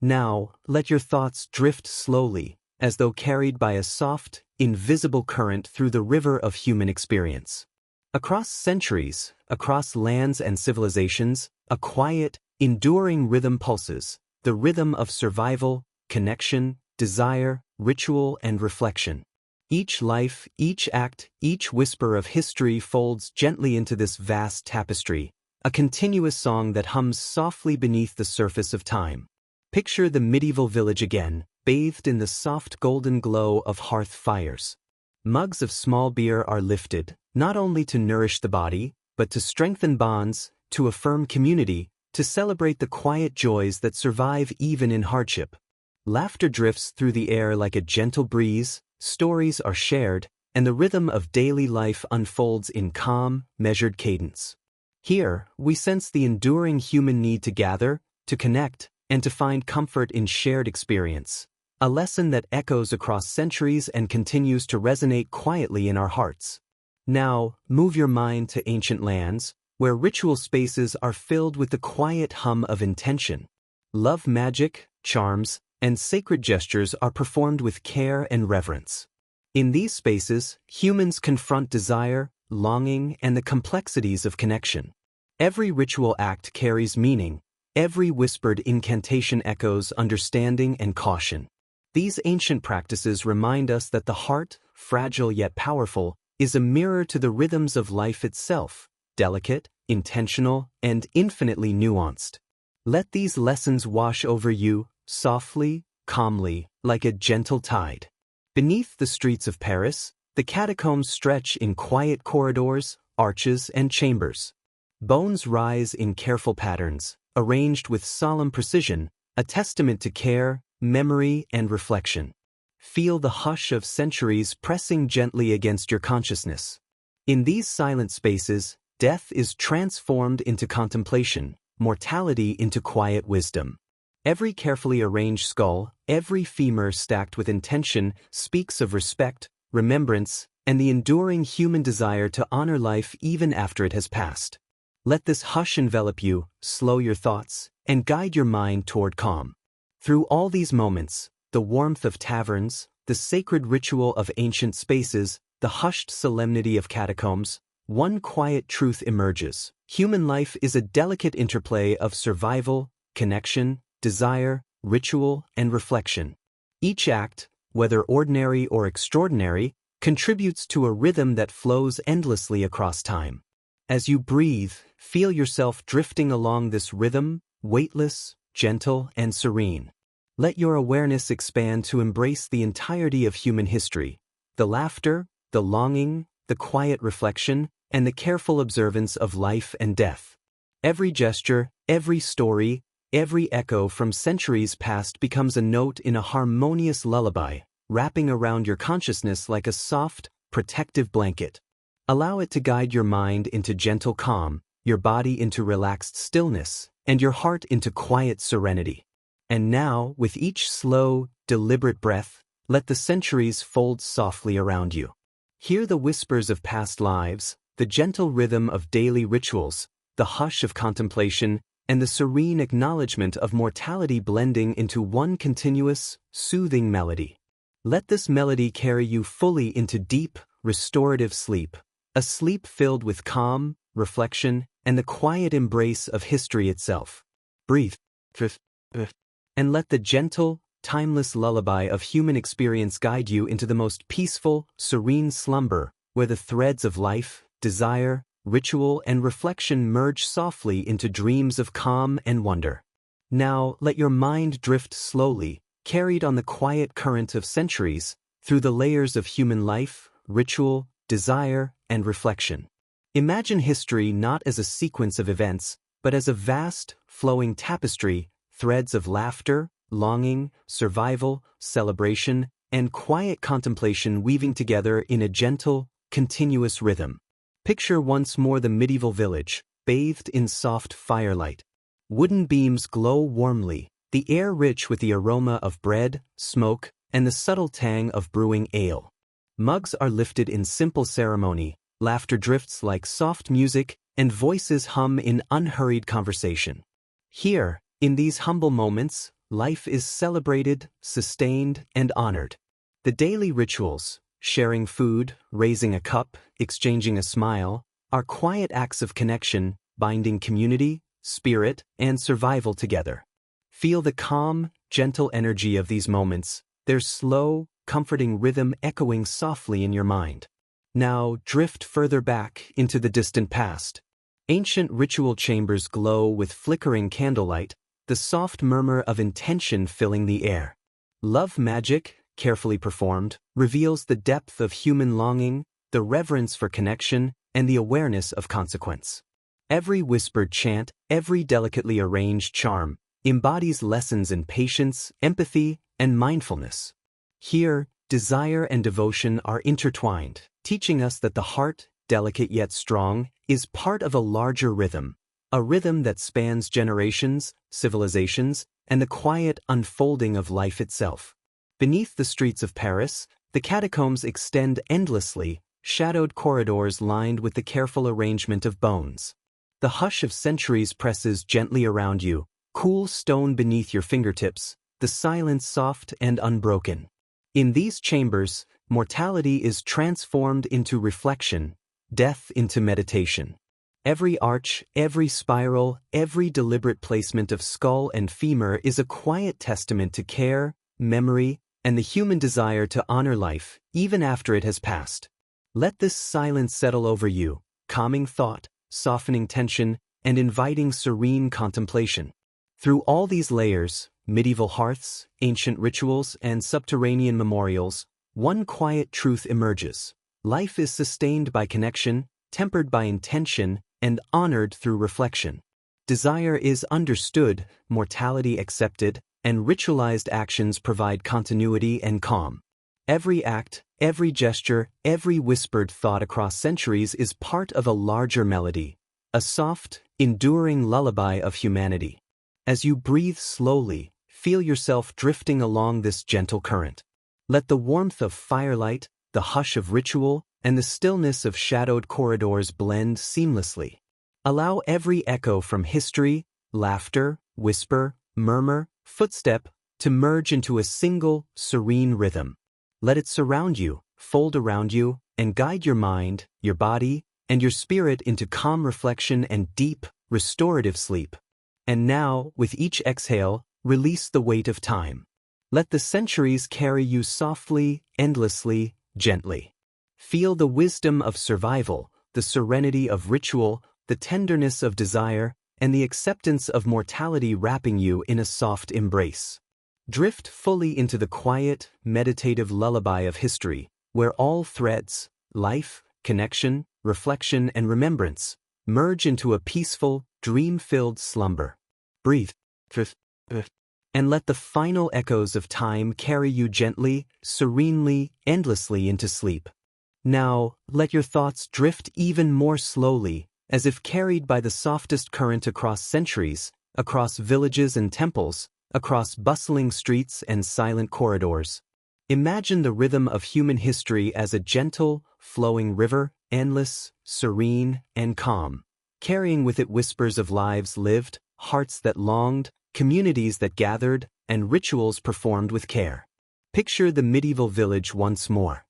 Now, let your thoughts drift slowly, as though carried by a soft, invisible current through the river of human experience. Across centuries, across lands and civilizations, a quiet, enduring rhythm pulses, the rhythm of survival, connection, desire, ritual, and reflection. Each life, each act, each whisper of history folds gently into this vast tapestry, a continuous song that hums softly beneath the surface of time. Picture the medieval village again, bathed in the soft golden glow of hearth fires. Mugs of small beer are lifted, not only to nourish the body, but to strengthen bonds, to affirm community, to celebrate the quiet joys that survive even in hardship. Laughter drifts through the air like a gentle breeze, stories are shared, and the rhythm of daily life unfolds in calm, measured cadence. Here, we sense the enduring human need to gather, to connect, and to find comfort in shared experience. A lesson that echoes across centuries and continues to resonate quietly in our hearts. Now, move your mind to ancient lands, where ritual spaces are filled with the quiet hum of intention. Love magic, charms, and sacred gestures are performed with care and reverence. In these spaces, humans confront desire, longing, and the complexities of connection. Every ritual act carries meaning, Every whispered incantation echoes understanding and caution. These ancient practices remind us that the heart, fragile yet powerful, is a mirror to the rhythms of life itself, delicate, intentional, and infinitely nuanced. Let these lessons wash over you, softly, calmly, like a gentle tide. Beneath the streets of Paris, the catacombs stretch in quiet corridors, arches, and chambers. Bones rise in careful patterns, arranged with solemn precision, a testament to care, memory, and reflection. Feel the hush of centuries pressing gently against your consciousness. In these silent spaces, death is transformed into contemplation, mortality into quiet wisdom. Every carefully arranged skull, every femur stacked with intention, speaks of respect, remembrance, and the enduring human desire to honor life even after it has passed. Let this hush envelop you, slow your thoughts, and guide your mind toward calm. Through all these moments, the warmth of taverns, the sacred ritual of ancient spaces, the hushed solemnity of catacombs, one quiet truth emerges. Human life is a delicate interplay of survival, connection, desire, ritual, and reflection. Each act, whether ordinary or extraordinary, contributes to a rhythm that flows endlessly across time. As you breathe, feel yourself drifting along this rhythm, weightless, gentle, and serene. Let your awareness expand to embrace the entirety of human history, the laughter, the longing, the quiet reflection, and the careful observance of life and death. Every gesture, every story, every echo from centuries past becomes a note in a harmonious lullaby, wrapping around your consciousness like a soft, protective blanket. Allow it to guide your mind into gentle calm, your body into relaxed stillness, and your heart into quiet serenity. And now, with each slow, deliberate breath, let the centuries fold softly around you. Hear the whispers of past lives, the gentle rhythm of daily rituals, the hush of contemplation, and the serene acknowledgement of mortality blending into one continuous, soothing melody. Let this melody carry you fully into deep, restorative sleep, a sleep filled with calm, reflection, and the quiet embrace of history itself. Breathe, and let the gentle, timeless lullaby of human experience guide you into the most peaceful, serene slumber, where the threads of life, desire, ritual, and reflection merge softly into dreams of calm and wonder. Now, let your mind drift slowly, carried on the quiet current of centuries, through the layers of human life, ritual, desire, and reflection. Imagine history not as a sequence of events, but as a vast, flowing tapestry, threads of laughter, longing, survival, celebration, and quiet contemplation weaving together in a gentle, continuous rhythm. Picture once more the medieval village, bathed in soft firelight. Wooden beams glow warmly, the air rich with the aroma of bread, smoke, and the subtle tang of brewing ale. Mugs are lifted in simple ceremony, laughter drifts like soft music, and voices hum in unhurried conversation. Here, in these humble moments, life is celebrated, sustained, and honored. The daily rituals, sharing food, raising a cup, exchanging a smile, are quiet acts of connection, binding community, spirit, and survival together. Feel the calm, gentle energy of these moments, their slow, comforting rhythm echoing softly in your mind. Now drift further back into the distant past. Ancient ritual chambers glow with flickering candlelight, the soft murmur of intention filling the air. Love magic, carefully performed, reveals the depth of human longing, the reverence for connection, and the awareness of consequence. Every whispered chant, every delicately arranged charm, embodies lessons in patience, empathy, and mindfulness. Here, desire and devotion are intertwined, teaching us that the heart, delicate yet strong, is part of a larger rhythm, a rhythm that spans generations, civilizations, and the quiet unfolding of life itself. Beneath the streets of Paris, the catacombs extend endlessly, shadowed corridors lined with the careful arrangement of bones. The hush of centuries presses gently around you, cool stone beneath your fingertips, the silence soft and unbroken. In these chambers, mortality is transformed into reflection, death into meditation. Every arch, every spiral, every deliberate placement of skull and femur is a quiet testament to care, memory, and the human desire to honor life, even after it has passed. Let this silence settle over you, calming thought, softening tension, and inviting serene contemplation. Through all these layers, medieval hearths, ancient rituals, and subterranean memorials, one quiet truth emerges. Life is sustained by connection, tempered by intention, and honored through reflection. Desire is understood, mortality accepted, and ritualized actions provide continuity and calm. Every act, every gesture, every whispered thought across centuries is part of a larger melody, a soft, enduring lullaby of humanity. As you breathe slowly, feel yourself drifting along this gentle current. Let the warmth of firelight, the hush of ritual, and the stillness of shadowed corridors blend seamlessly. Allow every echo from history, laughter, whisper, murmur, footstep to merge into a single, serene rhythm. Let it surround you, fold around you, and guide your mind, your body, and your spirit into calm reflection and deep, restorative sleep. And now, with each exhale, release the weight of time. Let the centuries carry you softly, endlessly, gently. Feel the wisdom of survival, the serenity of ritual, the tenderness of desire, and the acceptance of mortality wrapping you in a soft embrace. Drift fully into the quiet, meditative lullaby of history, where all threads, life, connection, reflection, and remembrance, merge into a peaceful, dream-filled slumber. Breathe, and let the final echoes of time carry you gently, serenely, endlessly into sleep. Now, let your thoughts drift even more slowly, as if carried by the softest current across centuries, across villages and temples, across bustling streets and silent corridors. Imagine the rhythm of human history as a gentle, flowing river, endless, serene, and calm, carrying with it whispers of lives lived, hearts that longed, communities that gathered, and rituals performed with care. Picture the medieval village once more.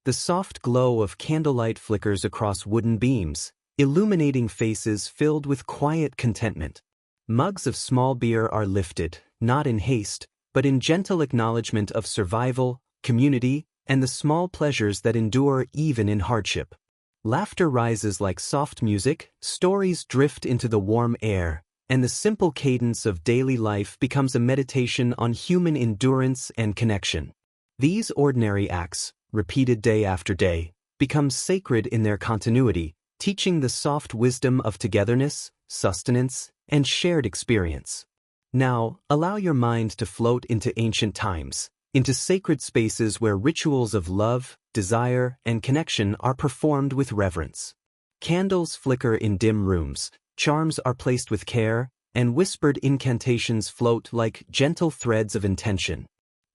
The soft glow of candlelight flickers across wooden beams, illuminating faces filled with quiet contentment. Mugs of small beer are lifted, not in haste, but in gentle acknowledgement of survival, community, and the small pleasures that endure even in hardship. Laughter rises like soft music, stories drift into the warm air, and the simple cadence of daily life becomes a meditation on human endurance and connection. These ordinary acts, repeated day after day, become sacred in their continuity, teaching the soft wisdom of togetherness, sustenance, and shared experience. Now, allow your mind to float into ancient times, into sacred spaces where rituals of love, desire, and connection are performed with reverence. Candles flicker in dim rooms, charms are placed with care, and whispered incantations float like gentle threads of intention.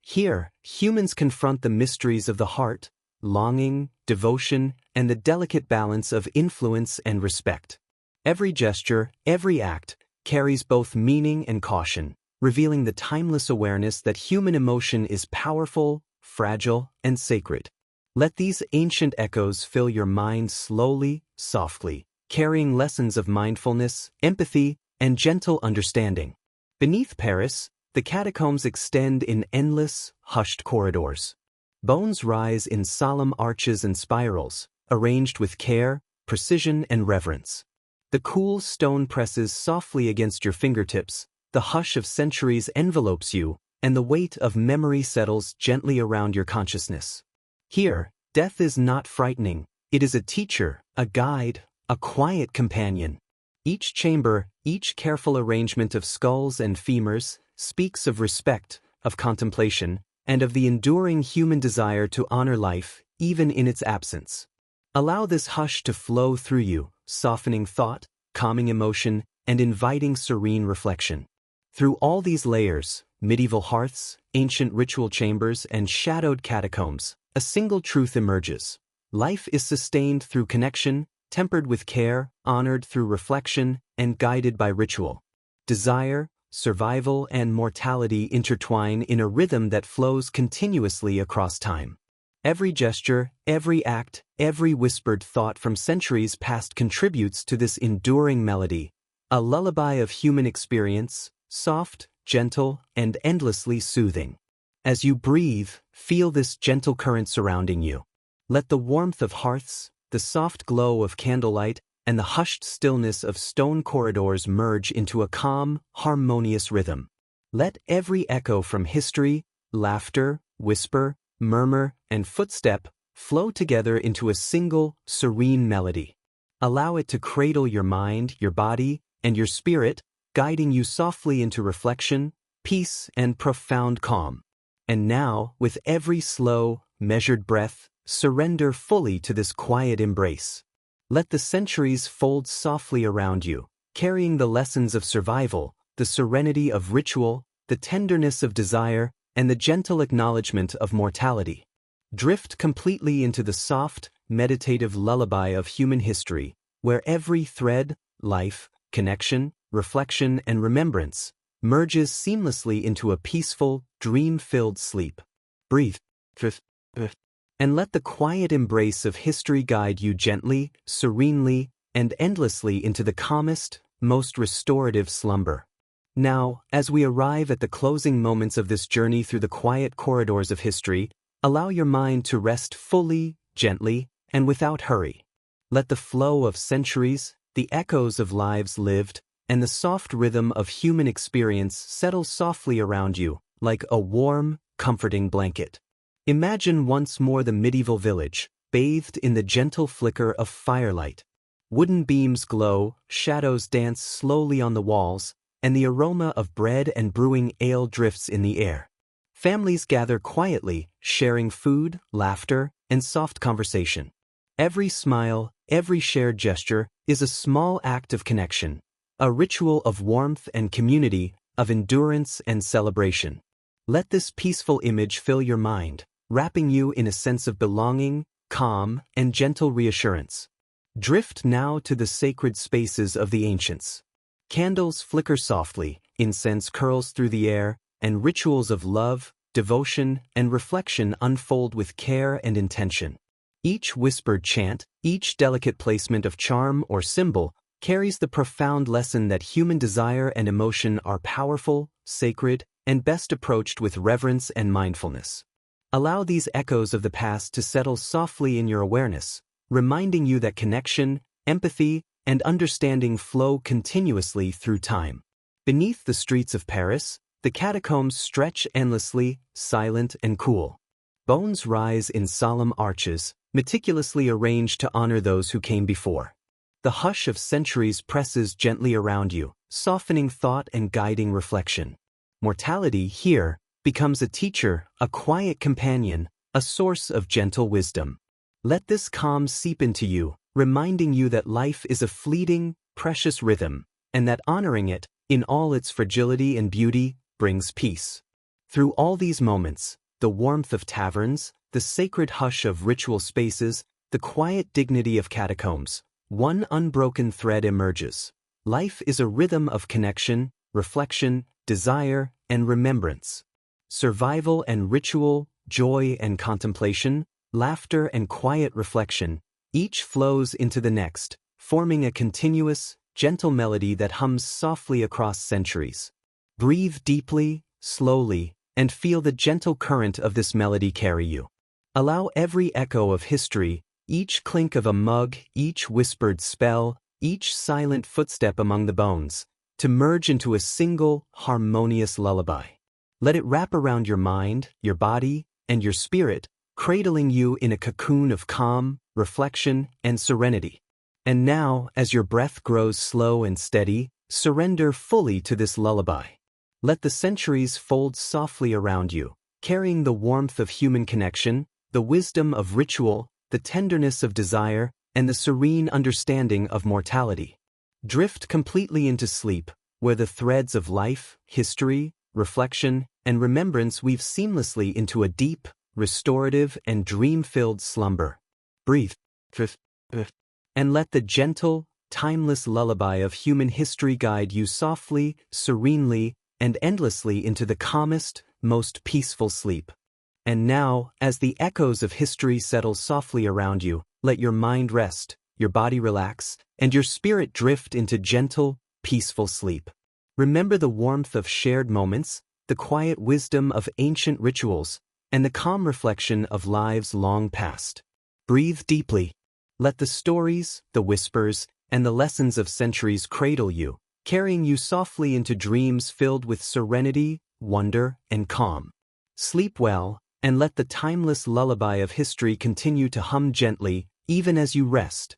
Here, humans confront the mysteries of the heart, longing, devotion, and the delicate balance of influence and respect. Every gesture, every act, carries both meaning and caution, revealing the timeless awareness that human emotion is powerful, fragile, and sacred. Let these ancient echoes fill your mind slowly, softly, carrying lessons of mindfulness, empathy, and gentle understanding. Beneath Paris, the catacombs extend in endless, hushed corridors. Bones rise in solemn arches and spirals, arranged with care, precision, and reverence. The cool stone presses softly against your fingertips, the hush of centuries envelopes you, and the weight of memory settles gently around your consciousness. Here, death is not frightening, it is a teacher, a guide, a quiet companion. Each chamber, each careful arrangement of skulls and femurs, speaks of respect, of contemplation, and of the enduring human desire to honor life, even in its absence. Allow this hush to flow through you, softening thought, calming emotion, and inviting serene reflection. Through all these layers, medieval hearths, ancient ritual chambers, and shadowed catacombs, a single truth emerges. Life is sustained through connection, tempered with care, honored through reflection, and guided by ritual. Desire, survival, and mortality intertwine in a rhythm that flows continuously across time. Every gesture, every act, every whispered thought from centuries past contributes to this enduring melody, a lullaby of human experience, soft, gentle, and endlessly soothing. As you breathe, feel this gentle current surrounding you. Let the warmth of hearths, the soft glow of candlelight, and the hushed stillness of stone corridors merge into a calm, harmonious rhythm. Let every echo from history, laughter, whisper, murmur, and footstep flow together into a single, serene melody. Allow it to cradle your mind, your body, and your spirit, guiding you softly into reflection, peace, and profound calm. And now, with every slow, measured breath, surrender fully to this quiet embrace. Let the centuries fold softly around you, carrying the lessons of survival, the serenity of ritual, the tenderness of desire, and the gentle acknowledgement of mortality. Drift completely into the soft, meditative lullaby of human history, where every thread, life, connection, reflection, and remembrance merges seamlessly into a peaceful, dream-filled sleep. Breathe, and let the quiet embrace of history guide you gently, serenely, and endlessly into the calmest, most restorative slumber. Now, as we arrive at the closing moments of this journey through the quiet corridors of history, allow your mind to rest fully, gently, and without hurry. Let the flow of centuries, the echoes of lives lived, and the soft rhythm of human experience settle softly around you, like a warm, comforting blanket. Imagine once more the medieval village, bathed in the gentle flicker of firelight. Wooden beams glow, shadows dance slowly on the walls, and the aroma of bread and brewing ale drifts in the air. Families gather quietly, sharing food, laughter, and soft conversation. Every smile, every shared gesture is a small act of connection, a ritual of warmth and community, of endurance and celebration. Let this peaceful image fill your mind, wrapping you in a sense of belonging, calm, and gentle reassurance. Drift now to the sacred spaces of the ancients. Candles flicker softly, incense curls through the air, and rituals of love, devotion, and reflection unfold with care and intention. Each whispered chant, each delicate placement of charm or symbol, carries the profound lesson that human desire and emotion are powerful, sacred, and best approached with reverence and mindfulness. Allow these echoes of the past to settle softly in your awareness, reminding you that connection, empathy, and understanding flow continuously through time. Beneath the streets of Paris, the catacombs stretch endlessly, silent and cool. Bones rise in solemn arches, meticulously arranged to honor those who came before. The hush of centuries presses gently around you, softening thought and guiding reflection. Mortality, here, becomes a teacher, a quiet companion, a source of gentle wisdom. Let this calm seep into you, reminding you that life is a fleeting, precious rhythm, and that honoring it, in all its fragility and beauty, brings peace. Through all these moments, the warmth of taverns, the sacred hush of ritual spaces, the quiet dignity of catacombs, one unbroken thread emerges. Life is a rhythm of connection, reflection, desire, and remembrance. Survival and ritual, joy and contemplation, laughter and quiet reflection, each flows into the next, forming a continuous, gentle melody that hums softly across centuries. Breathe deeply, slowly, and feel the gentle current of this melody carry you. Allow every echo of history, each clink of a mug, each whispered spell, each silent footstep among the bones, to merge into a single, harmonious lullaby. Let it wrap around your mind, your body, and your spirit, cradling you in a cocoon of calm, reflection, and serenity. And now, as your breath grows slow and steady, surrender fully to this lullaby. Let the centuries fold softly around you, carrying the warmth of human connection, the wisdom of ritual, the tenderness of desire, and the serene understanding of mortality. Drift completely into sleep, where the threads of life, history, reflection, and remembrance weave seamlessly into a deep, restorative, and dream-filled slumber. Breathe, and let the gentle, timeless lullaby of human history guide you softly, serenely, and endlessly into the calmest, most peaceful sleep. And now, as the echoes of history settle softly around you, let your mind rest, your body relax, and your spirit drift into gentle, peaceful sleep. Remember the warmth of shared moments, the quiet wisdom of ancient rituals, and the calm reflection of lives long past. Breathe deeply. Let the stories, the whispers, and the lessons of centuries cradle you, carrying you softly into dreams filled with serenity, wonder, and calm. Sleep well, and let the timeless lullaby of history continue to hum gently, even as you rest.